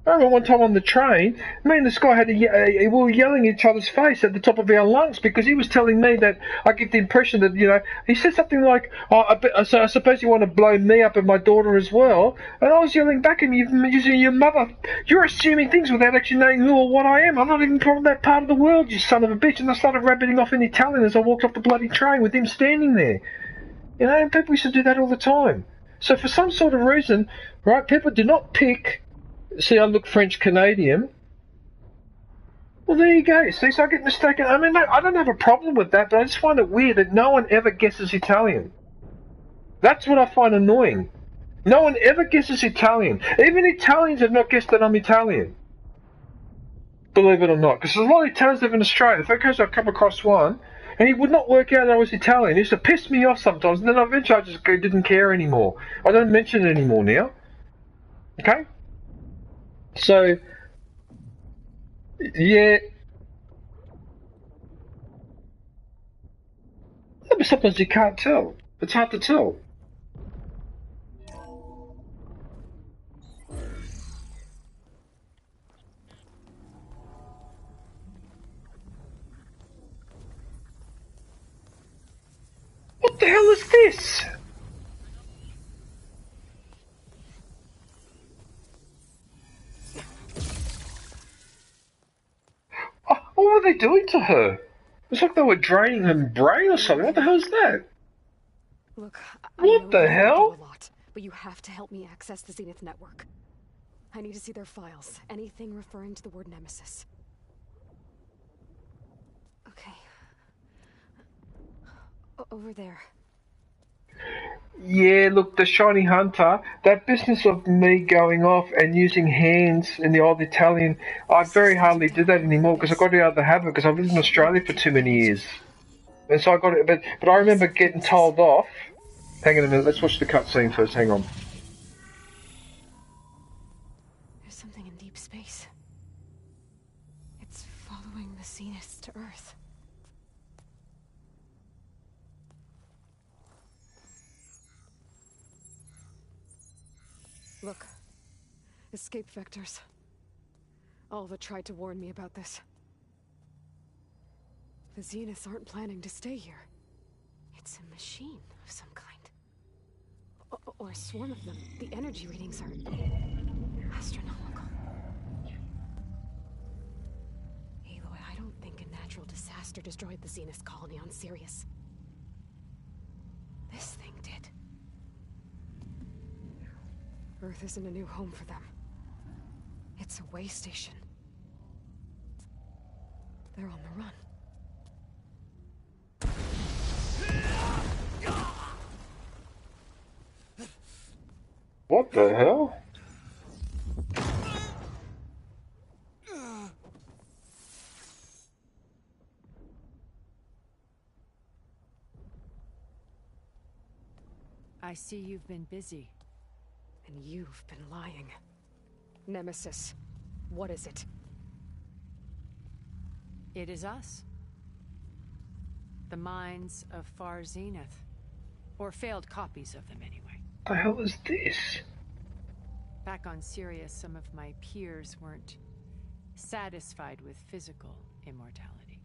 I remember one time on the train, me and this guy we were yelling at each other's face at the top of our lungs because he was telling me that I get the impression that, he said something like, so I suppose you want to blow me up and my daughter as well. And I was yelling back at him, using your mother. You're assuming things without actually knowing who or what I am. I'm not even from that part of the world, you son of a bitch. And I started rabbiting off in Italian as I walked off the bloody train with him standing there. And people used to do that all the time. So for some sort of reason, right, people do not pick... See, I look French-Canadian. Well, there you go. See, so I get mistaken. I mean, I don't have a problem with that, but I just find it weird that no one ever guesses Italian. That's what I find annoying. No one ever guesses Italian. Even Italians have not guessed that I'm Italian. Believe it or not. Because there's a lot of Italians live in Australia. If I've come across one, and he would not work out that I was Italian. He used to piss me off sometimes, and then eventually I just didn't care anymore. I don't mention it anymore now. Okay? So, yeah. But sometimes you can't tell. It's hard to tell. What the hell is this? What were they doing to her? It's like they were draining her brain or something. What the hell is that? Look, what the hell? Do a lot, but you have to help me access the Zenith network. I need to see their files. Anything referring to the word Nemesis. Okay. Over there. Yeah, look, the Shiny Hunter, that business of me going off and using hands in the old Italian, I very hardly do that anymore because I got out of the habit because I've lived in Australia for too many years. And so I got it, but I remember getting told off. Hang on a minute, let's watch the cutscene first, hang on. There's something in deep space. It's following the Zeniths to Earth. Look. Escape vectors. Alva tried to warn me about this. The Zeniths aren't planning to stay here. It's a machine of some kind. Or a swarm of them. The energy readings are... astronomical. Aloy, I don't think a natural disaster destroyed the Zenith colony on Sirius. This thing did. Earth isn't a new home for them. It's a way station. They're on the run. What the hell? I see you've been busy. And you've been lying. Nemesis, what is it? It is us. The minds of Far Zenith. Or failed copies of them, anyway. What the hell is this? Back on Sirius, some of my peers weren't satisfied with physical immortality.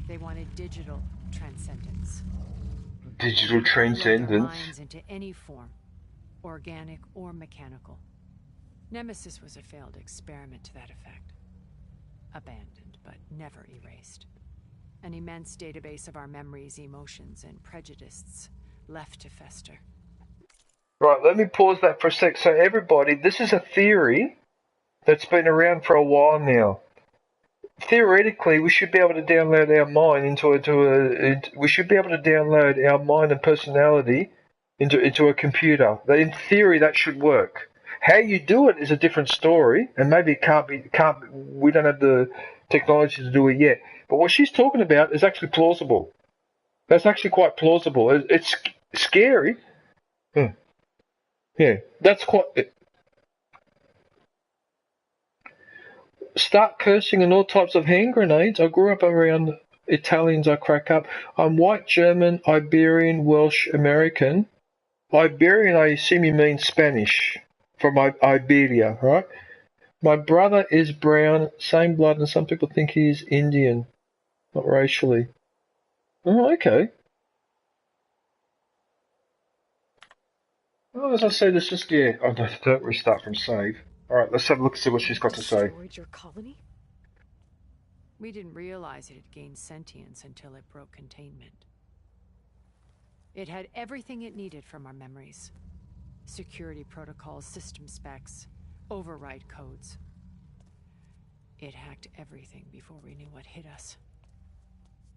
They wanted digital transcendence. Digital transcendence? Minds into any form, organic or mechanical. Nemesis was a failed experiment to that effect. Abandoned, but never erased. An immense database of our memories, emotions, and prejudices left to fester. Right, let me pause that for a sec. So everybody, this is a theory that's been around for a while now. theoretically, we should be able to download our mind we should be able to download our mind and personality into a computer. In theory, that should work. How you do it is a different story, and maybe we don't have the technology to do it yet. But what she's talking about is actually plausible. That's actually quite plausible. It's scary. Yeah, that's quite. Start cursing and all types of hand grenades. I grew up around Italians. I crack up. I'm white, German, Iberian, Welsh, American. Iberian, I assume you mean Spanish. From Iberia, right? My brother is brown, same blood, and some people think he's Indian, not racially. Oh, okay. Well, as I said, it's just, yeah, I don't restart from save. Alright, let's have a look and see what she's got to say. Destroyed your colony? We didn't realize it had gained sentience until it broke containment. It had everything it needed from our memories. Security protocols, system specs, override codes. It hacked everything before we knew what hit us.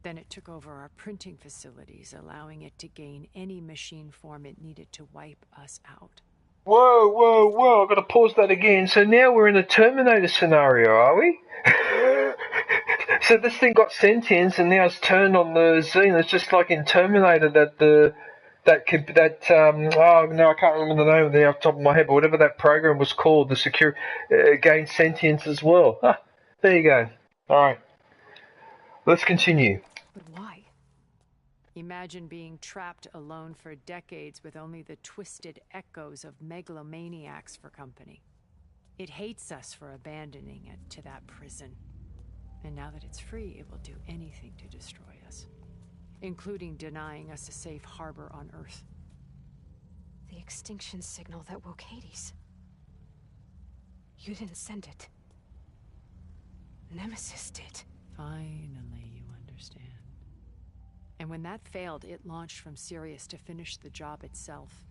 Then it took over our printing facilities, allowing it to gain any machine form it needed to wipe us out. Whoa, I've got to pause that again. So now we're in a Terminator scenario, are we? So this thing got sentience and now it's turned on the Xen. It's just like in Terminator oh no, I can't remember the name of it off the top of my head, but whatever that program was called, the secure gained sentience as well. There you go. Alright. Let's continue. But why? Imagine being trapped alone for decades with only the twisted echoes of megalomaniacs for company. It hates us for abandoning it to that prison. And now that it's free, it will do anything to destroy us, including denying us a safe harbor on Earth. The extinction signal that woke Hades. You didn't send it. Nemesis did. Finally, you understand. And when that failed, it launched from Sirius to finish the job itself.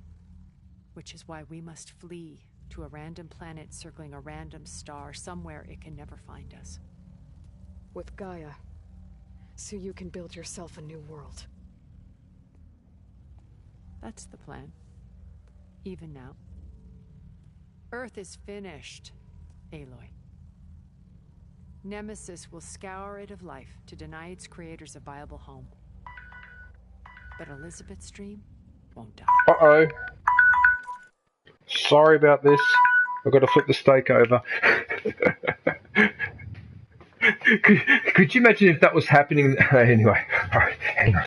Which is why we must flee to a random planet circling a random star somewhere it can never find us. With Gaia. So you can build yourself a new world. That's the plan. Even now. Earth is finished, Aloy. Nemesis will scour it of life to deny its creators a viable home. But Elizabeth's dream won't die. Uh-oh. Sorry about this. I've got to flip the steak over. Could you imagine if that was happening? Anyway, alright, hang on.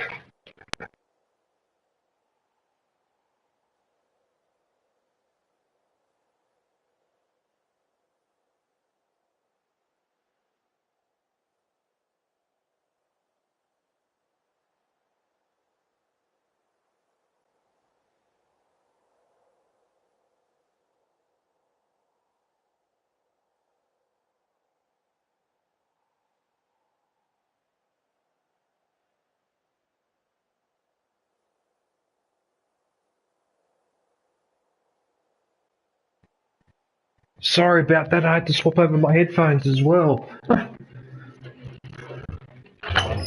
Sorry about that, I had to swap over my headphones as well. Hang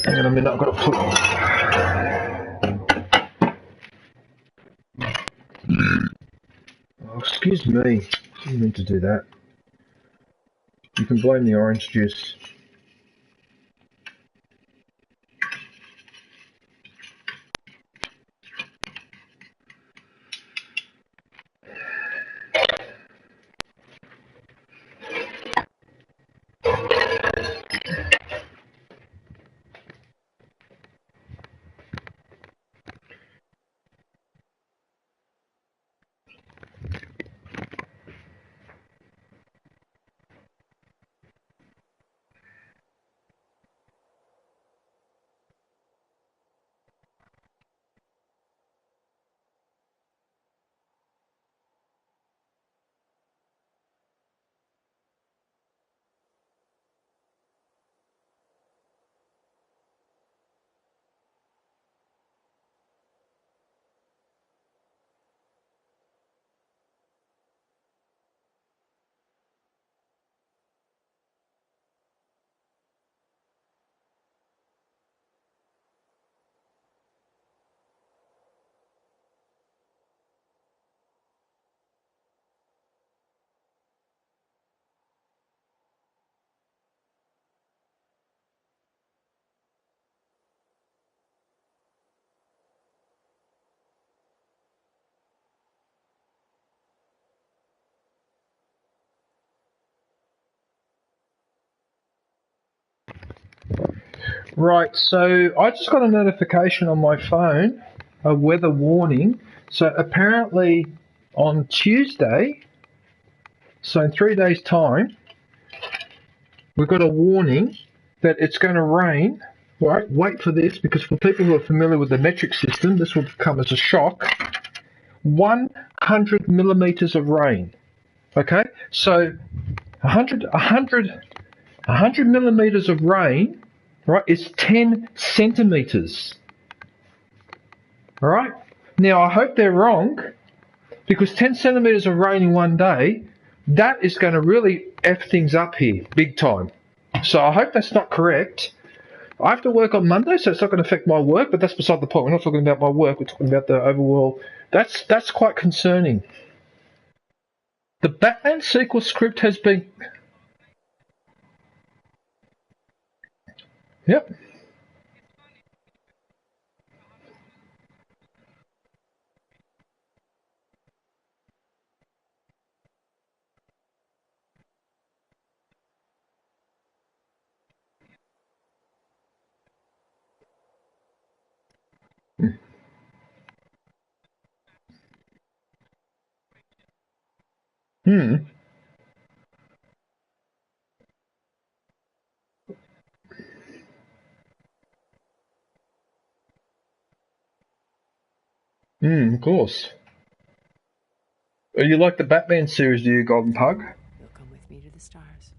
on a minute, I've got to put... Oh, excuse me, didn't mean to do that. You can blame the orange juice. Right, so I just got a notification on my phone, a weather warning. So apparently on Tuesday, so in 3 days' time, we've got a warning that it's going to rain. Right, wait for this, because for people who are familiar with the metric system, this will come as a shock. 100 millimeters of rain. Okay, so 100 millimeters of rain, right, is 10 centimeters. All right. Now I hope they're wrong, because 10 centimeters of rain in one day, that is going to really F things up here, big time. So I hope that's not correct. I have to work on Monday, so it's not going to affect my work, but that's beside the point. We're not talking about my work, we're talking about the overall. That's quite concerning. The Batman sequel script has been... Yep. Of course. You like the Batman series, do you, Golden Pug? You'll come with me to the stars.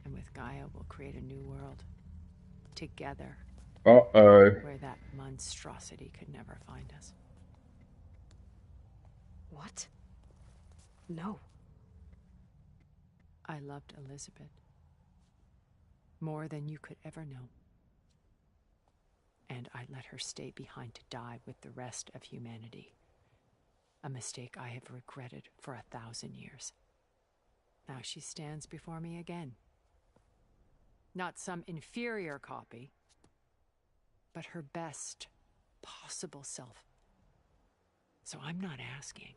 And with Gaia, we'll create a new world. Together. Uh-oh. Where that monstrosity could never find us. What? No. I loved Elizabeth. More than you could ever know. And I let her stay behind to die with the rest of humanity. A mistake I have regretted for 1,000 years. Now she stands before me again. Not some inferior copy, but her best possible self. So I'm not asking.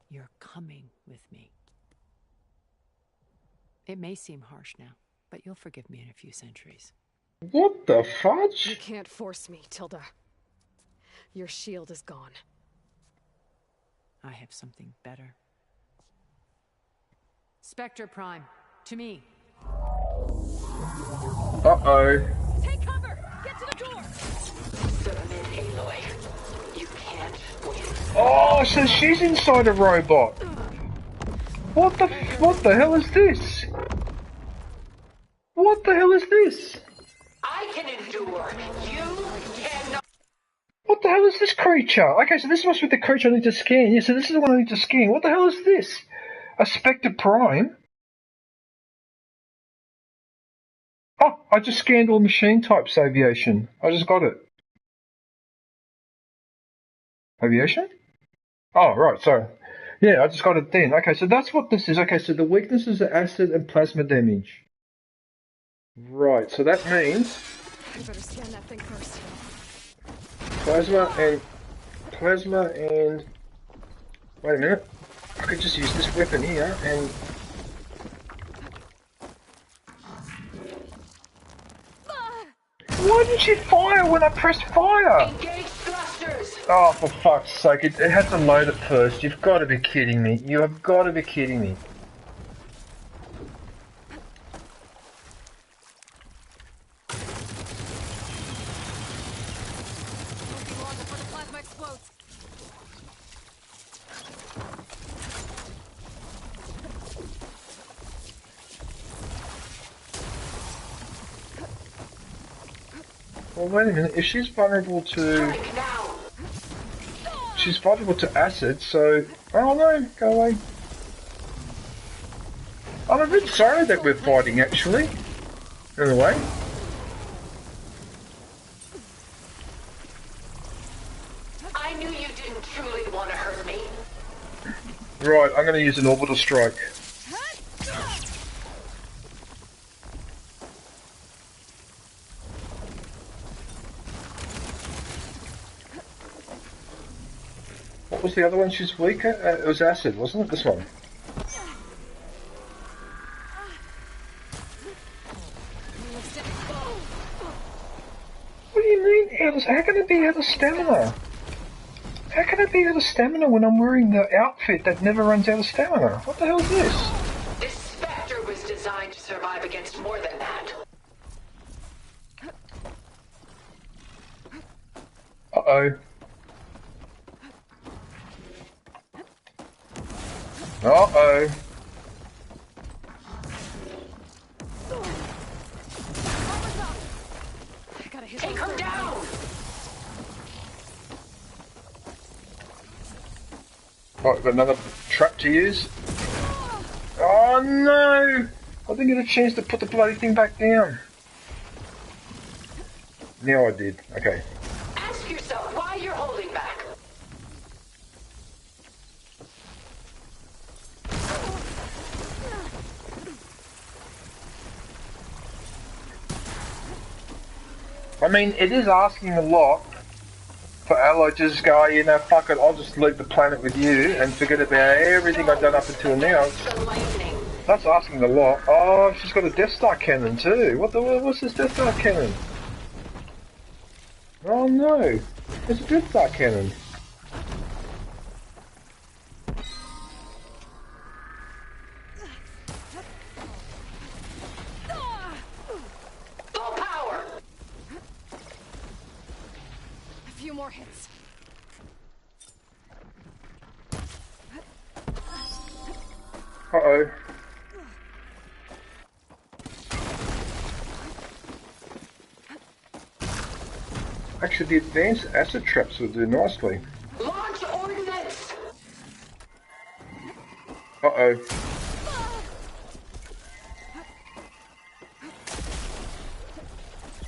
You're coming with me. It may seem harsh now, but you'll forgive me in a few centuries. What the fudge? You can't force me, Tilda. Your shield is gone. I have something better. Spectre Prime, to me. Uh-oh. Take cover! Get to the door! Submit, Aloy. You can't win. Oh, so she's inside a robot. What the hell is this? What the hell is this? I can endure. You cannot. What the hell is this creature? Okay, so this must be the creature I need to scan. Yeah, so this is the one I need to scan. What the hell is this? A Spectre Prime? Oh, I just scanned all machine types aviation. I just got it. Aviation? Oh, right, sorry. Yeah, I just got it then. Okay, so that's what this is. Okay, so the weaknesses are acid and plasma damage. Right, so that means... I better scan that thing first. Plasma and... Wait a minute. I could just use this weapon here and... Why did she fire when I pressed fire? Engage thrusters. Oh, for fuck's sake, it had to load it first. You've got to be kidding me. You have got to be kidding me. Well, wait a minute. If she's vulnerable to... She's vulnerable to acid, so... Oh no, go away. I'm a bit sorry that we're fighting, actually. In a way. I knew you didn't truly want to hurt me. Right, I'm going to use an orbital strike. What was the other one she's weak at? It was acid, wasn't it? This one. I be out of stamina? How can I be out of stamina when I'm wearing the outfit that never runs out of stamina? What the hell is this? This Spectre was designed to survive against more than that. Uh-oh. Uh-oh. Take her down! Right, got another trap to use. Oh no! I didn't get a chance to put the bloody thing back down. Now I did. Okay. Ask yourself why you're holding back. I mean, it is asking a lot for Aloy to just go, you know, fuck it, I'll just leave the planet with you and forget about everything I've done up until now. That's asking a lot. Oh, she's got a Death Star cannon too. What's this Death Star cannon? Oh no, it's a Death Star cannon. Full power! A few more hits. Uh-oh. Actually, the advanced acid traps will do nicely. Launch ordnance! Uh-oh.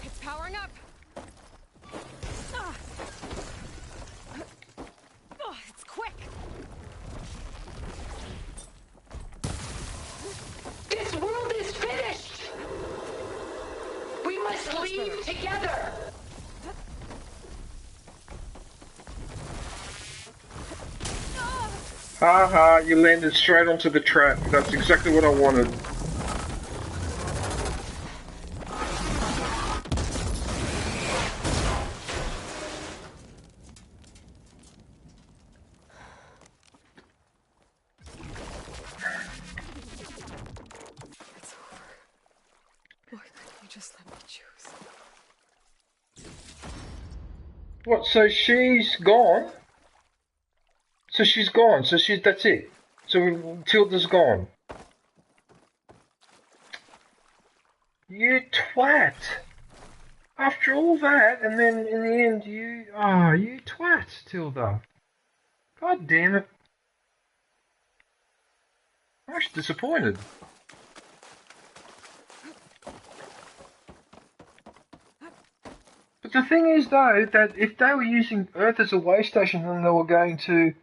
It's powering up. It's quick. This world is finished! We must leave together! Haha, you landed straight onto the trap. That's exactly what I wanted. It's over. Why couldn't you just let me choose? What, so she's gone? So she's gone, so that's it. So Tilda's gone. You twat! After all that, and then in the end you twat, Tilda. God damn it. I'm actually disappointed. But the thing is though, that if they were using Earth as a way station, then they were going to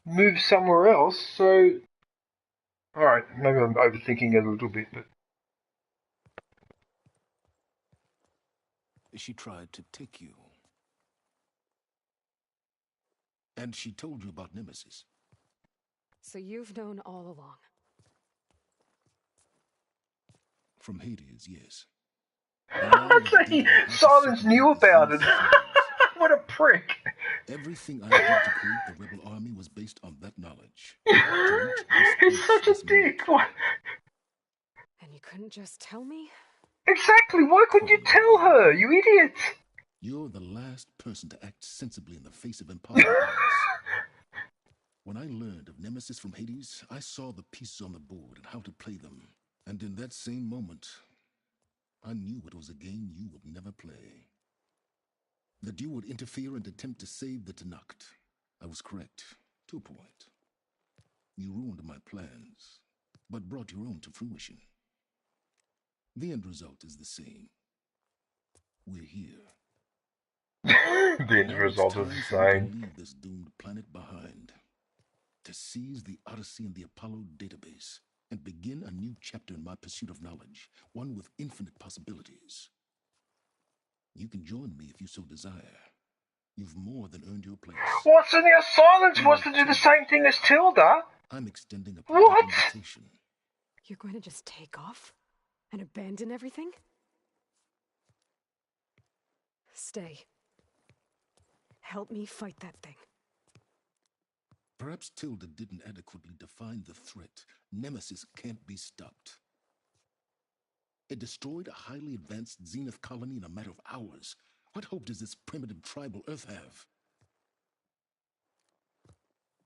move somewhere else, so... Alright, maybe I'm overthinking it a little bit, but... She tried to take you. And she told you about Nemesis. So you've known all along. From Hades, yes. Silence knew about it! What a prick! Everything I did to create the rebel army was based on that knowledge. He's such a dick! What? And you couldn't just tell me? Exactly! Why couldn't you tell her, you idiot? You're the last person to act sensibly in the face of impossible. When I learned of Nemesis from Hades, I saw the pieces on the board and how to play them. And in that same moment, I knew it was a game you would never play. That you would interfere and attempt to save the Tenakth. I was correct, to a point. You ruined my plans, but brought your own to fruition. The end result is the same. We're here. The end result is the same. To leave this doomed planet behind. To seize the Odyssey and the Apollo database, and begin a new chapter in my pursuit of knowledge, one with infinite possibilities. You can join me if you so desire. You've more than earned your place. What? So now Silence wants to do the same thing as Tilda? I'm extending a what? invitation. You're going to just take off? And abandon everything? Stay. Help me fight that thing. Perhaps Tilda didn't adequately define the threat. Nemesis can't be stopped. It destroyed a highly advanced Zenith colony in a matter of hours. What hope does this primitive tribal Earth have?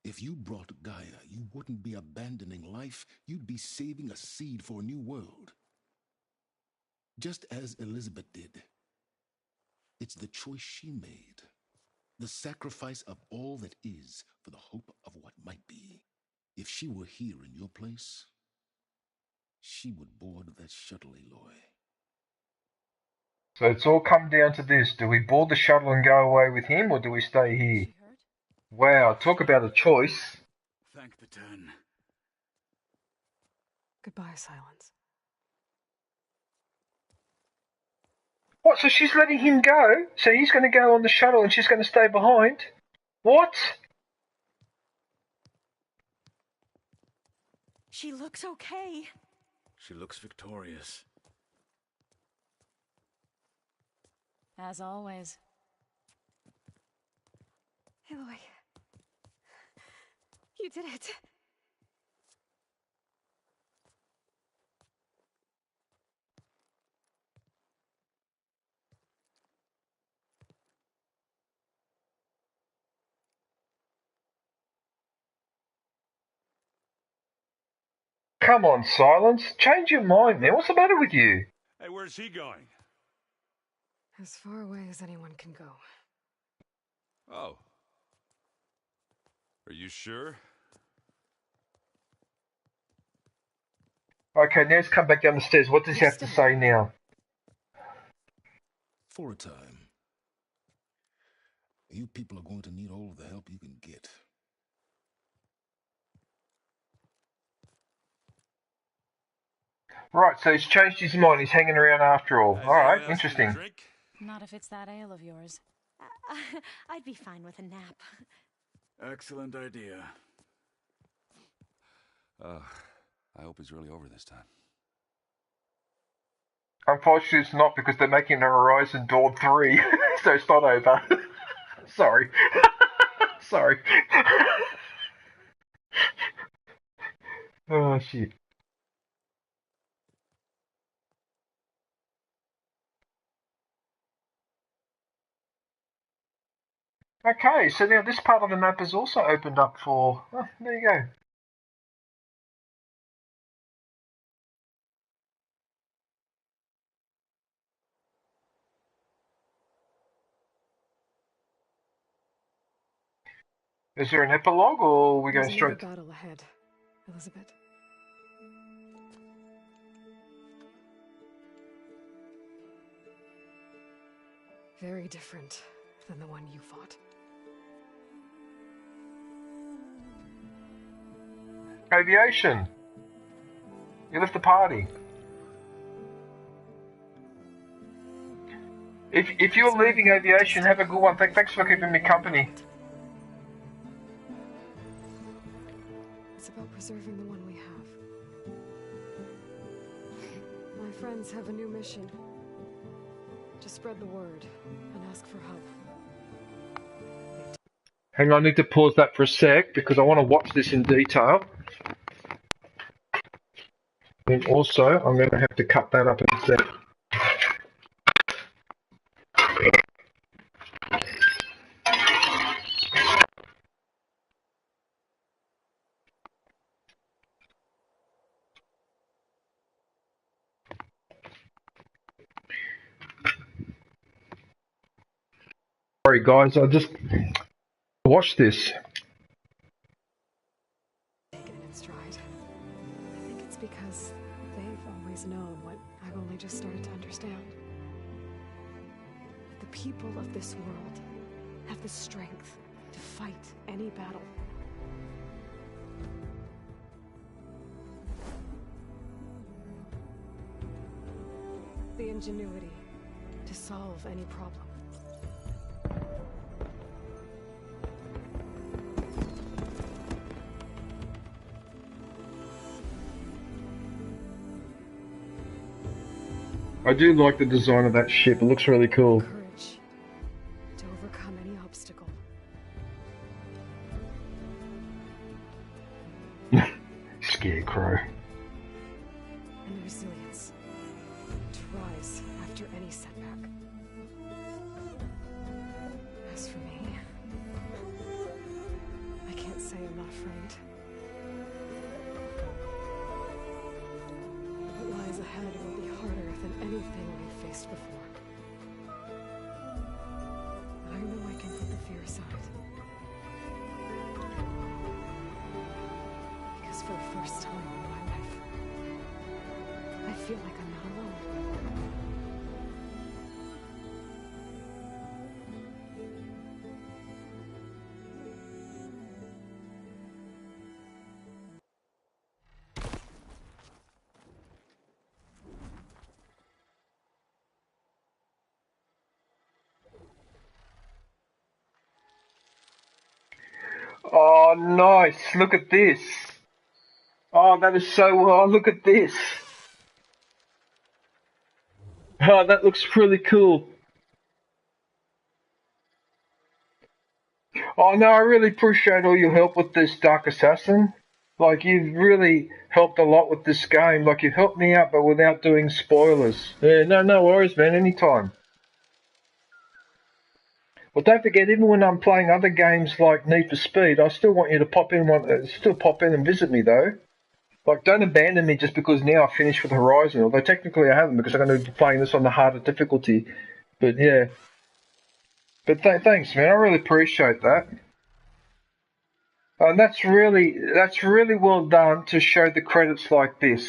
If you brought Gaia, you wouldn't be abandoning life, you'd be saving a seed for a new world. Just as Elizabeth did. It's the choice she made. The sacrifice of all that is for the hope of what might be. If she were here in your place, she would board that shuttle, Aloy. So it's all come down to this. Do we board the shuttle and go away with him, or do we stay here? Wow, talk about a choice. Thank the turn. Goodbye, Silence. What, so she's letting him go? So he's going to go on the shuttle and she's going to stay behind? What? She looks okay. She looks victorious. As always. Aloy. You did it. Come on, Silence. Change your mind, man. What's the matter with you? Hey, where's he going? As far away as anyone can go. Oh. Are you sure? Okay, now he's come back down the stairs. What does he have to say now? For a time. You people are going to need all of the help you can get. Right, so he's changed his mind. He's hanging around after all. Alright, interesting. Not if it's that ale of yours. I'd be fine with a nap. Excellent idea. I hope it's really over this time. Unfortunately, it's not, because they're making a Horizon Dawn 3, so it's not over. Sorry. Sorry. Oh, shit. Okay, so now this part of the map is also opened up for... Oh, there you go. Is there an epilogue, or are we going There's straight... another battle ahead, Elizabeth. Very different than the one you fought. Aviation. You left the party. If you're leaving aviation, have a good one. Thanks for keeping me company. It's about preserving the one we have. My friends have a new mission. To spread the word and ask for help. Hang on, I need to pause that for a sec, because I want to watch this in detail. And also, I'm going to have to cut that up in a sec. Sorry guys, I just watched this. Taken it in stride. I think it's because they've always known what I've only just started to understand. That the people of this world have the strength to fight any battle. The ingenuity to solve any problem. I do like the design of that ship. It looks really cool. Courage scarecrow. And the resilience to rise after any setback. As for me, I can't say I'm not afraid. What lies ahead will be harder than anything we've faced before. I know I can put the fear aside. Because for the first time in my life, I feel like I'm not alone. Oh, nice. Look at this. Oh, that is so well. Look at this. Oh, that looks really cool. Oh, no, I really appreciate all your help with this, Dark Assassin. Like, you've really helped a lot with this game. Like, you've helped me out, but without doing spoilers. Yeah, no worries, man. Anytime. Well, don't forget, even when I'm playing other games like Need for Speed, I still want you to pop in and visit me, though. Like, don't abandon me just because now I've finished with Horizon, although technically I haven't because I'm going to be playing this on the harder difficulty. But, yeah. But thanks, man. I really appreciate that. And that's really well done to show the credits like this.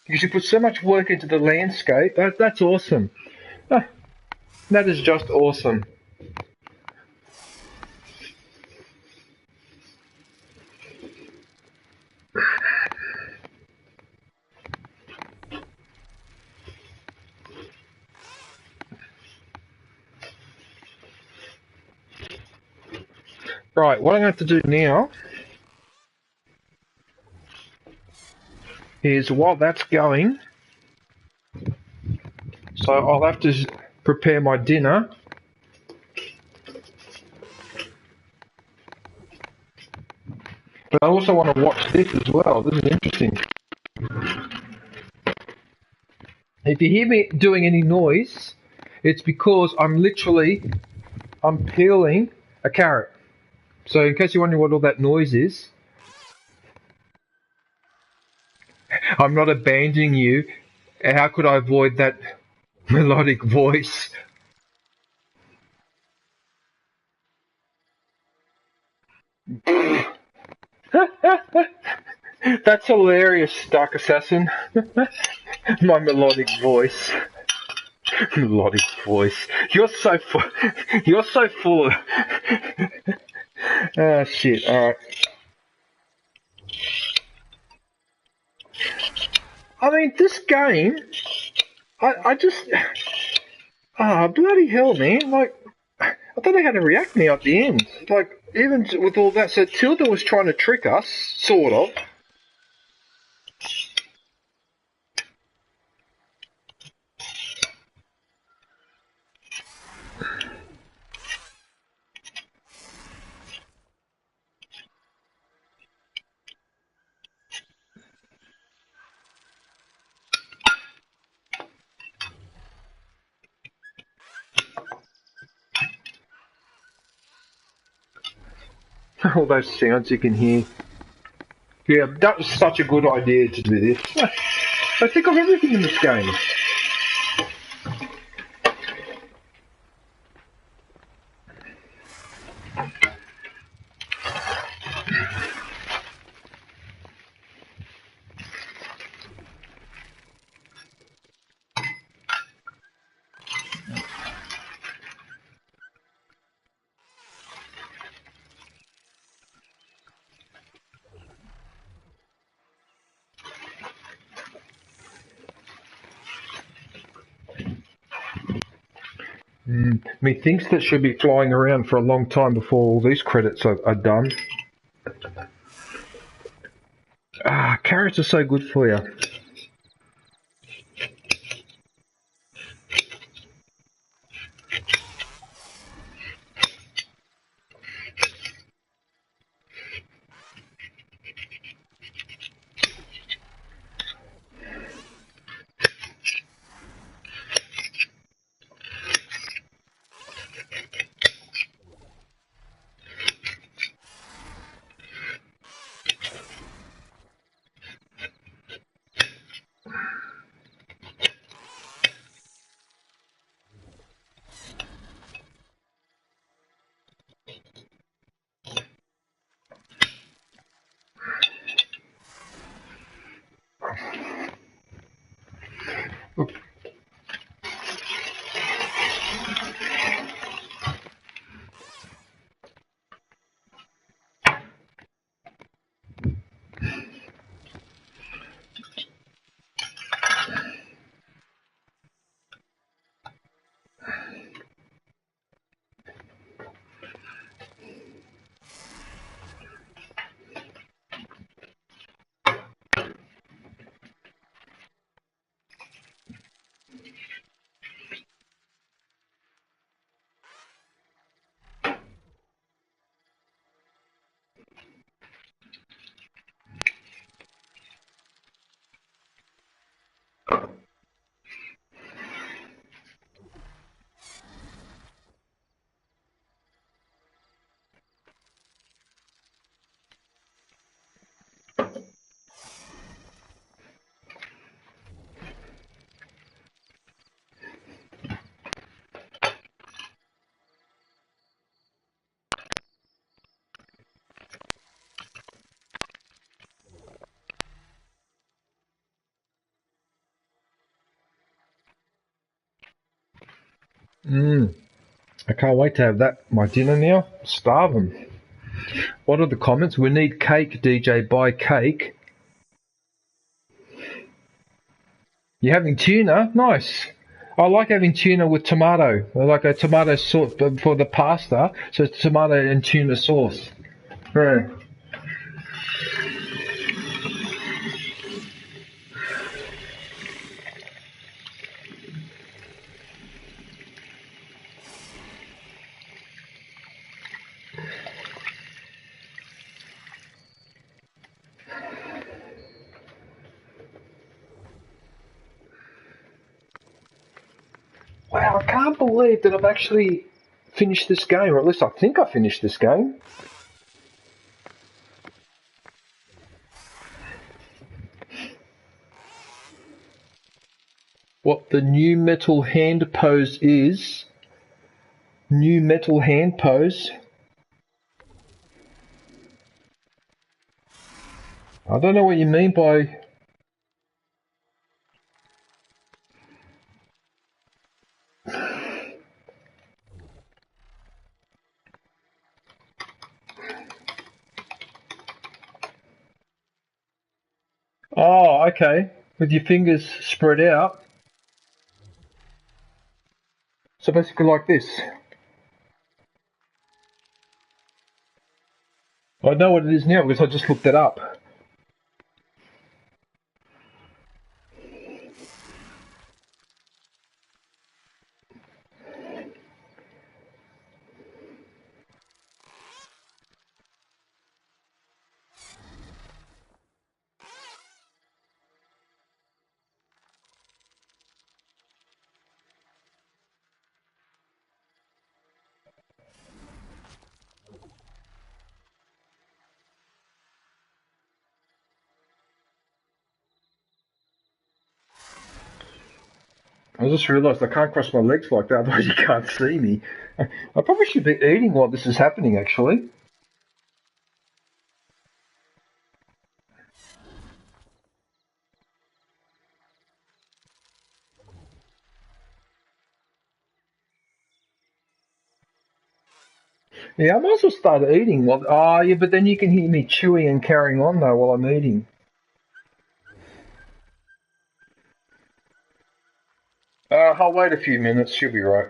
Because you put so much work into the landscape. That's awesome. Ah, that is just awesome. Right, what I'm going to have to do now is, while that's going, so I'll have to prepare my dinner. But I also want to watch this as well. This is interesting. If you hear me doing any noise, it's because I'm peeling a carrot. So in case you're wondering what all that noise is, I'm not abandoning you. How could I avoid that melodic voice? That's hilarious, Dark Assassin. My melodic voice. Melodic voice. You're so full of... Oh, shit. Alright. I mean, this game... I just... Ah, bloody hell, man. Like, I don't know how to react now at the end. Like, even with all that... So Tilda was trying to trick us, sort of. All those sounds you can hear. Yeah, that was such a good idea to do this. I think of everything in this game. Methinks that should be flying around for a long time before all these credits are done. Ah, carrots are so good for you. I can't wait to have that my dinner now. Starving. What are the comments? We need cake, DJ. Buy cake. You're having tuna? Nice. I like having tuna with tomato. I like a tomato sauce for the pasta, so it's tomato and tuna sauce. Yeah. Wow, I can't believe that I've actually finished this game, or at least I think I finished this game. What the new metal hand pose is. New metal hand pose. I don't know what you mean by... Oh, okay. With your fingers spread out. So basically like this. I know what it is now because I just looked it up. I just realised I can't cross my legs like that, otherwise you can't see me. I probably should be eating while this is happening, actually. Yeah, I might as well start eating. Oh, yeah, but then you can hear me chewing and carrying on, though, while I'm eating. I'll wait a few minutes, she'll be right.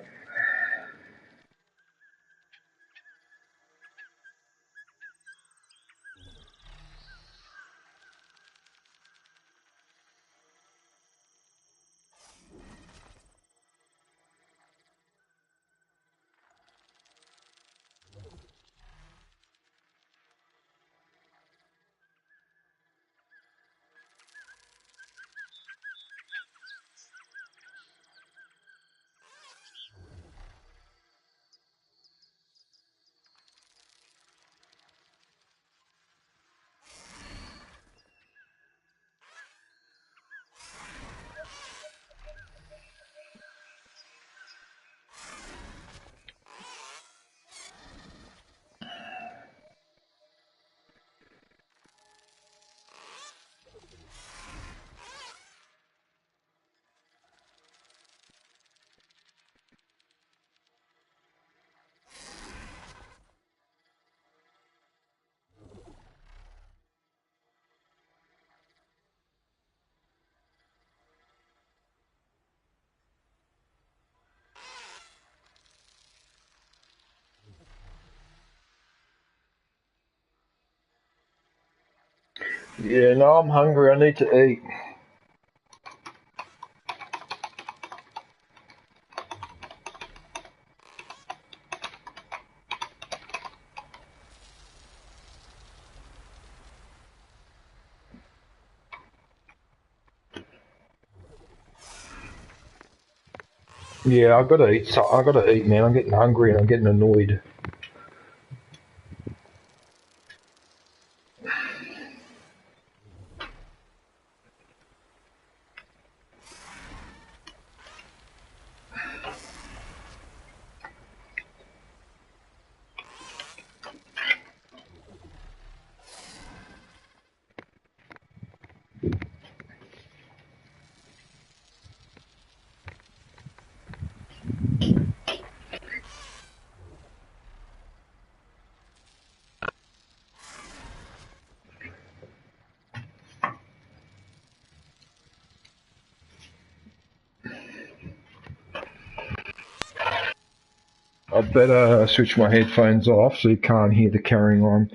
Yeah, no, I'm hungry. I need to eat. Yeah, I gotta eat. So I gotta eat, man. I'm getting hungry and I'm getting annoyed. I better switch my headphones off so you can't hear the carrying on.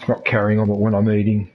Not carrying on, but when I'm eating.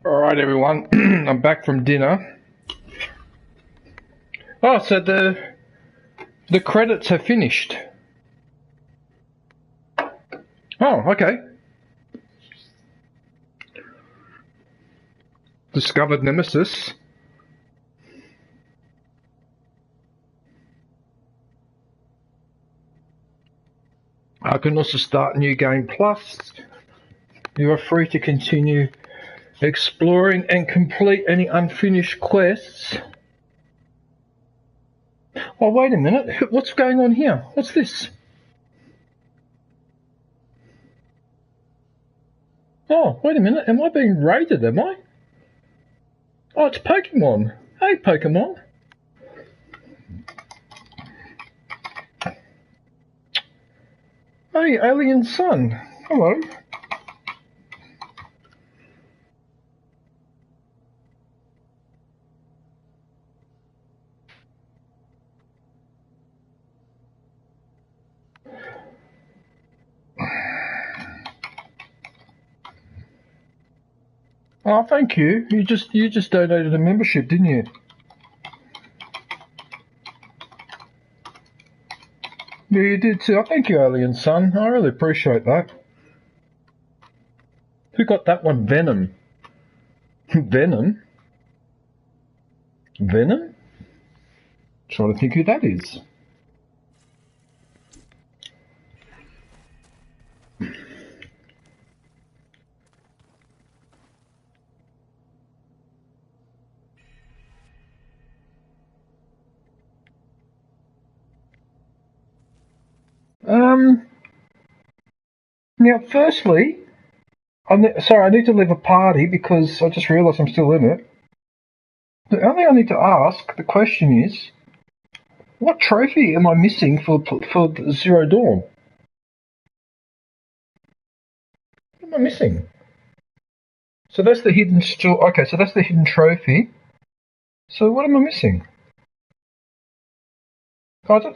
Alright everyone, I'm back from dinner. Oh, so the credits have finished. Oh, okay. Discovered Nemesis. I can also start New Game Plus. You are free to continue exploring and complete any unfinished quests. Oh, wait a minute. What's going on here? What's this? Oh, wait a minute. Am I being raided, am I? Oh, it's Pokemon. Hey, Pokemon. Hey, Alien Sun. Hello. Oh, thank you. You just donated a membership, didn't you? Yeah, you did too. Oh, thank you, Alien Sun. I really appreciate that. Who got that one? Venom. Venom? Venom? Trying to think who that is. Now, firstly, I need to leave a party because I just realised I'm still in it. The only thing I need to ask, the question is, what trophy am I missing for Zero Dawn? What am I missing? So that's the hidden okay, so that's the hidden trophy. So what am I missing? Pardon?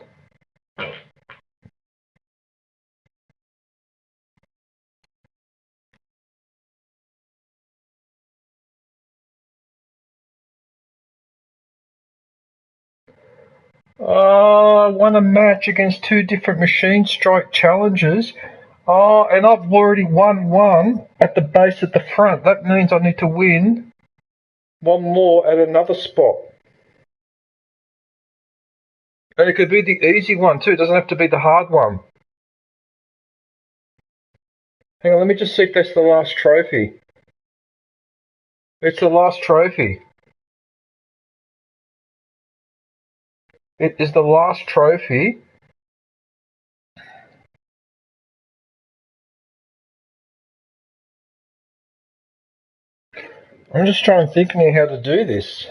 I won a match against 2 different machine strike challenges. Oh, and I've already won one at the base at the front. That means I need to win one more at another spot. And it could be the easy one too. It doesn't have to be the hard one. Hang on, let me just see if that's the last trophy. It's the last trophy. It is the last trophy. I'm just trying to think now how to do this.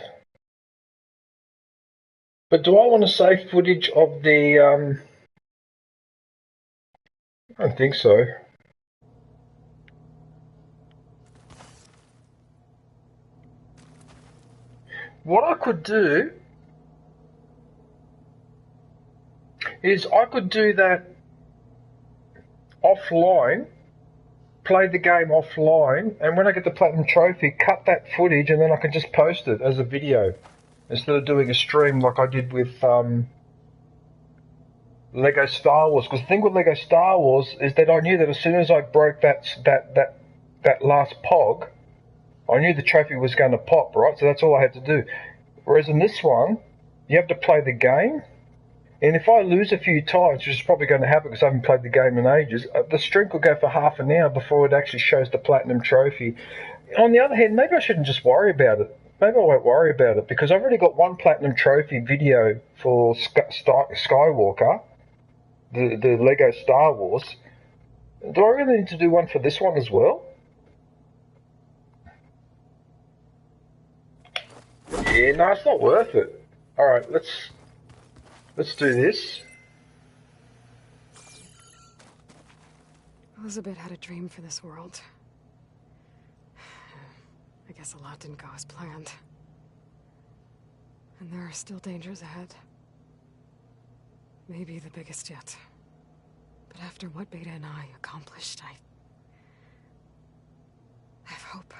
But do I want to save footage of the, I don't think so. What I could do is I could do that offline, play the game offline, and when I get the Platinum Trophy, cut that footage and then I can just post it as a video instead of doing a stream like I did with Lego Star Wars. Because the thing with Lego Star Wars is that I knew that as soon as I broke that last pog, I knew the trophy was going to pop, right? So that's all I had to do. Whereas in this one, you have to play the game. And if I lose a few times, which is probably going to happen because I haven't played the game in ages, the stream could go for half an hour before it actually shows the Platinum Trophy. On the other hand, maybe I shouldn't just worry about it. Maybe I won't worry about it because I've already got one Platinum Trophy video for Skywalker, the Lego Star Wars. Do I really need to do one for this one as well? Yeah, no, it's not worth it. Alright, let's do this. Elizabeth had a dream for this world. I guess a lot didn't go as planned. And there are still dangers ahead. Maybe the biggest yet. But after what Beta and I accomplished, I have hope.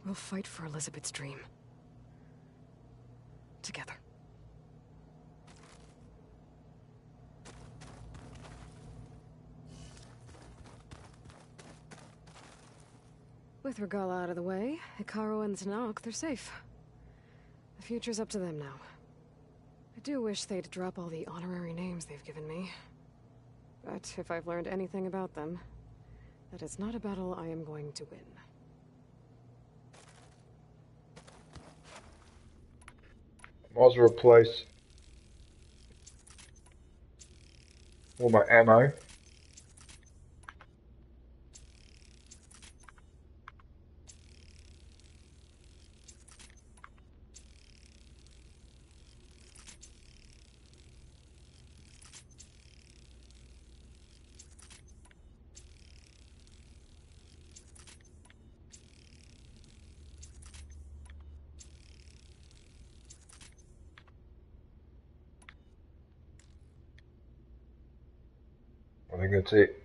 We'll fight for Elizabeth's dream. Together. With Regala out of the way, Hikaru and Tanakh, they're safe. The future's up to them now. I do wish they'd drop all the honorary names they've given me. But if I've learned anything about them, that it's not a battle I am going to win. Might as well replace all my ammo. I think that's it.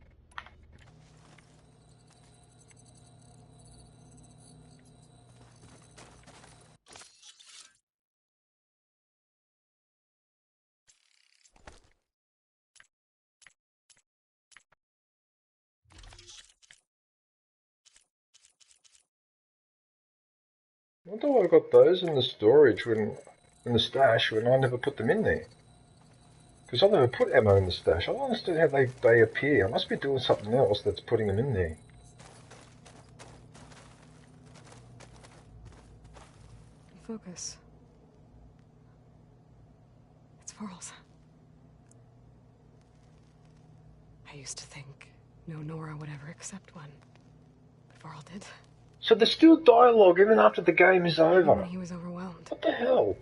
I wonder why I got those in the storage in the stash when I never put them in there. Because I never put ammo in the stash. I don't understand how they appear. I must be doing something else that's putting them in there. Focus. It's Varl's. I used to think no Nora would ever accept one. But Varl did. So there's still dialogue even after the game is over. When he was overwhelmed. What the hell?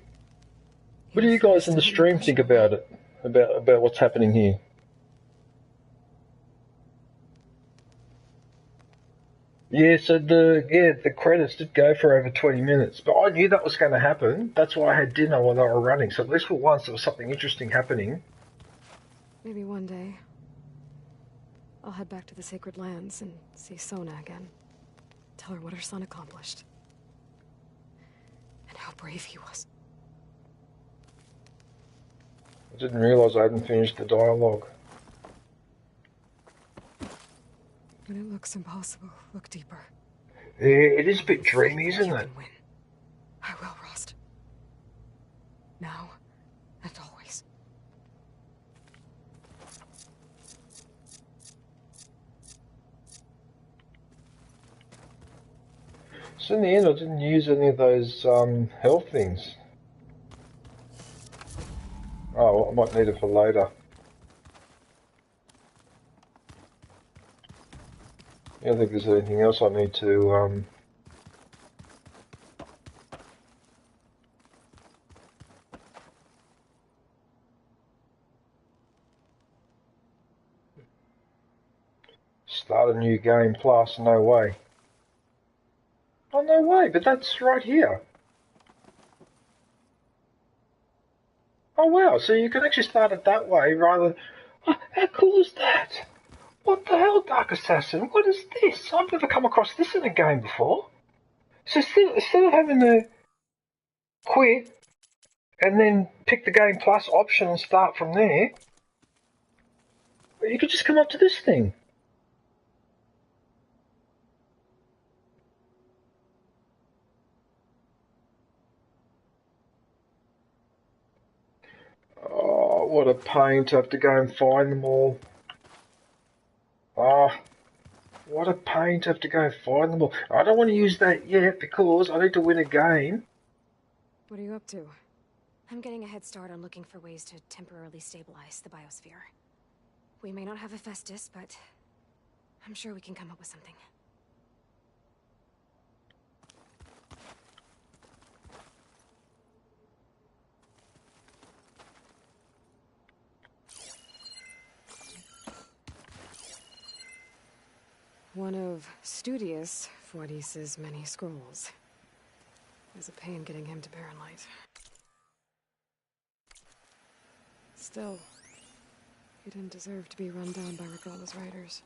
What do you guys in the stream think about it? About what's happening here? Yeah, so the credits did go for over 20 minutes, but I knew that was going to happen. That's why I had dinner while they were running. So at least for once there was something interesting happening. Maybe one day I'll head back to the Sacred Lands and see Sona again. Tell her what her son accomplished. And how brave he was. I didn't realise I hadn't finished the dialogue. When it looks impossible, look deeper. Yeah, it is a bit dreamy, isn't it? Win. I will, Rost. Now and always. So in the end I didn't use any of those health things. Oh, well, I might need it for later. I don't think there's anything else I need to start a new game plus, no way. Oh, no way, but that's right here. Oh wow, so you can actually start it that way rather than... Oh, how cool is that? What the hell, Dark Assassin? What is this? I've never come across this in a game before. So instead of having to quit and then pick the Game Plus option and start from there, you could just come up to this thing. Oh, what a pain to have to go and find them all. Ah. What a pain to have to go and find them all. I don't want to use that yet because I need to win a game. What are you up to? I'm getting a head start on looking for ways to temporarily stabilize the biosphere. We may not have Hephaestus, but I'm sure we can come up with something. One of Studious Fuadis's many scrolls. There's a pain getting him to Barren Light. Still, he didn't deserve to be run down by Regala's riders.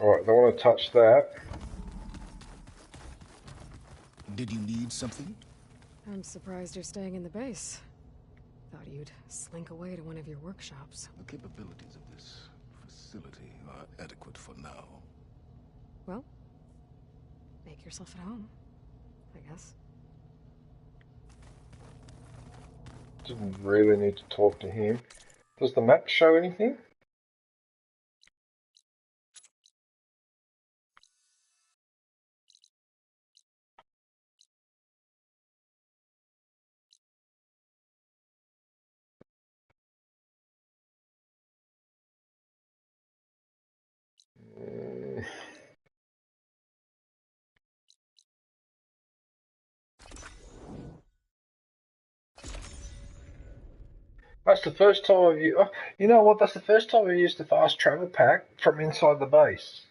Alright, don't want to touch that. Did you need something? I'm surprised you're staying in the base. Thought you'd slink away to one of your workshops. The capabilities of this facility are adequate for now. Well, make yourself at home, I guess. Didn't really need to talk to him. Does the map show anything? That's the first time I've used... Oh, you know what? That's the first time I've used the fast travel pack from inside the base.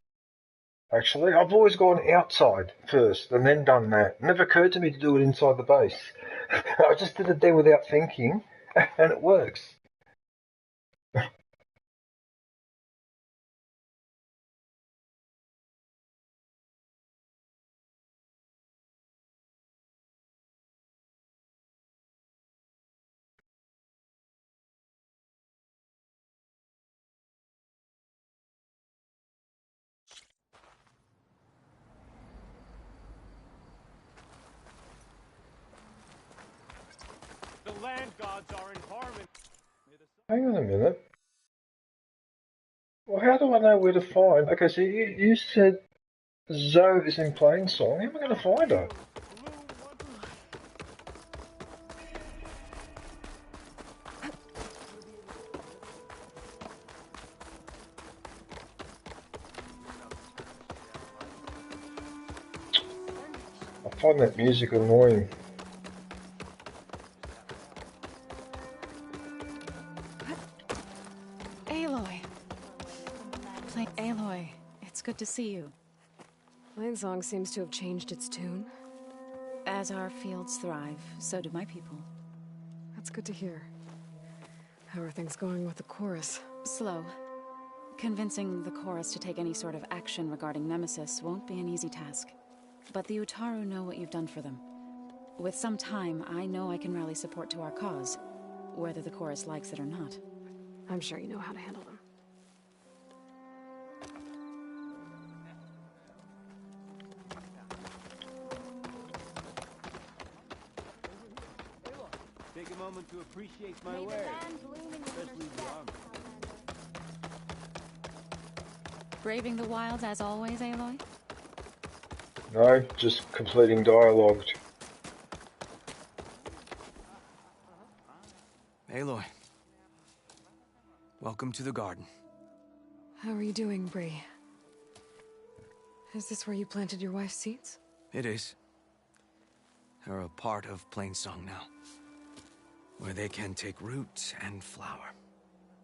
Actually, I've always gone outside first and then done that. It never occurred to me to do it inside the base. I just did it there without thinking, and it works. The land gods are in harmony. Hang on a minute. Well, how do I know where to find... Okay, so you said Zoe is in Plainsong. How am I going to find her? I find that music annoying. Aloy! Aloy, it's good to see you. Plainsong seems to have changed its tune. As our fields thrive, so do my people. That's good to hear. How are things going with the chorus? Slow. Convincing the chorus to take any sort of action regarding Nemesis won't be an easy task. But the Utaru know what you've done for them. With some time, I know I can rally support to our cause, whether the chorus likes it or not. I'm sure you know how to handle them. Take a moment to appreciate my wares, especially the armor. Braving the wilds as always, Aloy? No, just completing dialogue. Aloy. Welcome to the garden. How are you doing, Bree? Is this where you planted your wife's seeds? It is. They're a part of Plainsong now, where they can take root and flower.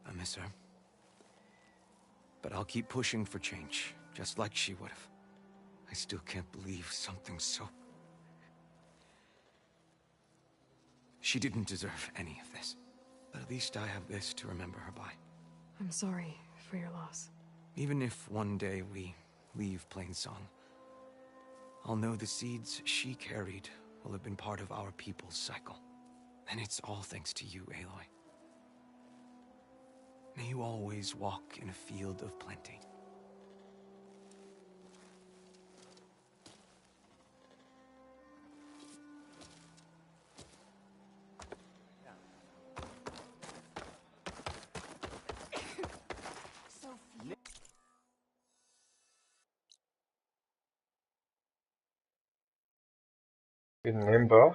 I miss her. But I'll keep pushing for change, just like she would have. I still can't believe something so... She didn't deserve any of this. But at least I have this to remember her by. I'm sorry for your loss. Even if one day we leave Plainsong, I'll know the seeds she carried will have been part of our people's cycle. And it's all thanks to you, Aloy. May you always walk in a field of plenty. Remember.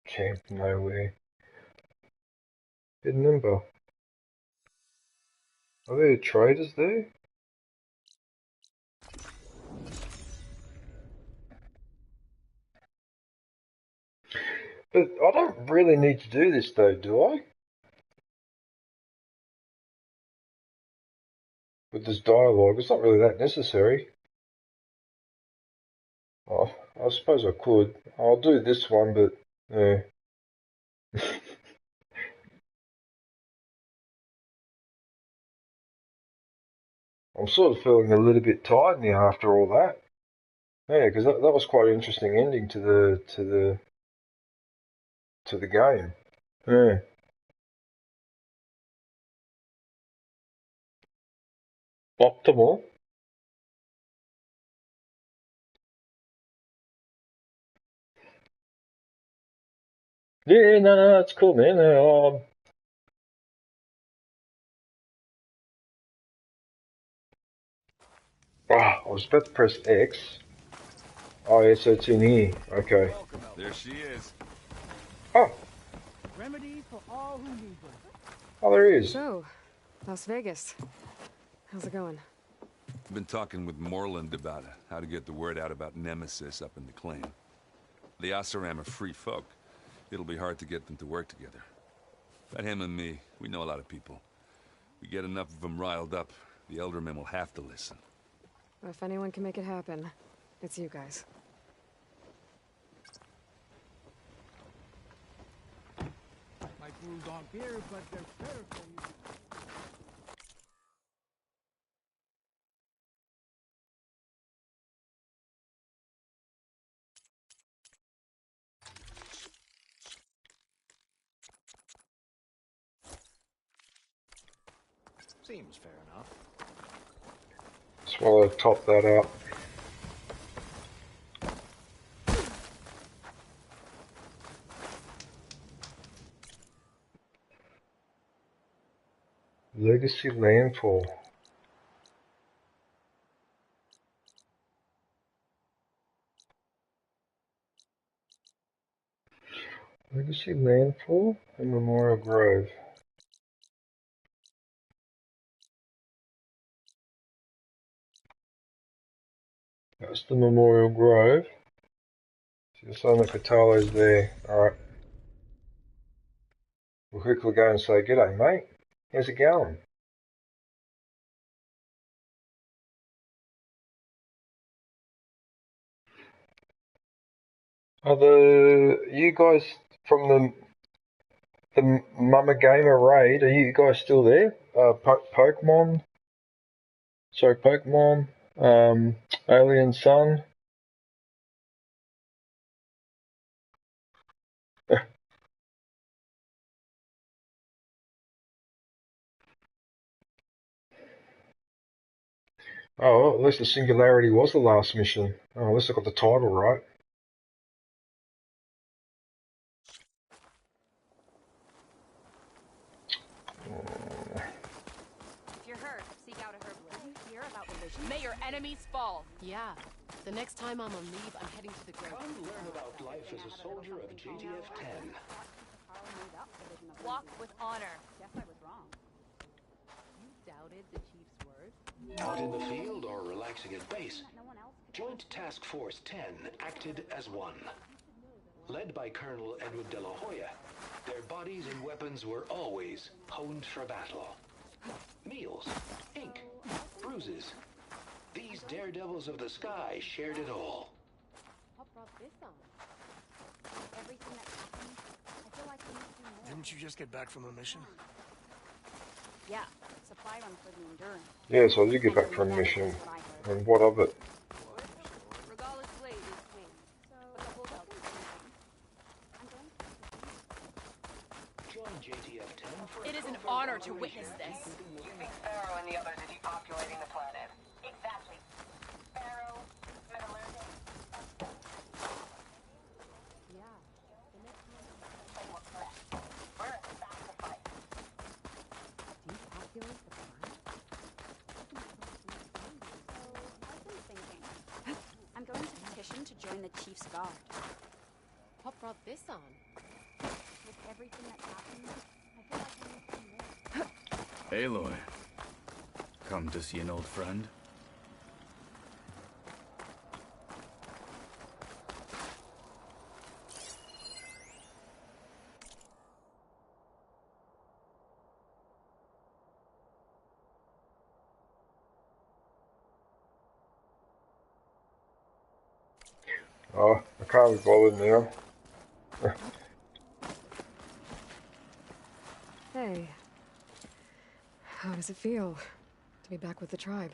Camp nowhere. Remember. Are there traders there? But I don't really need to do this though, do I? With this dialogue, it's not really that necessary. Oh, I suppose I could. I'll do this one, but yeah. I'm sort of feeling a little bit tired now after all that. Yeah, because that was quite an interesting ending to the game. Yeah. Optimal. Yeah, no, it's cool, man. I was about to press X. Oh, yeah, so it's in here. Okay. There she is. Oh. Remedy for all who need one. Oh, there he is. So, Las Vegas. How's it going? I've been talking with Moreland about how to get the word out about Nemesis up in the claim. The Oseram are free folk. It'll be hard to get them to work together. But him and me, we know a lot of people. We get enough of them riled up, the Eldermen will have to listen. If anyone can make it happen, it's you guys. Like rules on beer, but they're better for you. Seems fair enough. Just want to top that up. Legacy Landfall. Legacy Landfall and Memorial Grove. That's the Memorial Grove. So you're saying that Catalo's there. Alright. We'll quickly go and say, "G'day, mate. How's it going?" Are you guys from the Mama Gamer raid, are you guys still there? Pokemon? Sorry, Pokemon? Alien Sun? Oh, well, at least the Singularity was the last mission. Oh, at least I got the title right. If you're hurt, seek out a herbalist. You hear about religion? May your enemies fall. Yeah. The next time I'm on leave, I'm heading to the grave. Come learn about life as a soldier of JDF-10. Walk with honor. Guess I was wrong. You doubted the chief's word? Out in the field or relaxing at base, Joint Task Force 10 acted as one. Led by Colonel Edward de la Hoya, their bodies and weapons were always honed for battle. Meals, ink, bruises. These daredevils of the sky shared it all. What brought this on? Everything that happened, I feel like we need to do more. Didn't you just get back from a mission? Yeah, supply run for the Endurance. Yeah, so I did get back from a mission. And what of it? Regala's blade is clean. So, the holdout is Join JTF-10 for It is an honor to witness this. You think Pharaoh and the others are depopulating the planet? Exactly. Pharaoh, metallurgic. Yeah. The next one. And what's left? We're a sacrifice. Depopulate the planet? I've been thinking. I'm going to petition to join the Chief's Guard. What brought this on? With everything that's happened, I feel like we need to do more. Aloy. Come to see an old friend? Oh, I can't be bothered now. Hey. How does it feel to be back with the tribe?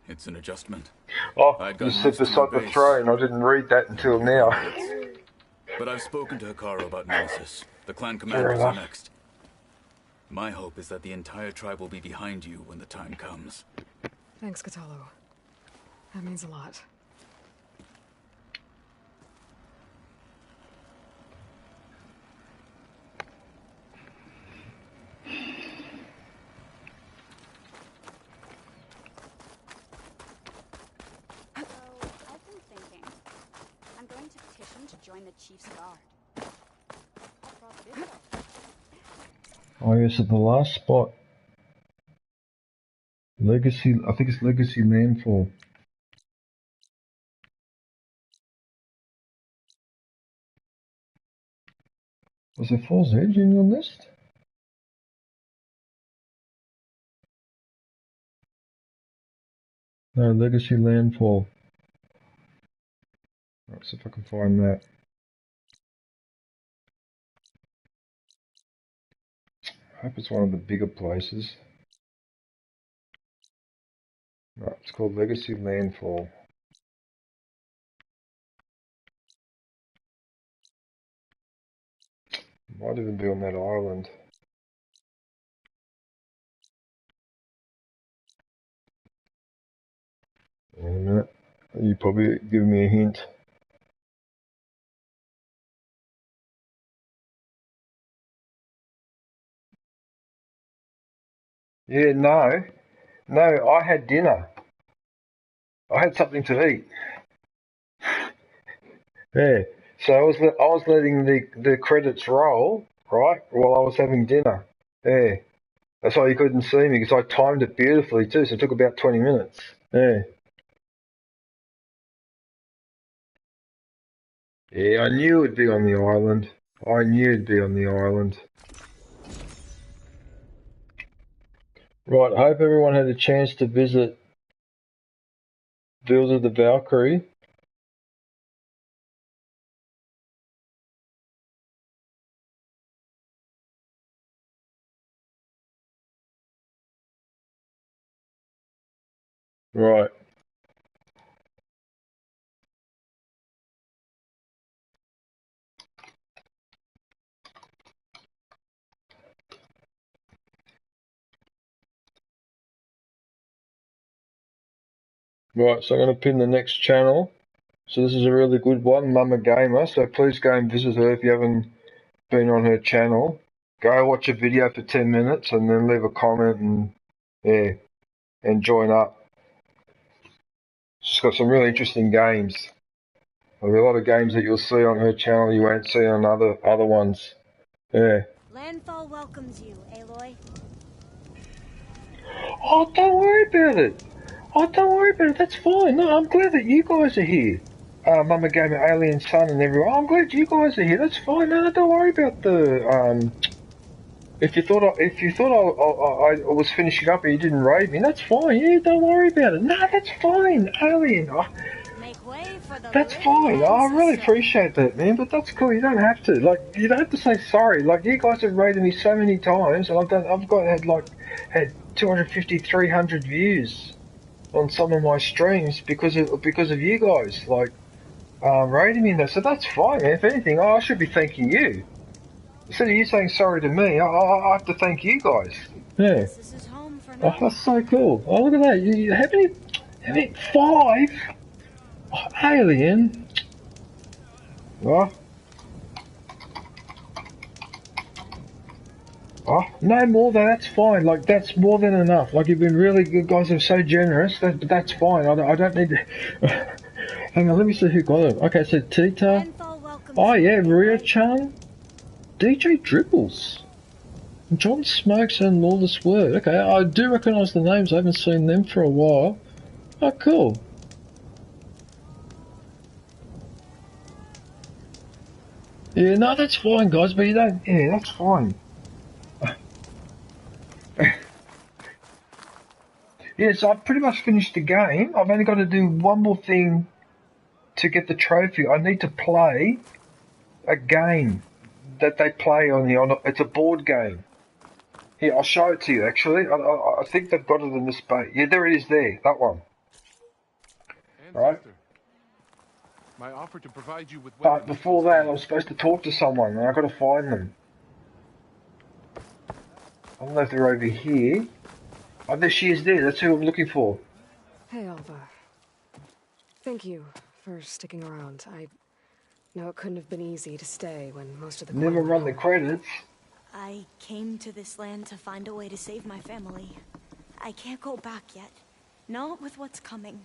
It's an adjustment. Oh, I'd you gotten sit used to your beside the base, throne. I didn't read that until now. but I've spoken to Hikaru about Nemesis. The clan Fair commanders are enough. next. My hope is that the entire tribe will be behind you when the time comes. Thanks, Cthulhu. That means a lot. I've been thinking. I'm going to petition to join the Chief's Guard. Oh yes, at the last spot. Legacy, I think it's Legacy Landfall. Was there Falls Edge in your list? No, Legacy Landfall. Let's see if I can find that. I hope it's one of the bigger places. No, it's called Legacy Landfall. Might even be on that island. Wait a minute. You probably give me a hint. Yeah, no. No, I had dinner. I had something to eat. Yeah. So I was letting the credits roll, right, while I was having dinner. Yeah. That's why you couldn't see me, because I timed it beautifully too, so it took about 20 minutes. Yeah. Yeah, I knew it'd be on the island. I knew it'd be on the island. Right, I hope everyone had a chance to visit Build of the Valkyrie. Right. Right, so I'm going to pin the next channel. So this is a really good one, Mama Gamer, so please go and visit her if you haven't been on her channel. Go watch a video for 10 minutes and then leave a comment and, yeah, and join up. She's got some really interesting games. There'll be a lot of games that you'll see on her channel you won't see on other ones. Yeah. Landfall welcomes you, Aloy. Oh, don't worry about it. Oh, don't worry about it. That's fine. No, I'm glad that you guys are here. Mama Gamer, Alien Son, and everyone. Oh, I'm glad you guys are here. That's fine. No, don't worry about the If you thought I was finishing up and you didn't raid me, that's fine. Yeah, don't worry about it. No, that's fine, Alien. Make way for the That's fine. I really appreciate that, man. But that's cool. You don't have to. Like, you don't have to say sorry. Like, you guys have raided me so many times, and had 250, 300 views on some of my streams because of you guys. Like, raiding me and that. So that's fine, man. If anything, I should be thanking you. Instead of you saying sorry to me, I have to thank you guys. Yeah. This is home for now. Oh, that's so cool. Oh, look at that. You how many 5? Oh, Alien. Oh. Oh, no more than that's fine. Like, that's more than enough. Like, you've been really good. Guys are so generous. That's fine. I don't need to... Hang on, let me see who got it. Okay, so Tita. Oh, yeah, Maria-chan. DJ Dribbles. John Smokes and Lawless Word. Okay, I do recognise the names. I haven't seen them for a while. Oh, cool. Yeah, no, that's fine, guys, but you don't... Yeah, that's fine. Yeah, so I've pretty much finished the game. I've only got to do one more thing to get the trophy, I need to play a game that they play it's a board game. Here, I'll show it to you, actually. I think they've got it in this bait. Yeah, there it is there, that one. Right? My offer to provide you with But before that, I was supposed to talk to someone, and I've got to find them. I don't know if they're over here. Oh, there she is there. That's who I'm looking for. Hey, Alva. Thank you for sticking around. I know it couldn't have been easy to stay when most of the... Never run the credits. I came to this land to find a way to save my family. I can't go back yet. Not with what's coming.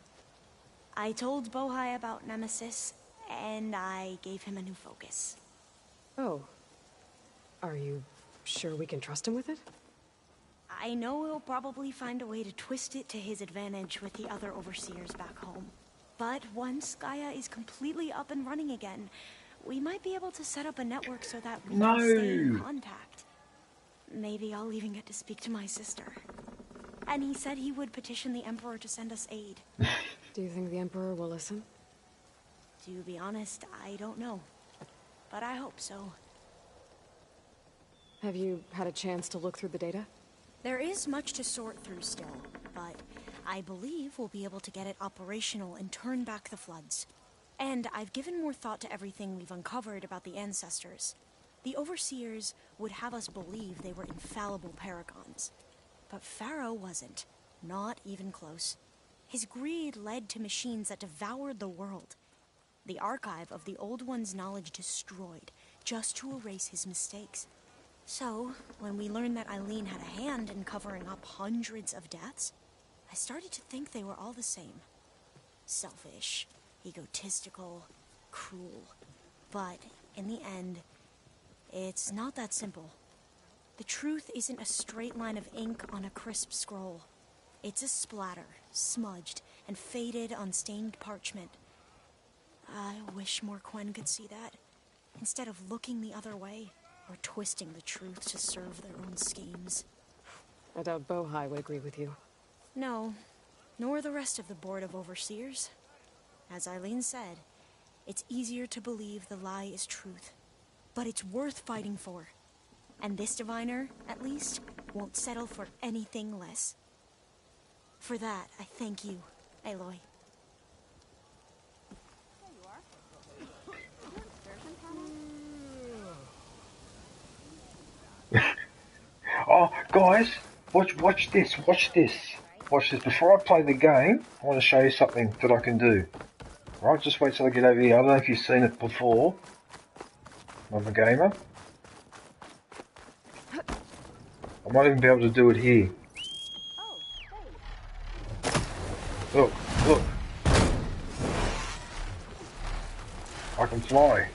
I told Bohai about Nemesis, and I gave him a new focus. Oh. Are you sure we can trust him with it? I know he'll probably find a way to twist it to his advantage with the other overseers back home. But once Gaia is completely up and running again, we might be able to set up a network so that we can stay in contact. Maybe I'll even get to speak to my sister. And he said he would petition the Emperor to send us aid. Do you think the Emperor will listen? To be honest, I don't know. But I hope so. Have you had a chance to look through the data? There is much to sort through still, but I believe we'll be able to get it operational and turn back the floods. And I've given more thought to everything we've uncovered about the ancestors. The Overseers would have us believe they were infallible paragons. But Pharaoh wasn't. Not even close. His greed led to machines that devoured the world. The archive of the Old One's knowledge destroyed, just to erase his mistakes. So, when we learned that Eileen had a hand in covering up hundreds of deaths, I started to think they were all the same. Selfish, egotistical, cruel. But, in the end, it's not that simple. The truth isn't a straight line of ink on a crisp scroll. It's a splatter, smudged, and faded on stained parchment. I wish more Quen could see that, instead of looking the other way, or twisting the truth to serve their own schemes. I doubt Bohai would agree with you. No, nor the rest of the Board of Overseers. As Eileen said, it's easier to believe the lie is truth, but it's worth fighting for. And this diviner, at least, won't settle for anything less. For that, I thank you, Aloy. Oh, guys, watch this. Watch this. Before I play the game, I want to show you something that I can do. Right, just wait till I get over here. I don't know if you've seen it before. I'm a gamer. I might even be able to do it here. Look. I can fly.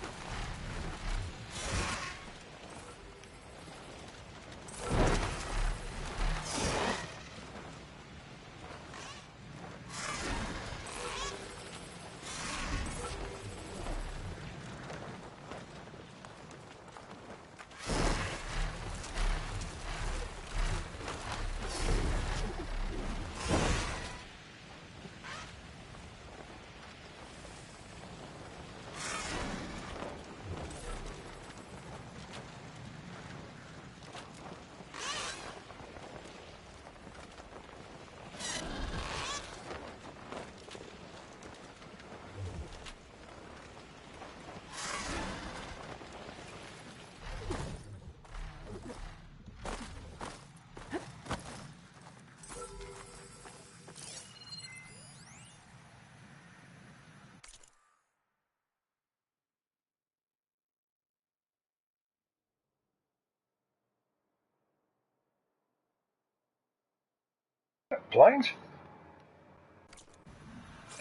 Plane's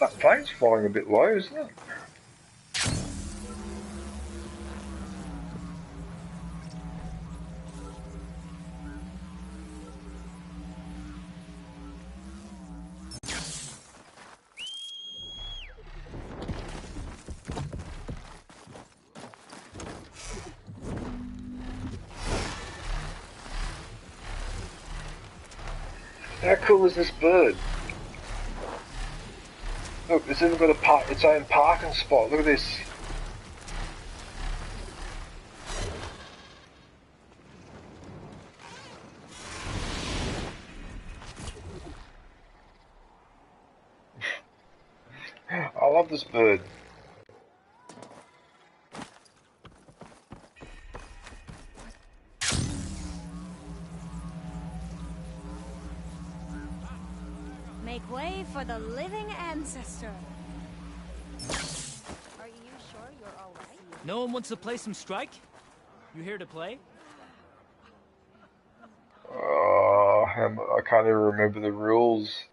that plane's flying a bit low, isn't it? How cool is this bird? Look, it's even got its own parking spot. Look at this. I love this bird. Make way for the living ancestor. Are you sure you're all right? No one wants to play some Strike? You here to play? I can't even remember the rules.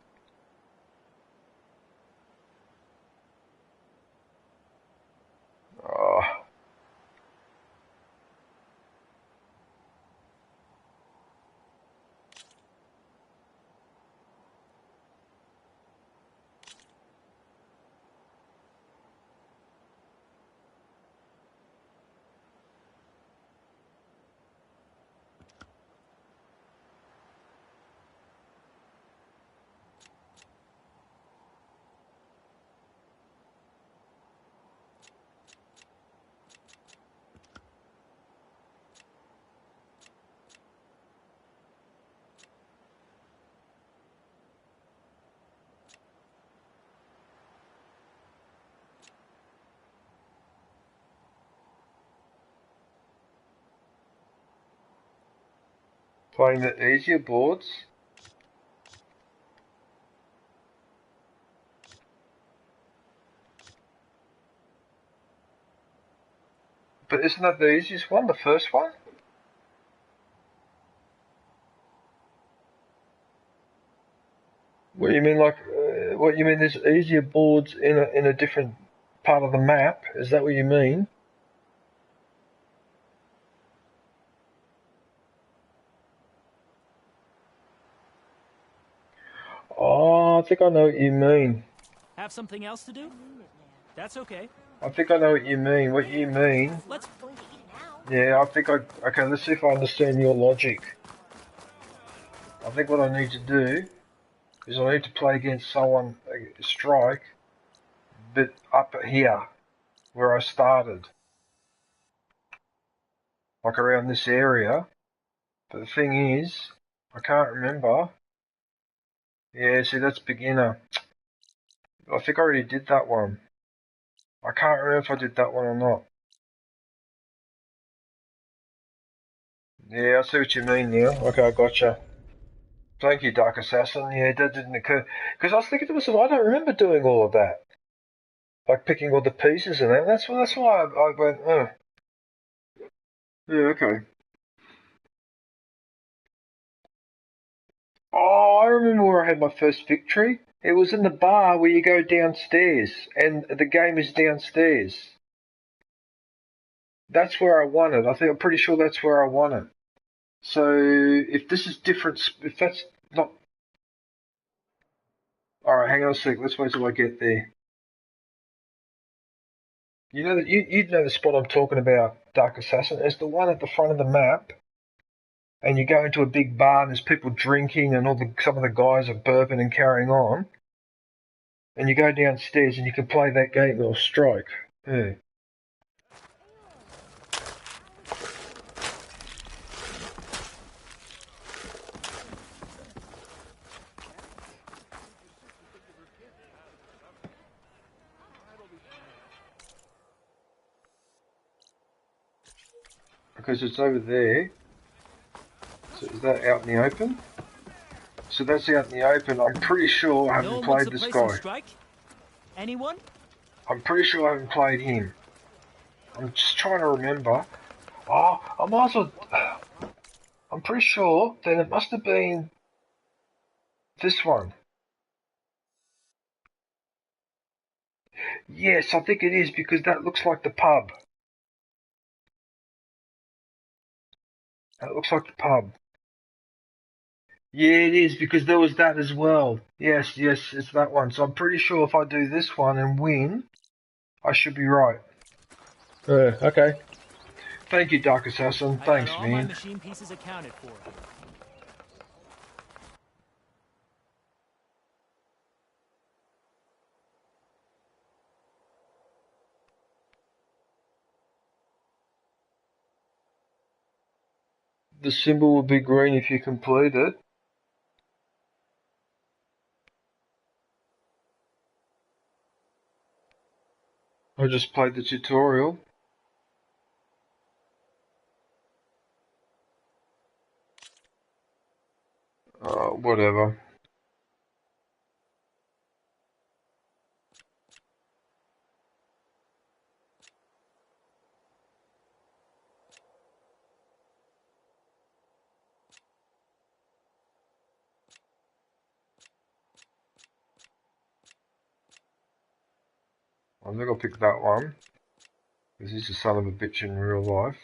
Playing the easier boards. But isn't that the easiest one, the first one? What do you mean, like, what you mean there's easier boards in a different part of the map? Is that what you mean? Oh, I think I know what you mean. Have something else to do? That's okay. I think I know what you mean. What you mean? Let's... Yeah, I think okay, let's see if I understand your logic. I think what I need to do is I need to play against someone, Strike, but up here, where I started. Like around this area. But the thing is, I can't remember. Yeah, see, that's beginner. I think I already did that one. I can't remember if I did that one or not. Yeah, I see what you mean now. Okay, I gotcha. Thank you, Dark Assassin. Yeah, that didn't occur. Because I was thinking to myself, I don't remember doing all of that. Like picking all the pieces and that. That's why I went, oh. Yeah, okay. Oh, I remember where I had my first victory. It was in the bar where you go downstairs, and the game is downstairs. That's where I won it. I'm pretty sure that's where I won it. So, if this is different, if that's not... Alright, hang on a sec, let's wait till I get there. You know that you'd know the spot I'm talking about, Dark Assassin. It's the one at the front of the map, and you go into a big bar and there's people drinking and some of the guys are burping and carrying on. And you go downstairs and you can play that game or Strike. Yeah. Because it's over there. So is that out in the open? So that's out in the open. I'm pretty sure I haven't played this guy. Strike? Anyone? I'm pretty sure I haven't played him. I'm just trying to remember. Oh, I might as well... I'm pretty sure then it must have been this one. Yes, I think it is because that looks like the pub. That looks like the pub. Yeah, it is because there was that as well. Yes, it's that one. So I'm pretty sure if I do this one and win, I should be right. Okay. Thank you, Dark Assassin. Thanks, all man. My machine pieces accounted for. the symbol will be green if you complete it. I just played the tutorial. Whatever. I think I'll pick that one, because he's a son of a bitch in real life.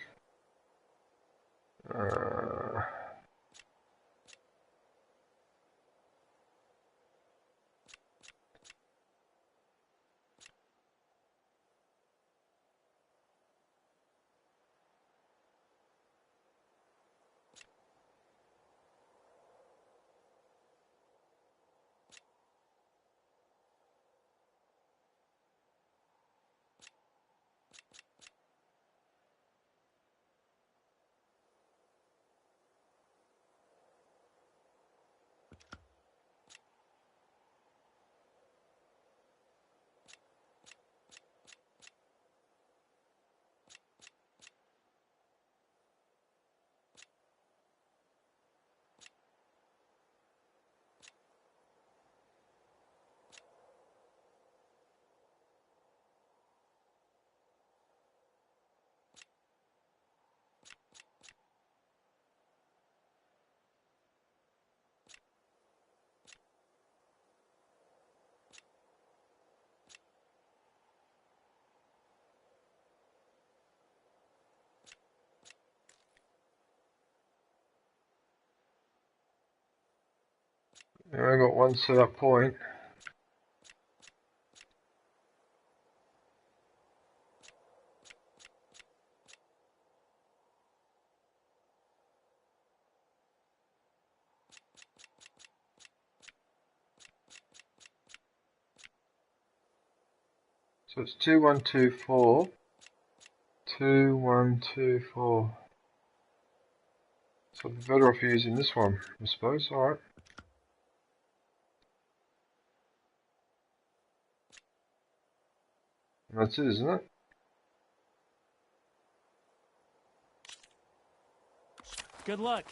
I got one set up point. So it's 2124. 2124. So I'd be better off using this one, I suppose. Alright. And that's it, isn't it? Good luck.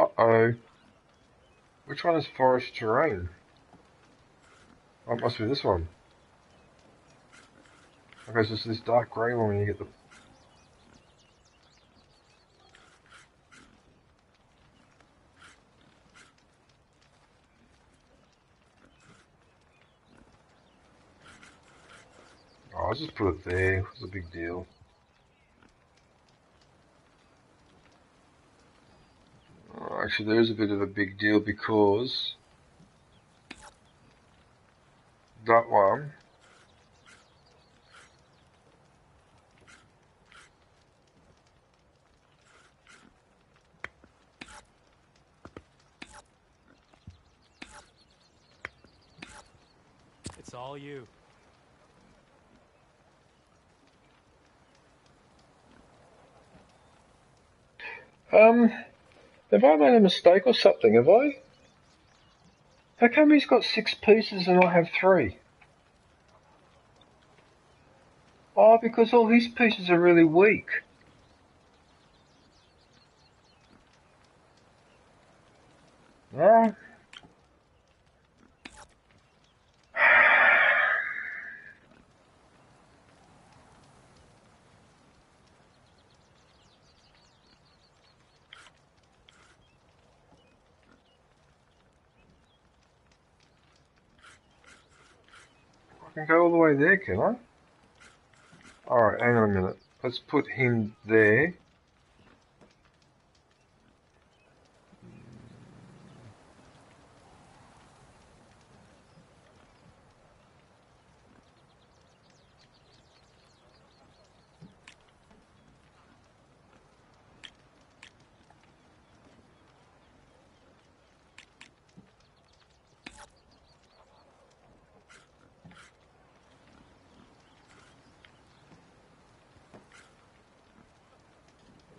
Uh-oh. Which one is forest terrain? Oh, it must be this one. Okay, so it's this dark grey one when you get the... Oh, I'll just put it there. It's a big deal. Oh, actually, there is a bit of a big deal because... that one... It's all you. Have I made a mistake or something, have I? How come he's got 6 pieces and I have 3? Oh, because all his pieces are really weak. No. can go all the way there, can I? Alright, hang on a minute. Let's put him there.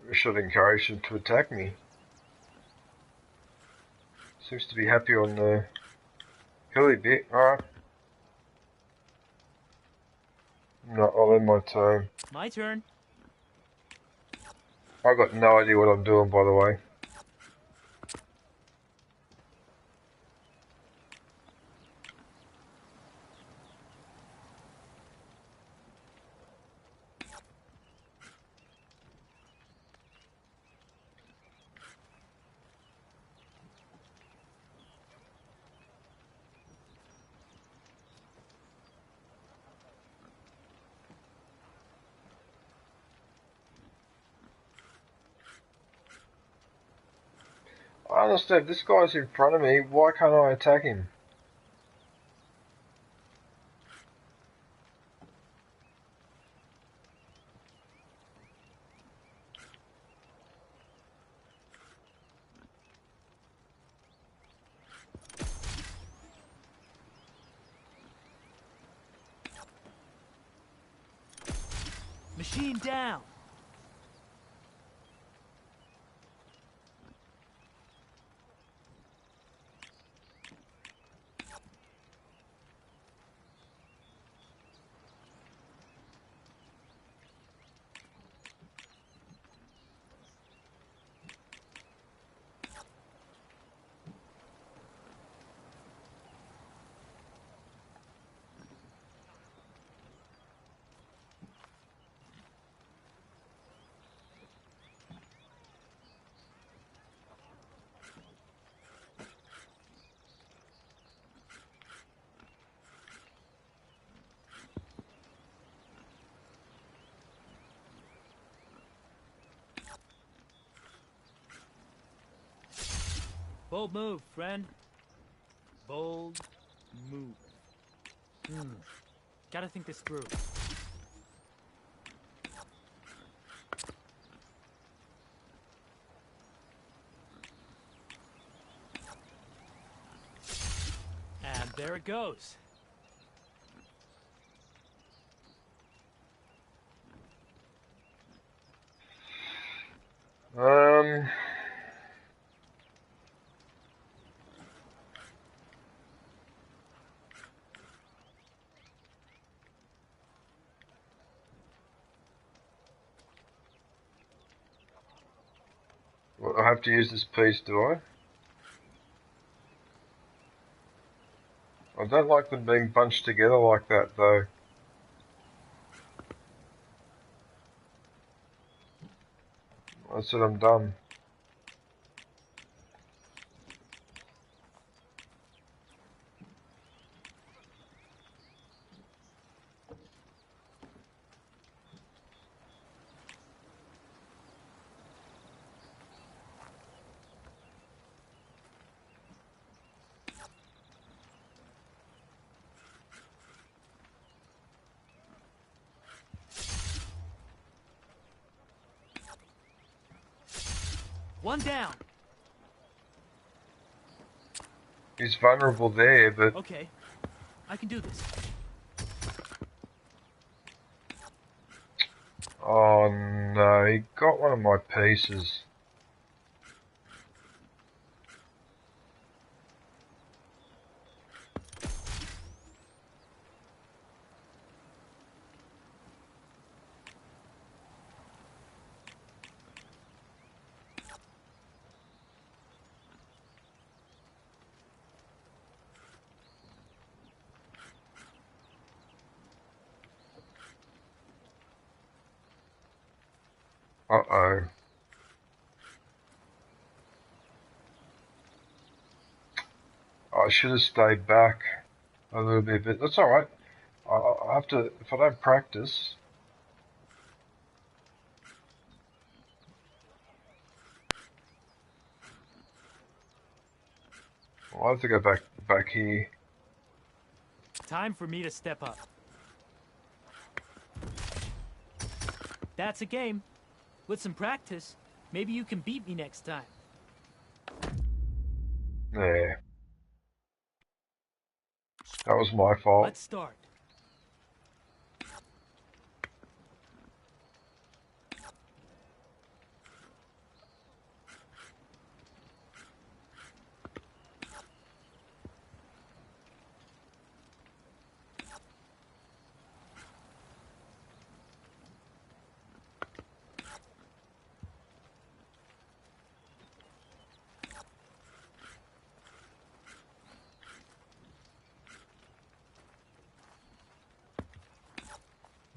I should encourage him to attack me. Seems to be happy on the hilly bit. Alright. No, I'll end my turn. My turn. I got no idea what I'm doing, by the way. I understand, if this guy's in front of me, why can't I attack him? Machine down. Bold move, friend. Bold move. Gotta think this through. And there it goes. Well, I have to use this piece, do I? I don't like them being bunched together like that, though. I said I'm done. One down. He's vulnerable there, but... Okay, I can do this. Oh no, he got one of my pieces. Uh-oh. I should have stayed back a little bit, but that's alright. I have to, if I don't practice. I'll have to go back here. Time for me to step up. That's a game. With some practice, maybe you can beat me next time. Yeah. That was my fault. Let's start.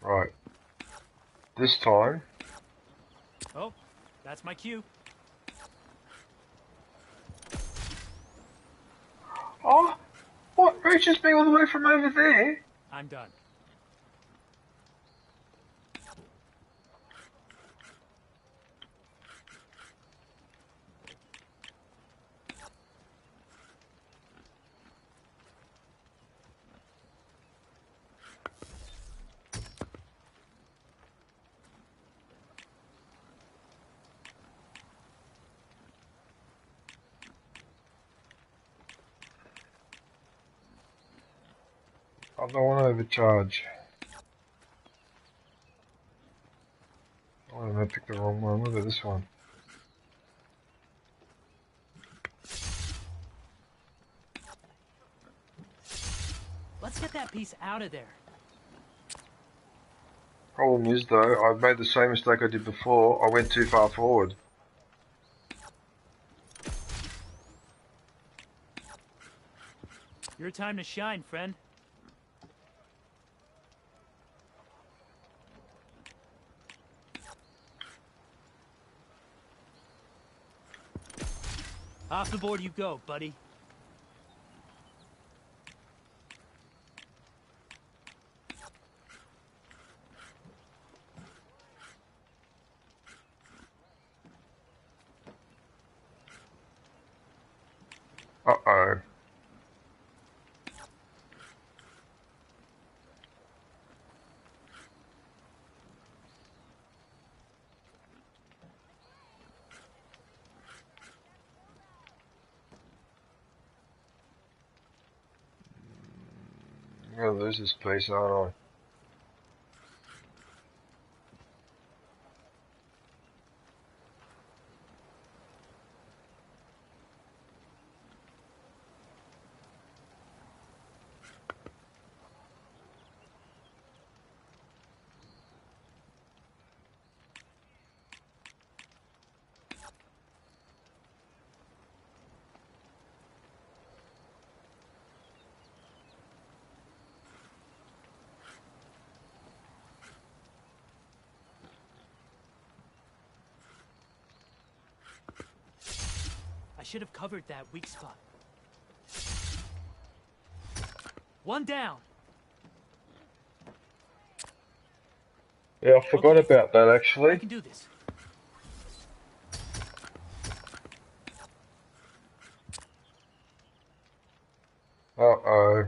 Right. This time. Oh, that's my cue. Oh, what reaches me all the way from over there? I'm done. I don't want to overcharge. Oh, I picked the wrong one. Look at this one. Let's get that piece out of there. Problem is though, I made the same mistake I did before. I went too far forward. Your time to shine, friend. Off the board you go, buddy. Uh-oh. I'm gonna lose this piece, aren't I? I should have covered that weak spot. One down. Yeah, I forgot about that actually. I can do this. Uh-oh.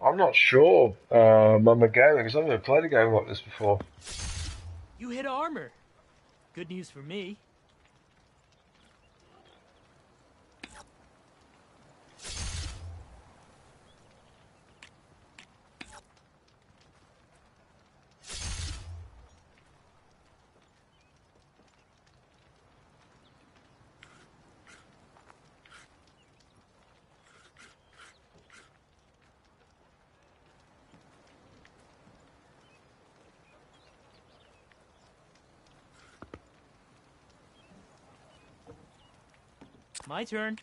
I'm not sure, Mama Gamer, because I've never played a game like this before. You hit armor. Good news for me. My turn.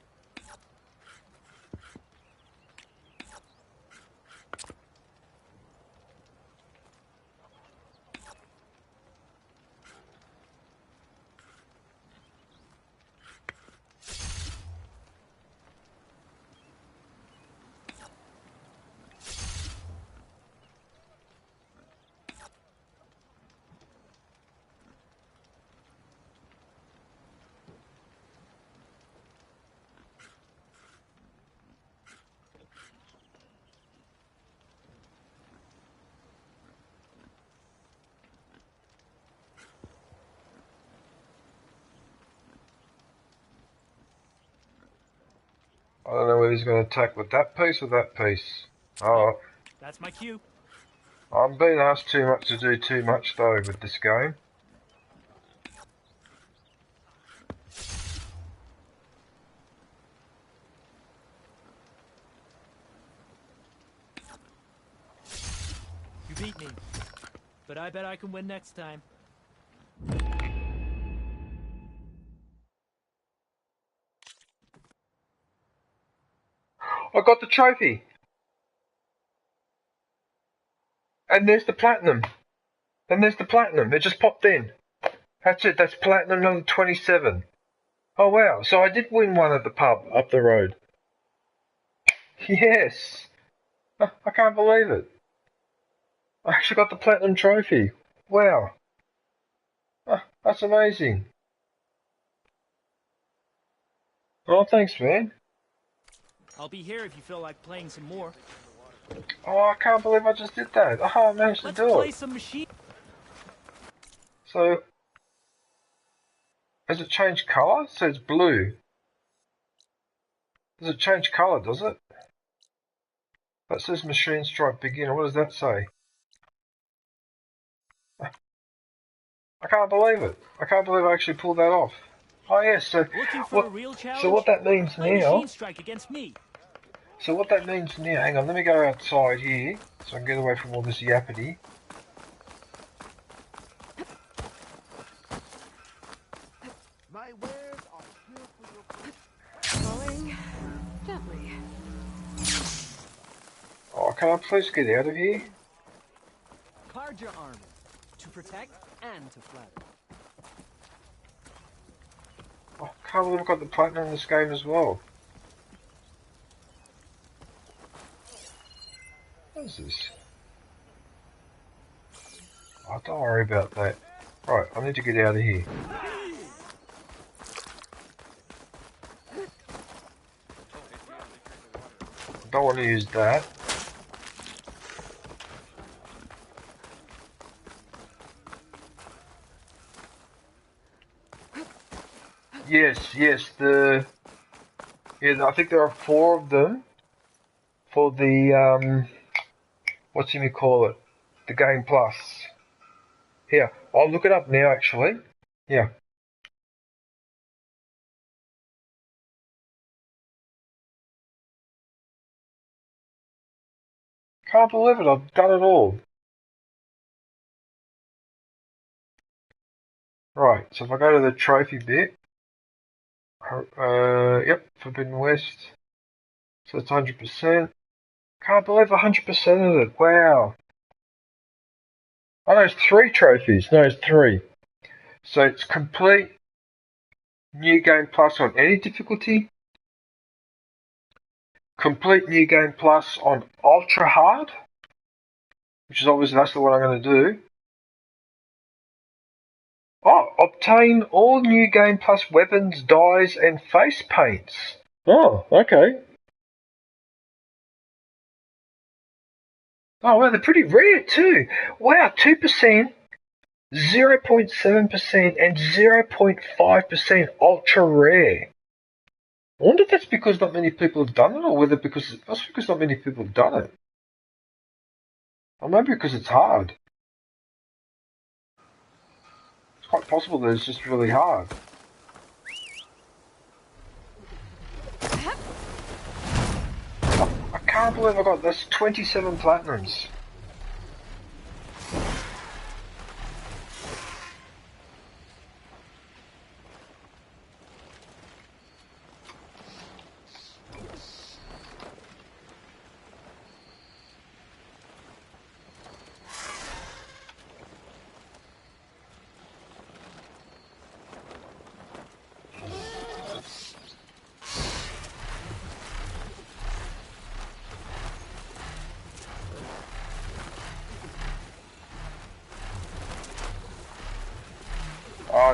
I don't know whether he's going to attack with that piece or that piece. Oh, That's my cue. I'm being asked too much to do too much though with this game. You beat me. But I bet I can win next time. I got the trophy! And there's the platinum. And there's the platinum. It just popped in. That's it. That's platinum number 27. Oh wow. So I did win one at the pub up the road. Yes. I can't believe it. I actually got the platinum trophy. Wow. That's amazing. Oh, thanks, man. I'll be here if you feel like playing some more. Oh, I can't believe I just did that. Oh, I managed to do it. Let's play some machine. So, has it changed colour? So it's blue. Does it change colour, does it? That says Machine Strike Beginner. What does that say? I can't believe it. I can't believe I actually pulled that off. Oh yes, so what that means now... Machine Strike against me. So what that means now... Hang on, let me go outside here so I can get away from all this yappity. My wares are here for your... Falling gently. Oh, can I please get out of here? Card your armor to protect and to flatter. Oh, I can't believe I've got the platinum in this game as well. What is this? Oh, don't worry about that. Right, I need to get out of here. Don't want to use that. Yes, yeah, I think there are 4 of them for the, call it? The Game Plus. Here, I'll look it up now actually. Yeah. Can't believe it, I've done it all. Right, so if I go to the trophy bit, yep, Forbidden West, so it's 100%. Can't believe 100% of it, wow. Oh no, it's 3 trophies, no, it's 3. So it's complete New Game Plus on any difficulty, complete New Game Plus on Ultra Hard, which is obviously that's the one I'm going to do. Oh, obtain all New Game Plus weapons, dyes, and face paints. Oh, okay. Oh, wow, they're pretty rare too. Wow, 2%, 0.7%, and 0.5% ultra rare. I wonder if that's because not many people have done it, or whether because not many people have done it. Or maybe because it's hard. It's quite possible that it's just really hard. I can't believe I got this 27 platinums.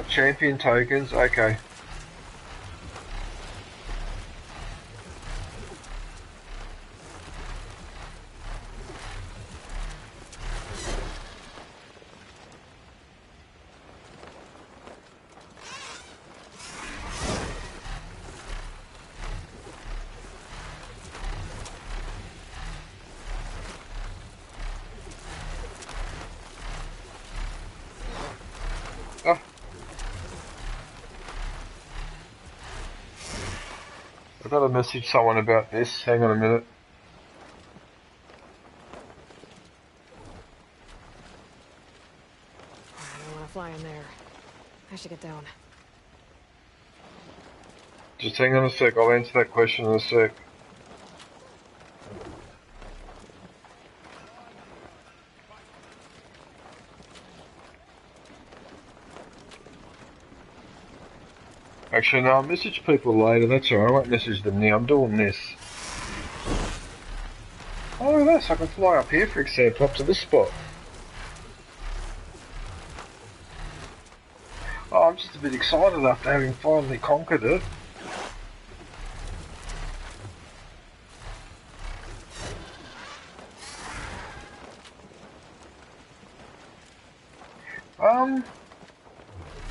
champion tokens, okay. I've got to message someone about this. Hang on a minute. I don't want to fly in there. I should get down. Just hang on a sec. I'll answer that question in a sec. Actually, no, I'll message people later. That's alright. I won't message them now. I'm doing this. Oh, look at this. I can fly up here, for example, up to this spot. Oh, I'm just a bit excited after having finally conquered it.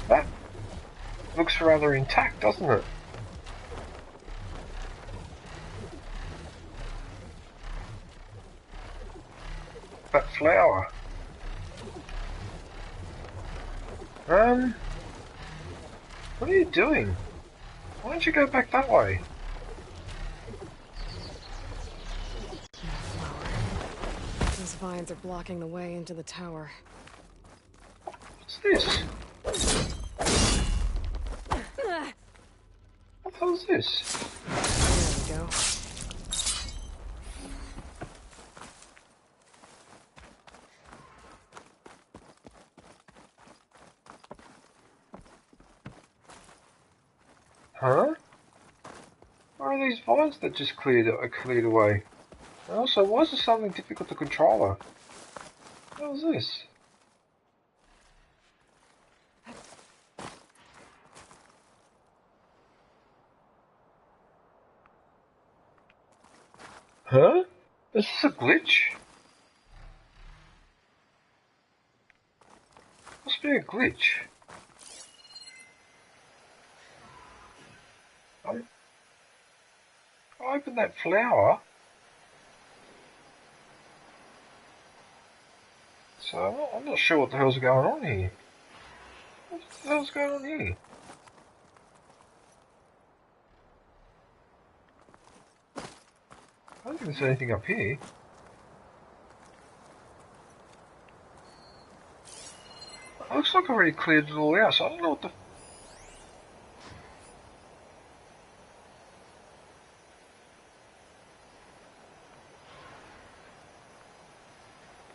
That looks rather intact, doesn't it? That flower. What are you doing? Why don't you go back that way? Those vines are blocking the way into the tower. What's this? What the hell is this? There we go. Huh? Where are these vines that just cleared away? And also, why is this something difficult to control? What is this? Huh? Is this a glitch? Must be a glitch. I opened that flower. So I'm not sure what the hell's going on here. What the hell's going on here? I don't think there's anything up here. It looks like I already cleared it all out, so I don't know what the...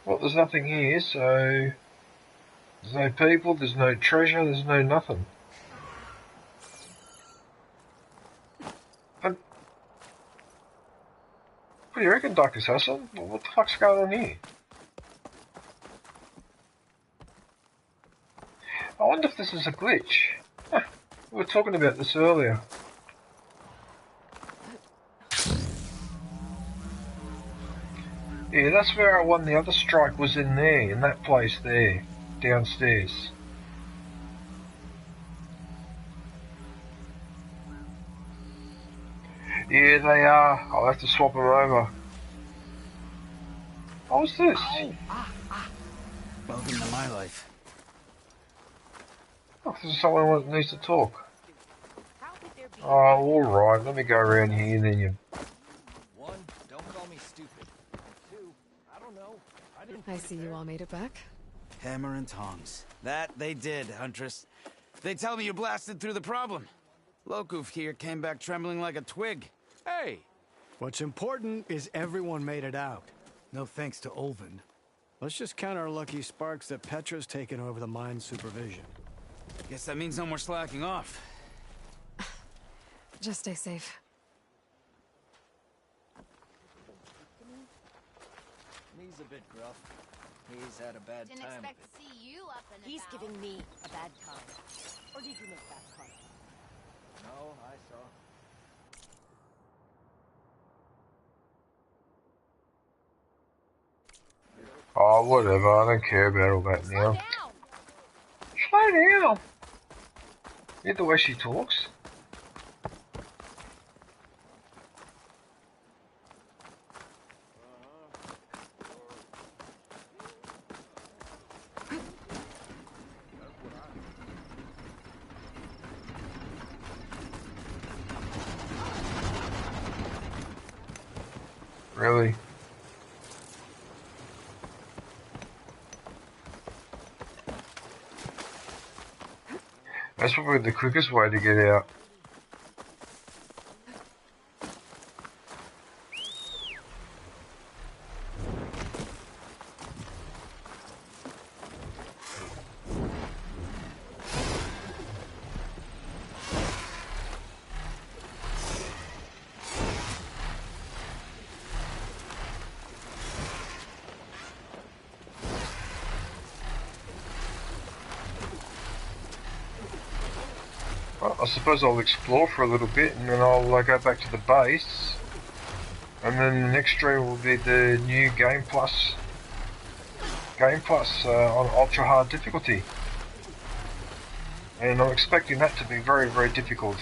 Well, there's nothing here, so... There's no people, there's no treasure, there's no nothing. And... What do you reckon, Dr. Assassin? What the fuck's going on here? I wonder if this is a glitch. Huh, we were talking about this earlier. Yeah, that's where I won the other strike, was in there, in that place there, downstairs. Yeah, they are. I'll have to swap them over. Oh, what's this? Welcome to my life. Oh, this is someone that needs to talk. Oh, alright, let me go around here and then you... One, don't call me stupid. Two, I don't know. I see you all made it back. Hammer and tongs. That they did, Huntress. They tell me you blasted through the problem. Lokuf here came back trembling like a twig. Hey! What's important is everyone made it out. No thanks to Ulvin. Let's just count our lucky sparks that Petra's taken over the mine's supervision. Guess that means no more slacking off. Just stay safe. He's a bit gruff. He's had a bad Didn't time. expect to see you up and He's giving me a bad time. Or did you miss that part? No, I saw. Oh, whatever. I don't care about all that now. Slow down! You hear the way she talks? Really? That's probably the quickest way to get out. Well, I suppose I'll explore for a little bit and then I'll go back to the base. And then the next stream will be the new Game Plus on ultra hard difficulty. And I'm expecting that to be very, very difficult.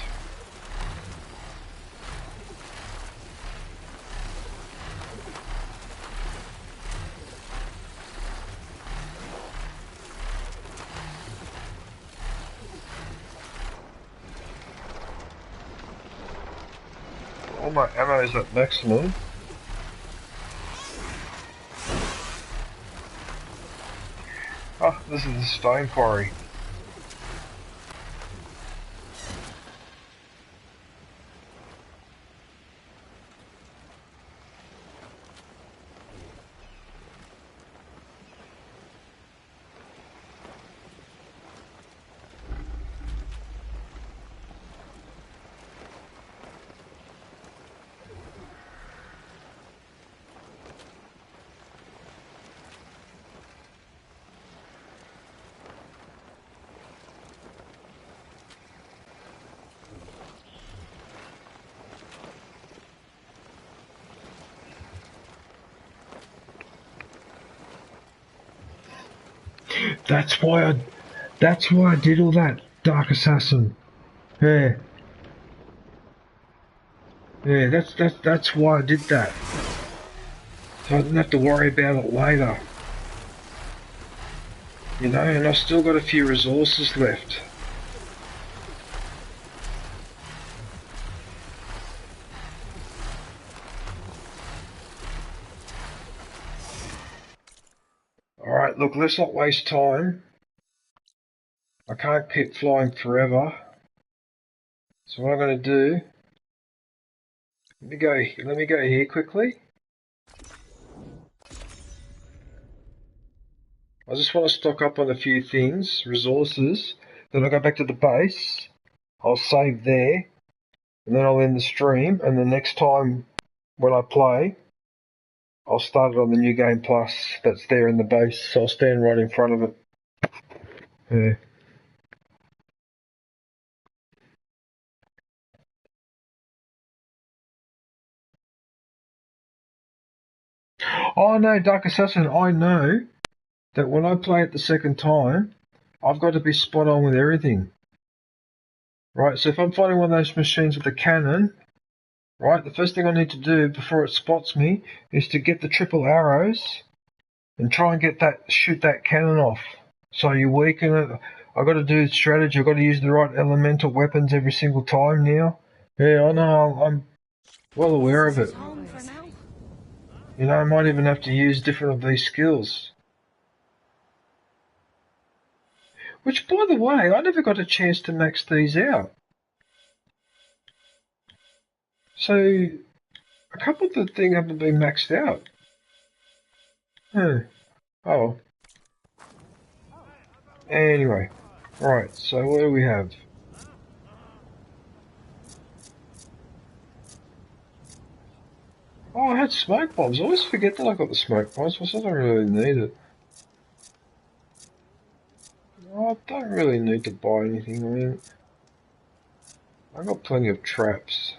All my ammo is at maximum. Oh, this is the stone quarry. That's why I did all that, Dark Assassin. Yeah. Yeah, that's why I did that. So I didn't have to worry about it later. You know, and I've still got a few resources left. Alright, look, let's not waste time. I can't keep flying forever. So what I'm going to do... Let me go here quickly. I just want to stock up on a few things, resources. Then I'll go back to the base. I'll save there. And then I'll end the stream. And the next time when I play, I'll start it on the new Game Plus that's there in the base. So I'll stand right in front of it. Yeah. Oh no, Dark Assassin, I know that when I play it the second time, I've got to be spot on with everything. Right, so if I'm fighting one of those machines with a cannon, right, the first thing I need to do before it spots me is to get the triple arrows and try and shoot that cannon off. So you weaken it. I've got to do strategy. I've got to use the right elemental weapons every single time now. Yeah, I know. I'm well aware of it. You know, I might even have to use different of these skills. Which, by the way, I never got a chance to max these out. So, a couple of the things haven't been maxed out. Oh. Anyway. Right, so what do we have? Oh, I had smoke bombs. I always forget that I got the smoke bombs, because I don't really need it. Oh, I don't really need to buy anything. I mean, I've got plenty of traps.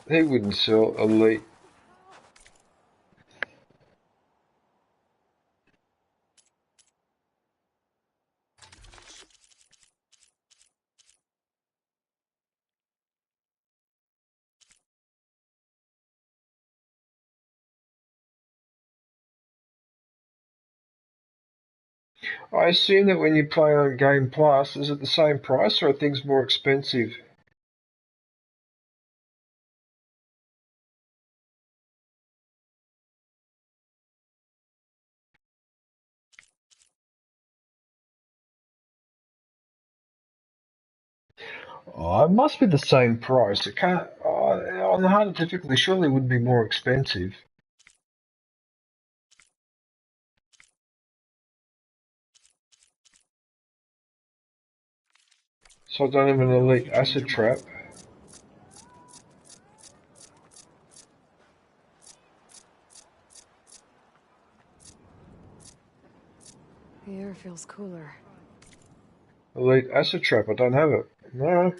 He wouldn't sell elite. I assume that when you play on Game Plus, is it the same price or are things more expensive? Oh, it must be the same price. It can't. On the harder difficulty, surely it would be more expensive. So I don't have an elite acid trap. The air feels cooler. Elite acid trap, I don't have it. No.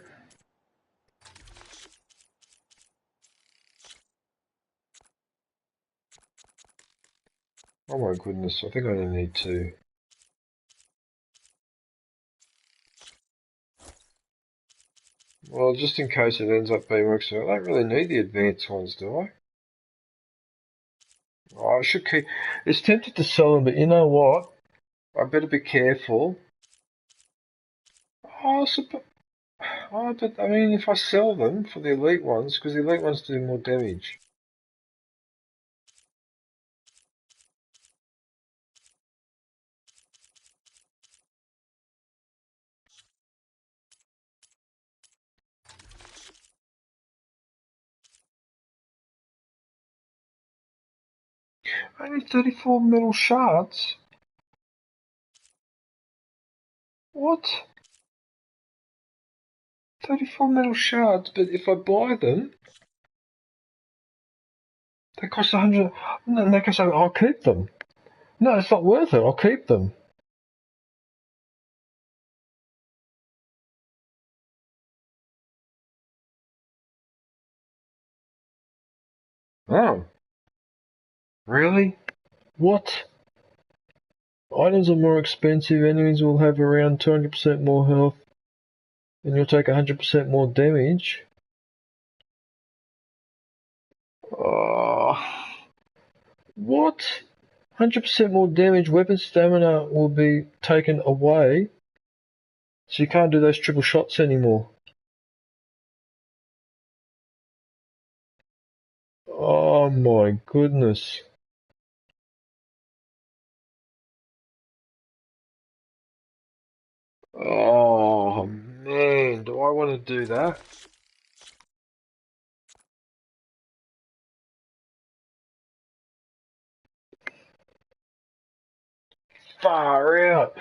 Oh my goodness, I think I only need 2. Well, just in case it ends up being worse, I don't really need the advanced ones, do I? Oh, I should keep... It's tempted to sell them, but you know what? I better be careful. Oh, but I mean, if I sell them for the elite ones, because the elite ones do more damage. Only 34 metal shards? What? 34 metal shards, but if I buy them, they cost 100. No, in that case, I'll keep them. No, it's not worth it. I'll keep them. Oh. Really? What? Items are more expensive, enemies will have around 200% more health, and you'll take 100% more damage. What? 100% more damage, weapon stamina will be taken away, so you can't do those triple shots anymore. Oh my goodness. Oh man, do I want to do that? Far out.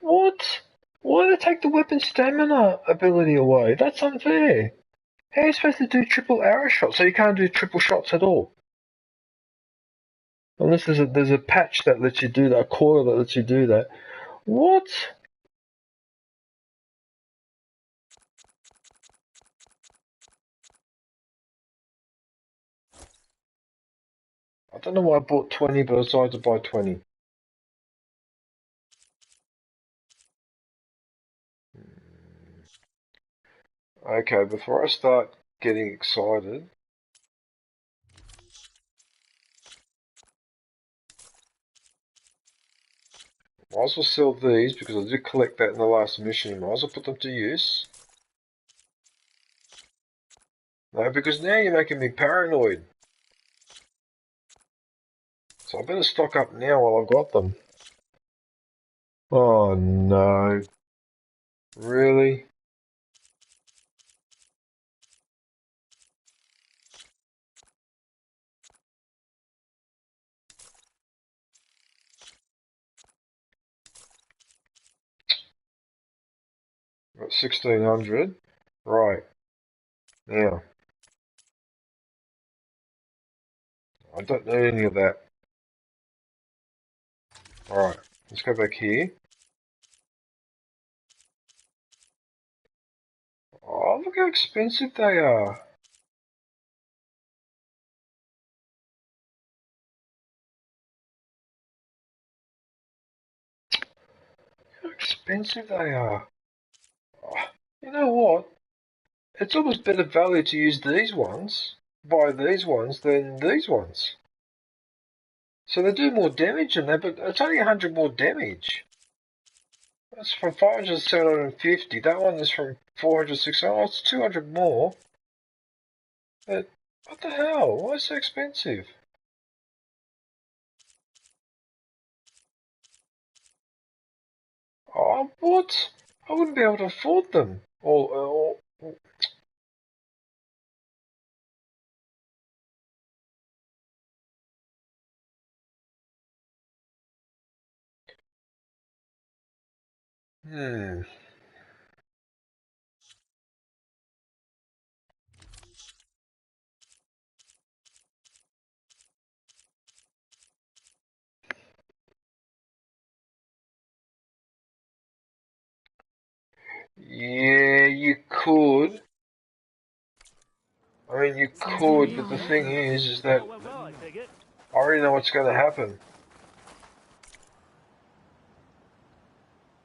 What? Why do they take the weapon stamina ability away? That's unfair. How are you supposed to do triple arrow shots? So you can't do triple shots at all? Unless there's a patch that lets you do that, a coil that lets you do that. What? I don't know why I bought 20, but I decided to buy 20. Okay, before I start getting excited, might as well sell these because I did collect that in the last mission. Might as well put them to use. No, because now you're making me paranoid. So I better stock up now while I've got them. Oh no. Really? Got 1600. Right. Now. I don't need any of that. Alright, let's go back here. Oh, look how expensive they are. How expensive they are. Oh, you know what? It's almost better value to use these ones, buy these ones, than these ones. So they do more damage than that, but it's only 100 more damage. That's from 500 to 750. That one is from 400 to 600. Oh, it's 200 more. But what the hell? Why is it so expensive? Oh, what? I wouldn't be able to afford them. Hmm. Yeah, you could. I mean, you could, but the thing is that I already know what's going to happen.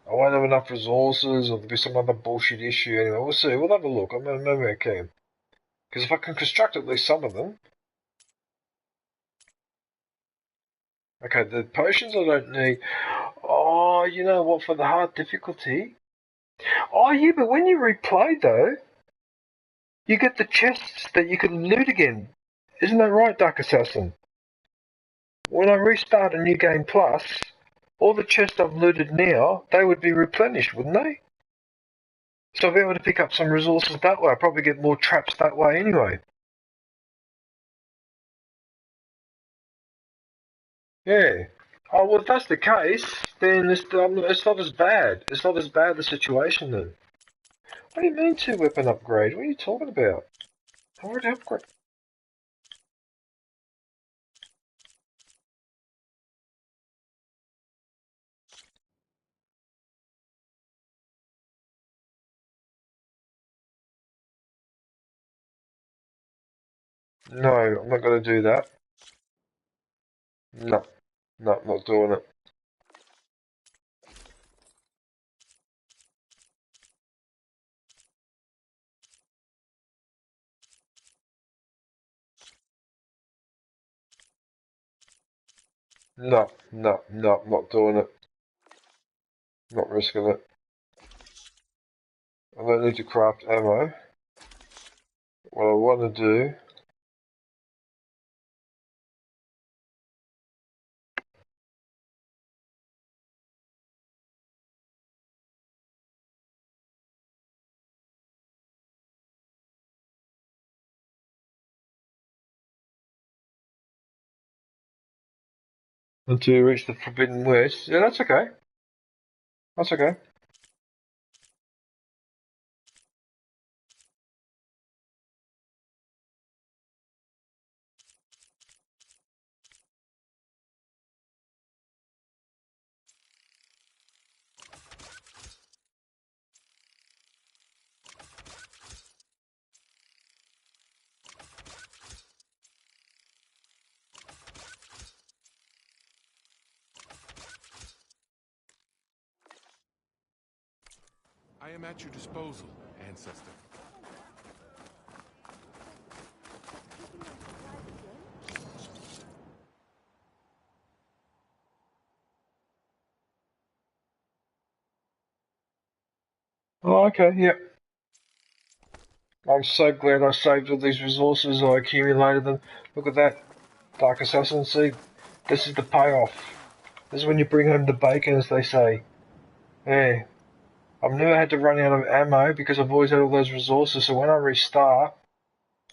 I won't have enough resources, or there'll be some other bullshit issue. Anyway, we'll see. We'll have a look. Maybe I can. Because if I can construct at least some of them. Okay, the potions I don't need. Oh, you know what? For the hard difficulty. Oh, yeah, but when you replay, though, you get the chests that you can loot again. Isn't that right, Dark Assassin? When I restart a new game plus, all the chests I've looted now, they would be replenished, wouldn't they? So I'll be able to pick up some resources that way. I'll probably get more traps that way anyway. Yeah. Oh, well, if that's the case, then it's not as bad. It's not as bad the situation then. What do you mean 2 weapon upgrade? What are you talking about? I already upgrade. No, I'm not going to do that. No. No, not doing it. No, not doing it. Not risking it. I don't need to craft ammo. What I want to do... Until you reach the Forbidden West. Yeah, that's okay. That's okay. I am at your disposal, ancestor. Oh, okay, yeah. I'm so glad I saved all these resources, I accumulated them. Look at that, Dark Assassin, see? This is the payoff. This is when you bring home the bacon, as they say. Yeah. I've never had to run out of ammo because I've always had all those resources, so when I restart,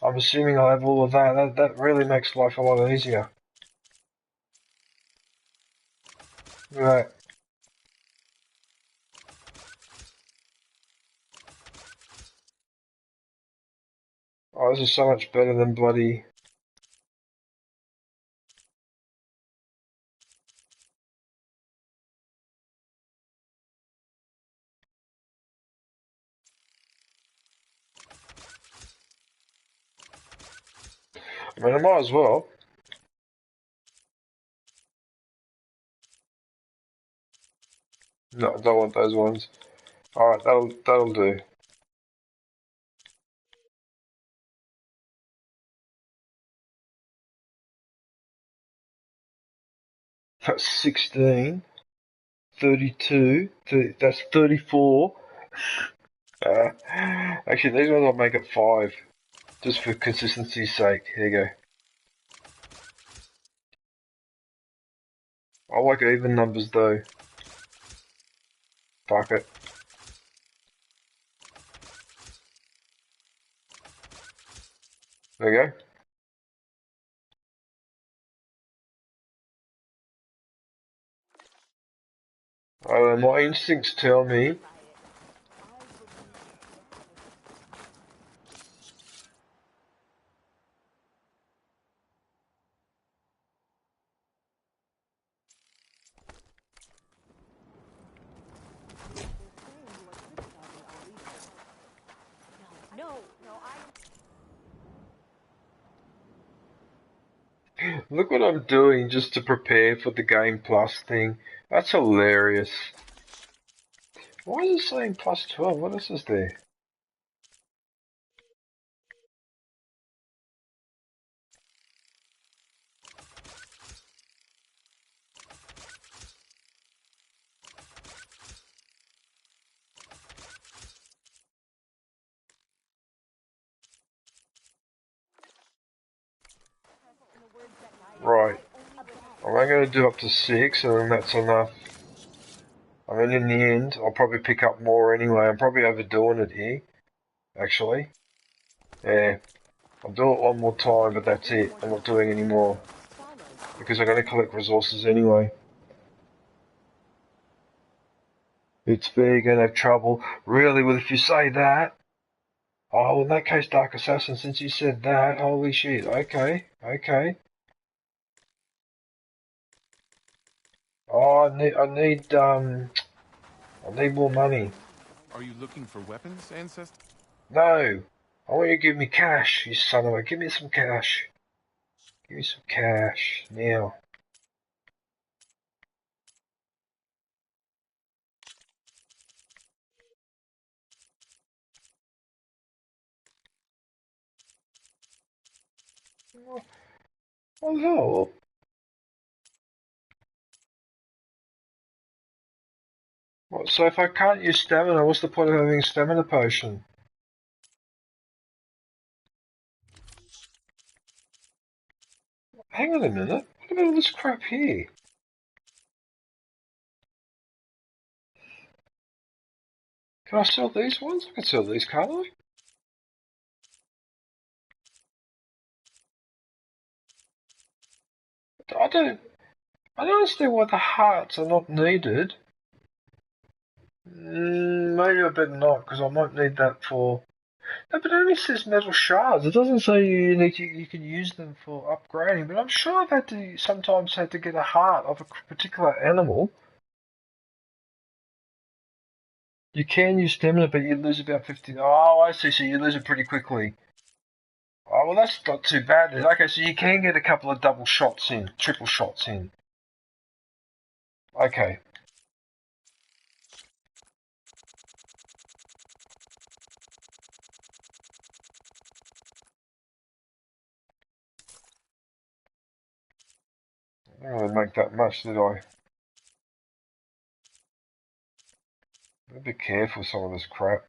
I'm assuming I'll have all of that. That really makes life a lot easier. Right. Oh, this is so much better than bloody... I mean, I might as well. No, I don't want those ones. Alright, that'll do. That's 16, 32, 30, that's 34. Actually, these ones I'll make it 5. Just for consistency's sake. Here you go. I like even numbers though. Fuck it. There you go. My instincts tell me. Look what I'm doing just to prepare for the Game Plus thing. That's hilarious. Why is it saying plus 12? What else is there? Right. I'm only going to do up to 6 and then that's enough. I mean, in the end, I'll probably pick up more anyway. I'm probably overdoing it here, actually. Yeah. I'll do it one more time, but that's it. I'm not doing any more. Because I'm going to collect resources anyway. It's fair, you're going to have trouble. Really? Well, if you say that... Oh, well, in that case, Dark Assassin, since you said that, holy shit. Okay, okay. Oh, I need more money. Are you looking for weapons, Ancestor? No. I want you to give me cash, you son of a... Give me some cash. Give me some cash. Now. Oh, no. What, so if I can't use stamina, what's the point of having a stamina potion? Hang on a minute. What about all this crap here? Can I sell these ones? I can sell these, can't I? I don't understand why the hearts are not needed. Maybe I better not, because I might need that for... No, but it only says metal shards. It doesn't say you can use them for upgrading, but I'm sure I've had to sometimes had to get a heart of a particular animal. You can use stamina, but you lose about 50... Oh, I see, so you lose it pretty quickly. Oh, well, that's not too bad then. Okay, so you can get a couple of double shots in, triple shots in. Okay. I didn't really make that much, did I? Be careful with some of this crap.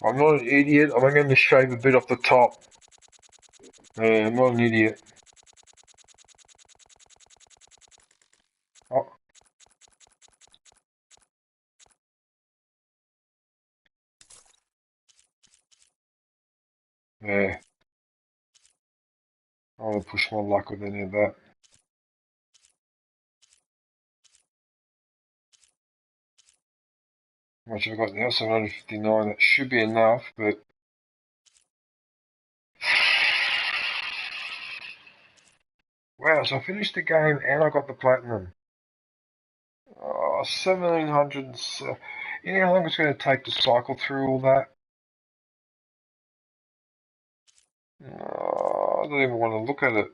I'm not an idiot. I'm going to shave a bit off the top. Yeah, I'm not an idiot. Oh. Yeah. I want to push my luck with any of that. How much have I got now? 759. That should be enough, but... Wow, so I finished the game and I got the platinum. 1700. You know how long it's going to take to cycle through all that? I don't even want to look at it.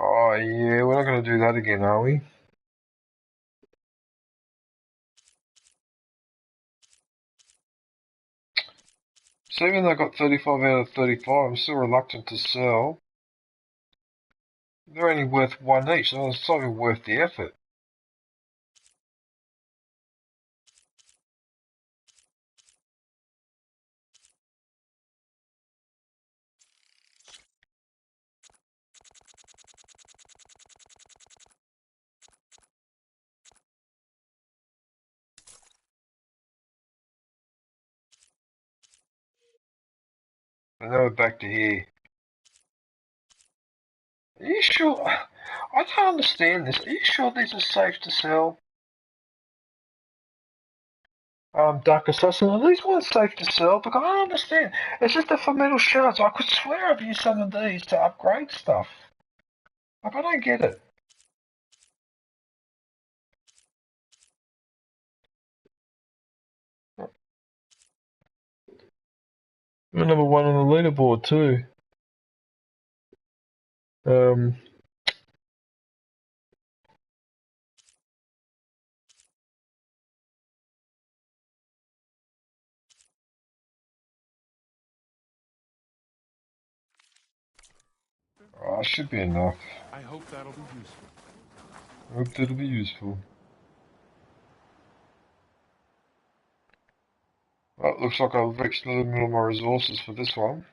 Oh yeah, we're not going to do that again, are we? So even though I got 35 out of 35, I'm still reluctant to sell. They're only worth one each, so it's not even worth the effort. And now we're back to here. Are you sure? I don't understand this. Are you sure these are safe to sell? Dark Assassin, are these ones safe to sell? Because I don't understand. It's just for metal shards. I could swear I've used some of these to upgrade stuff. Like, I don't get it. I'm number one on the leaderboard too. Should be enough. I hope that'll be useful. Hope that'll be useful. Well, it looks like I've reached the limit of my resources for this one.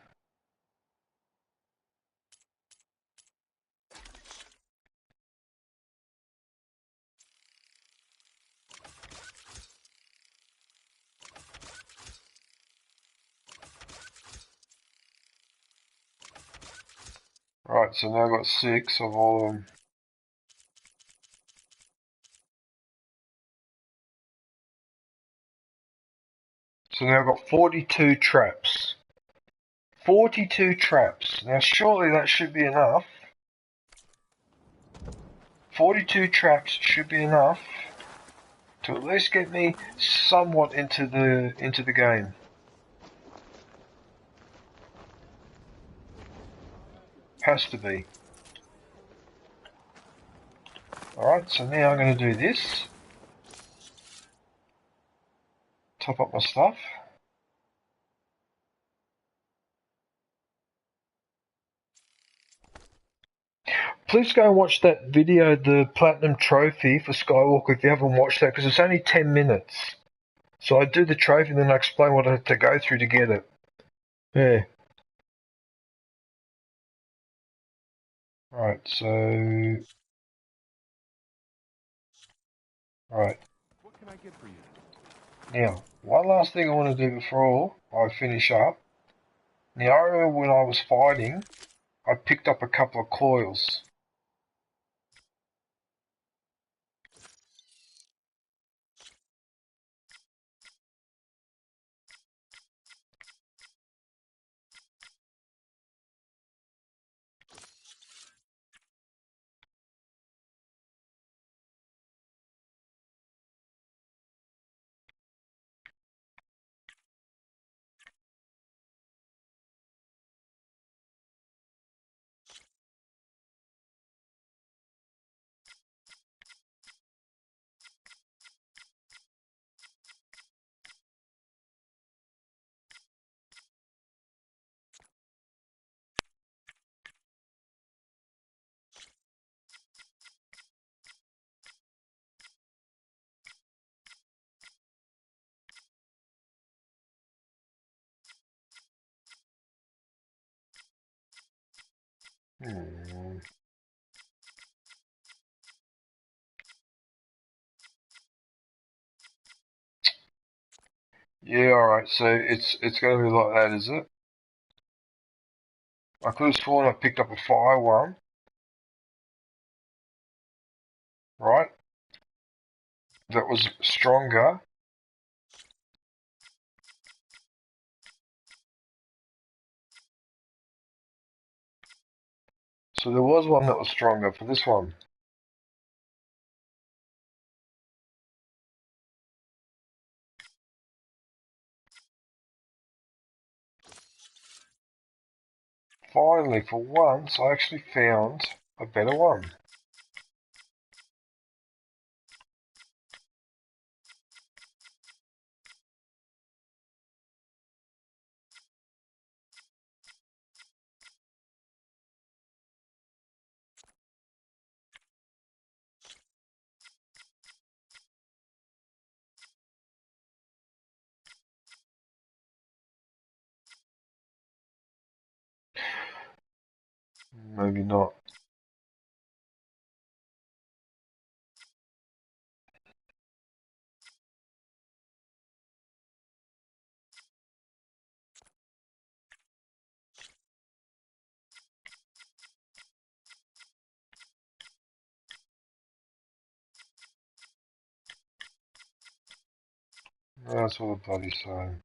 Right, so now I've got 6 of all of them. So now I've got 42 traps. 42 traps. Now surely that should be enough. 42 traps should be enough to at least get me somewhat into the game. Has to be. Alright, so now I'm going to do this. Top up my stuff. Please go and watch that video, the Platinum Trophy for Skywalker, if you haven't watched that, because it's only 10 minutes. So I do the trophy and then I explain what I have to go through to get it. Yeah. Right, so... Right. What can I get for you? Now, one last thing I want to do before I finish up. Now, I remember when I was fighting, I picked up a couple of coils. Hmm. Yeah, alright, so it's going to be like that, is it? I could have sworn I picked up a fire one. Right? That was stronger. So there was one that was stronger for this one. Finally, for once, I actually found a better one. Maybe not. That's what the bloody saying.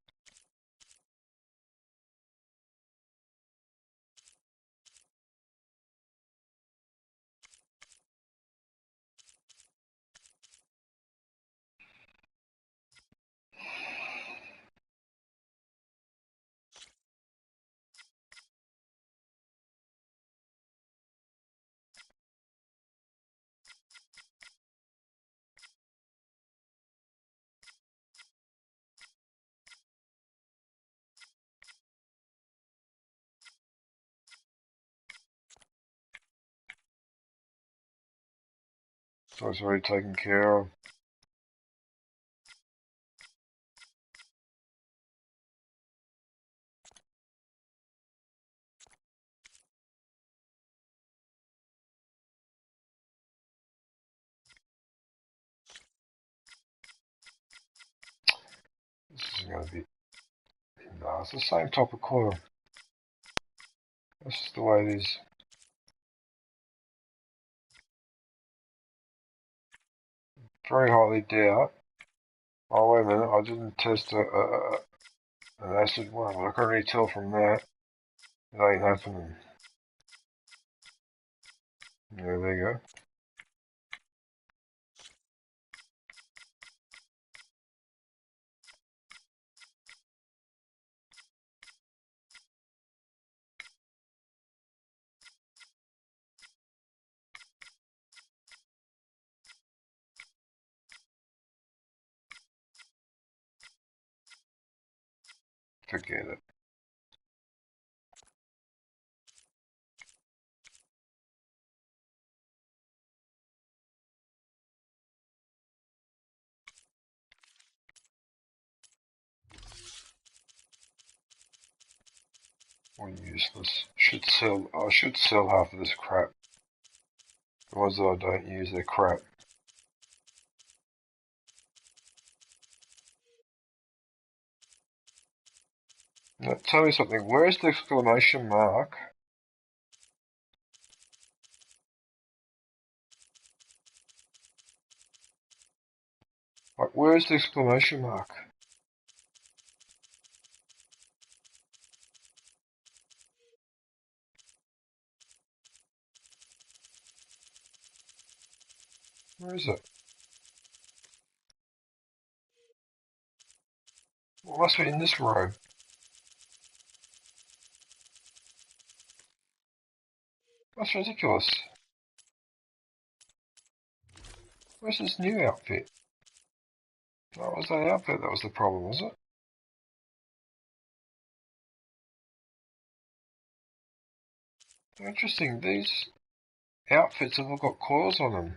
So it's already taken care of. This is going to be... No, it's the same type of coil. That's just the way it is. Very highly doubt. Oh, wait a minute, I didn't test an acid one. I can already tell from that. It ain't happening. Yeah, there you go. Forget it. Or useless. I should sell half of this crap. The ones that I don't use, they're crap. Now, tell me something, where's the exclamation mark? Like, where's the exclamation mark? Where is it? Well, it must be in this row. That's ridiculous. Where's this new outfit? That was that outfit that was the problem, was it? Interesting, these outfits have all got coils on them.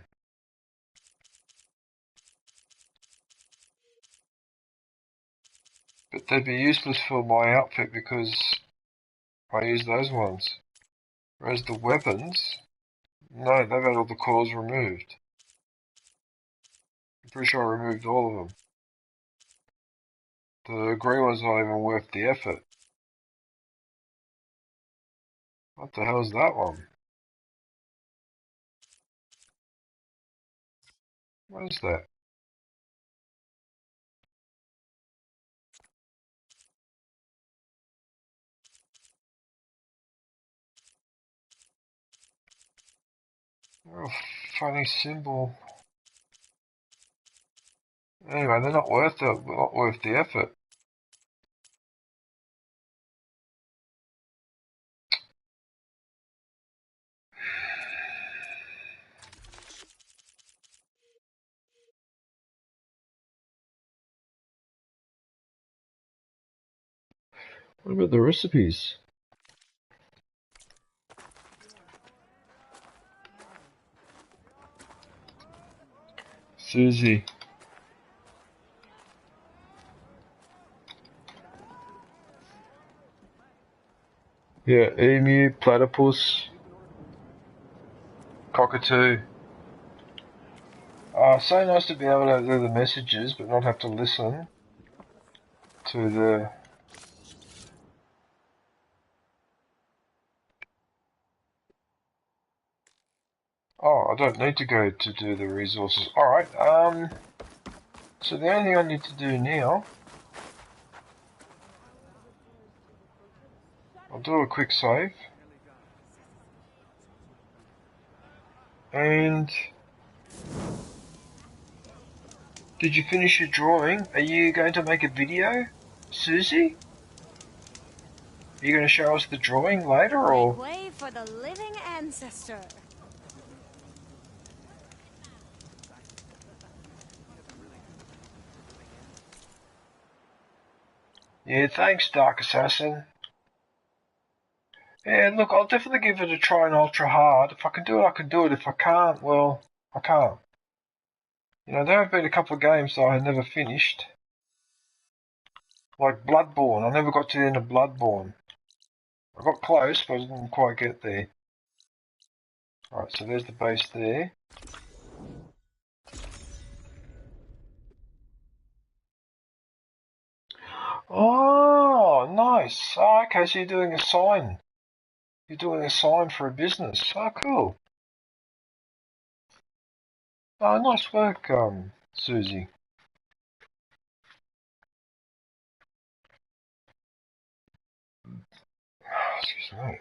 But they'd be useless for my outfit because I use those ones. Whereas the weapons, no, they've had all the cores removed. I'm pretty sure I removed all of them. The green one's not even worth the effort. What the hell is that one? What is that? Oh, funny symbol. Anyway, they're not worth the effort. What about the recipes? Susie. Yeah, emu, platypus, cockatoo. So nice to be able to do the messages, but not have to listen to the... Oh, I don't need to go to do the resources. Alright, so the only thing I need to do now... I'll do a quick save. And... Did you finish your drawing? Are you going to make a video, Susie? Are you going to show us the drawing later, or...? Make way for the living ancestor. Yeah, thanks, Dark Assassin. Yeah, look, I'll definitely give it a try in Ultra Hard. If I can do it, I can do it. If I can't, well, I can't. You know, there have been a couple of games that I had never finished. Like Bloodborne. I never got to the end of Bloodborne. I got close, but I didn't quite get there. Alright, so there's the base there. Oh, nice. Oh, okay, so you're doing a sign. You're doing a sign for a business. Oh, cool. Oh, nice work, Susie. Excuse me.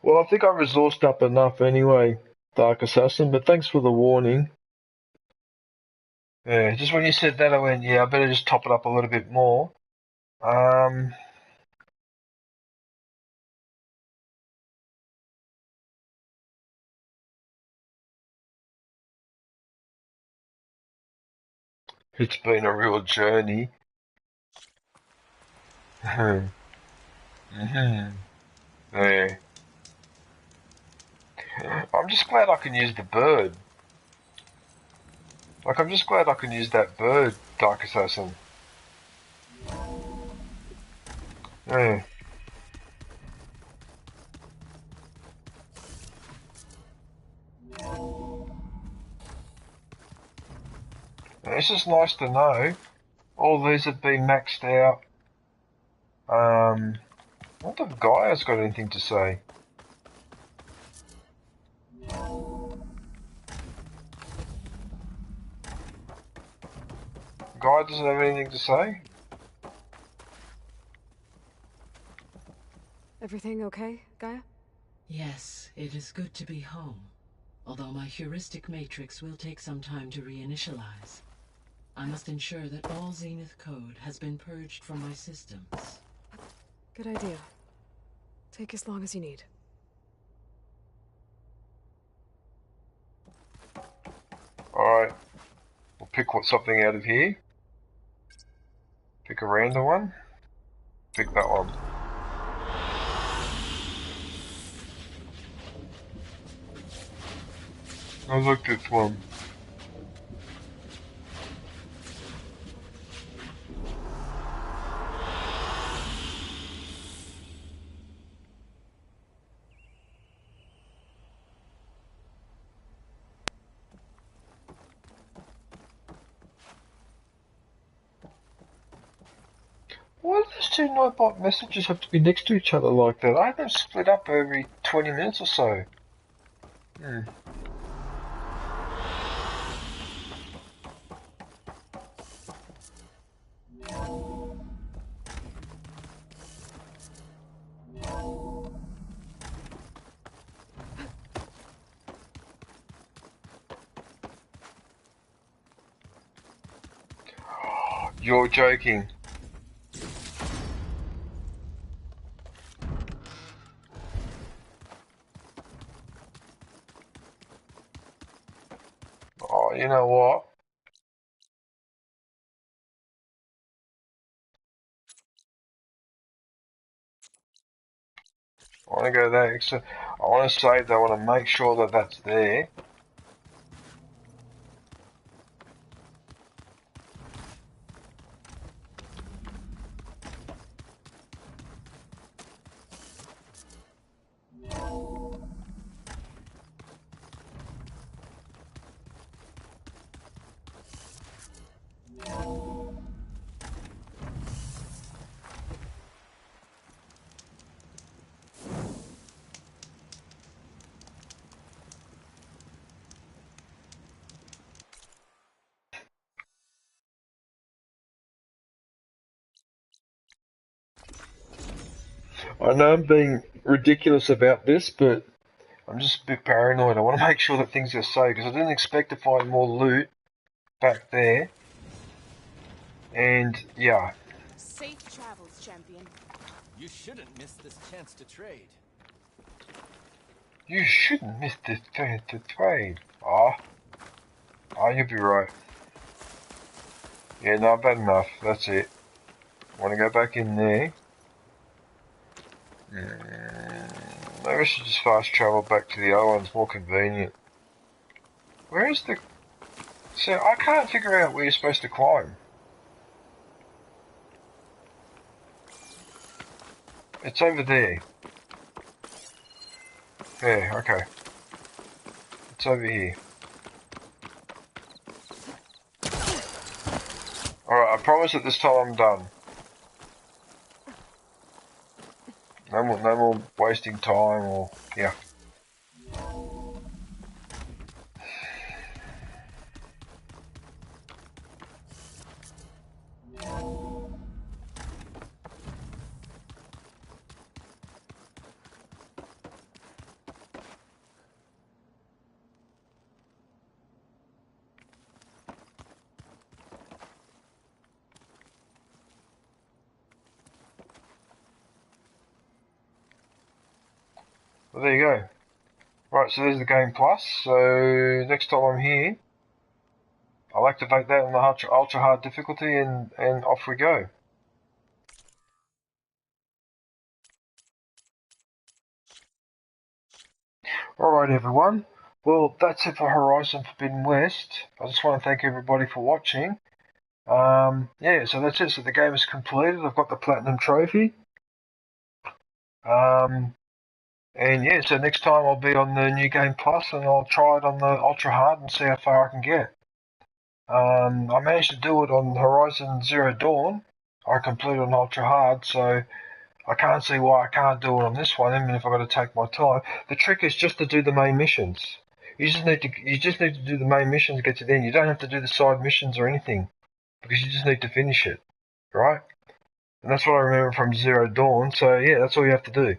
Well, I think I resourced up enough anyway, Dark Assassin, but thanks for the warning. Yeah, just when you said that, I went, yeah, I better just top it up a little bit more. It's been a real journey. Yeah. I'm just glad I can use the bird. Like, I'm just glad I can use that bird, Dark Assassin. Yeah. It's just nice to know. All these have been maxed out. I wonder if Gaia's got anything to say. Gaia doesn't have anything to say? Everything okay, Gaia? Yes, it is good to be home. Although my heuristic matrix will take some time to reinitialize. I must ensure that all Zenith code has been purged from my systems. Good idea. Take as long as you need. Alright. We'll pick something out of here. Pick a random one. Pick that one. I like this one. Why do those two Nightbot messages have to be next to each other like that? I have them split up every 20 minutes or so. Hmm. You're joking. Oh, you know what? I want to go there. So I want to save that. I want to make sure that that's there. I know I'm being ridiculous about this, but I'm just a bit paranoid. I want to make sure that things are safe, because I didn't expect to find more loot back there. And, yeah. Safe travels, champion. You shouldn't miss this chance to trade. You shouldn't miss this chance to trade. Ah, you'll be right. Yeah, no, I've had enough. That's it. I want to go back in there. Maybe I should just fast travel back to the other one. It's more convenient. Where is the... So, I can't figure out where you're supposed to climb. It's over there. Yeah, okay. It's over here. Alright, I promise that this time I'm done. No more wasting time or... yeah. Well, there you go. Right, so there's the Game Plus. So next time I'm here, I'll activate that on the ultra hard difficulty and off we go. Alright everyone, well that's it for Horizon Forbidden West. I just want to thank everybody for watching. Yeah, so that's it. So the game is completed. I've got the Platinum Trophy. And yeah, so next time I'll be on the New Game Plus and I'll try it on the Ultra Hard and see how far I can get. I managed to do it on Horizon Zero Dawn. I completed on Ultra Hard, so I can't see why I can't do it on this one, even if I've got to take my time. The trick is just to do the main missions. You just need to do the main missions, get to the end. You don't have to do the side missions or anything, because you just need to finish it, right? And that's what I remember from Zero Dawn, so yeah, that's all you have to do.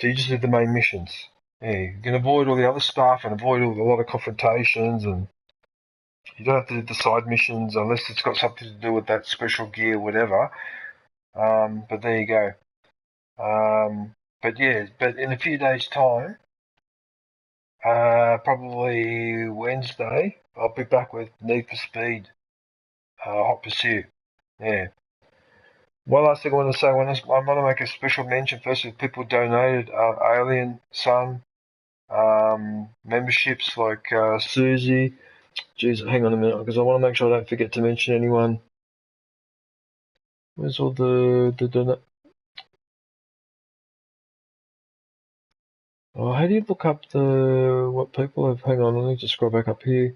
So you just do the main missions. Yeah, you can avoid all the other stuff and avoid a lot of confrontations, and you don't have to do the side missions unless it's got something to do with that special gear, whatever. But there you go. But yeah, but in a few days' time, probably Wednesday, I'll be back with Need for Speed, Hot Pursuit. Yeah. One last thing I want to say, I want to make a special mention first with people donated, Alien Sun, memberships like Susie. Jeez, hang on a minute, because I want to make sure I don't forget to mention anyone. Where's all the Oh, how do you look up what people have? Hang on, let me just scroll back up here.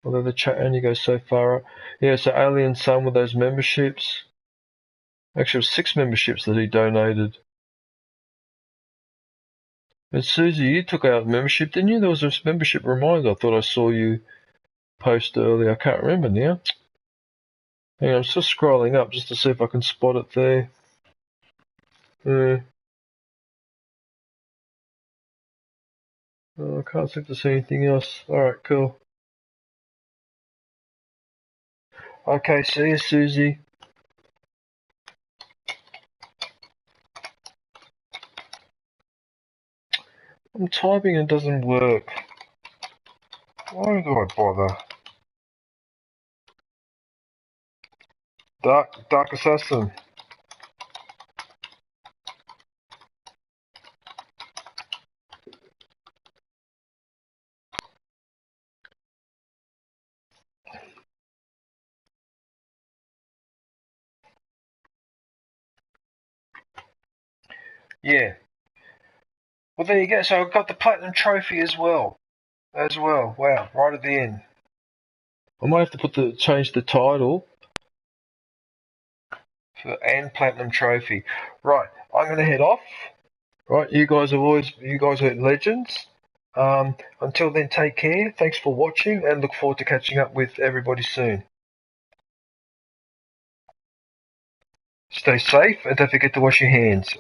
Although the chat only goes so far up. Yeah, so Alien Sun with those memberships. Actually, it was 6 memberships that he donated. And Susie, you took out a membership, didn't you? There was a membership reminder. I thought I saw you post earlier. I can't remember now. Hang on, I'm still scrolling up just to see if I can spot it there. Oh, I can't seem to see anything else. Alright, cool. Okay, see you, Susie. I'm typing and it doesn't work. Why do I bother? Dark Assassin. Yeah. Well, there you go. So I've got the Platinum Trophy as well. Wow, right at the end. I might have to change the title and Platinum Trophy. Right, I'm going to head off. Right, you guys are legends. Until then, take care. Thanks for watching, and look forward to catching up with everybody soon. Stay safe, and don't forget to wash your hands.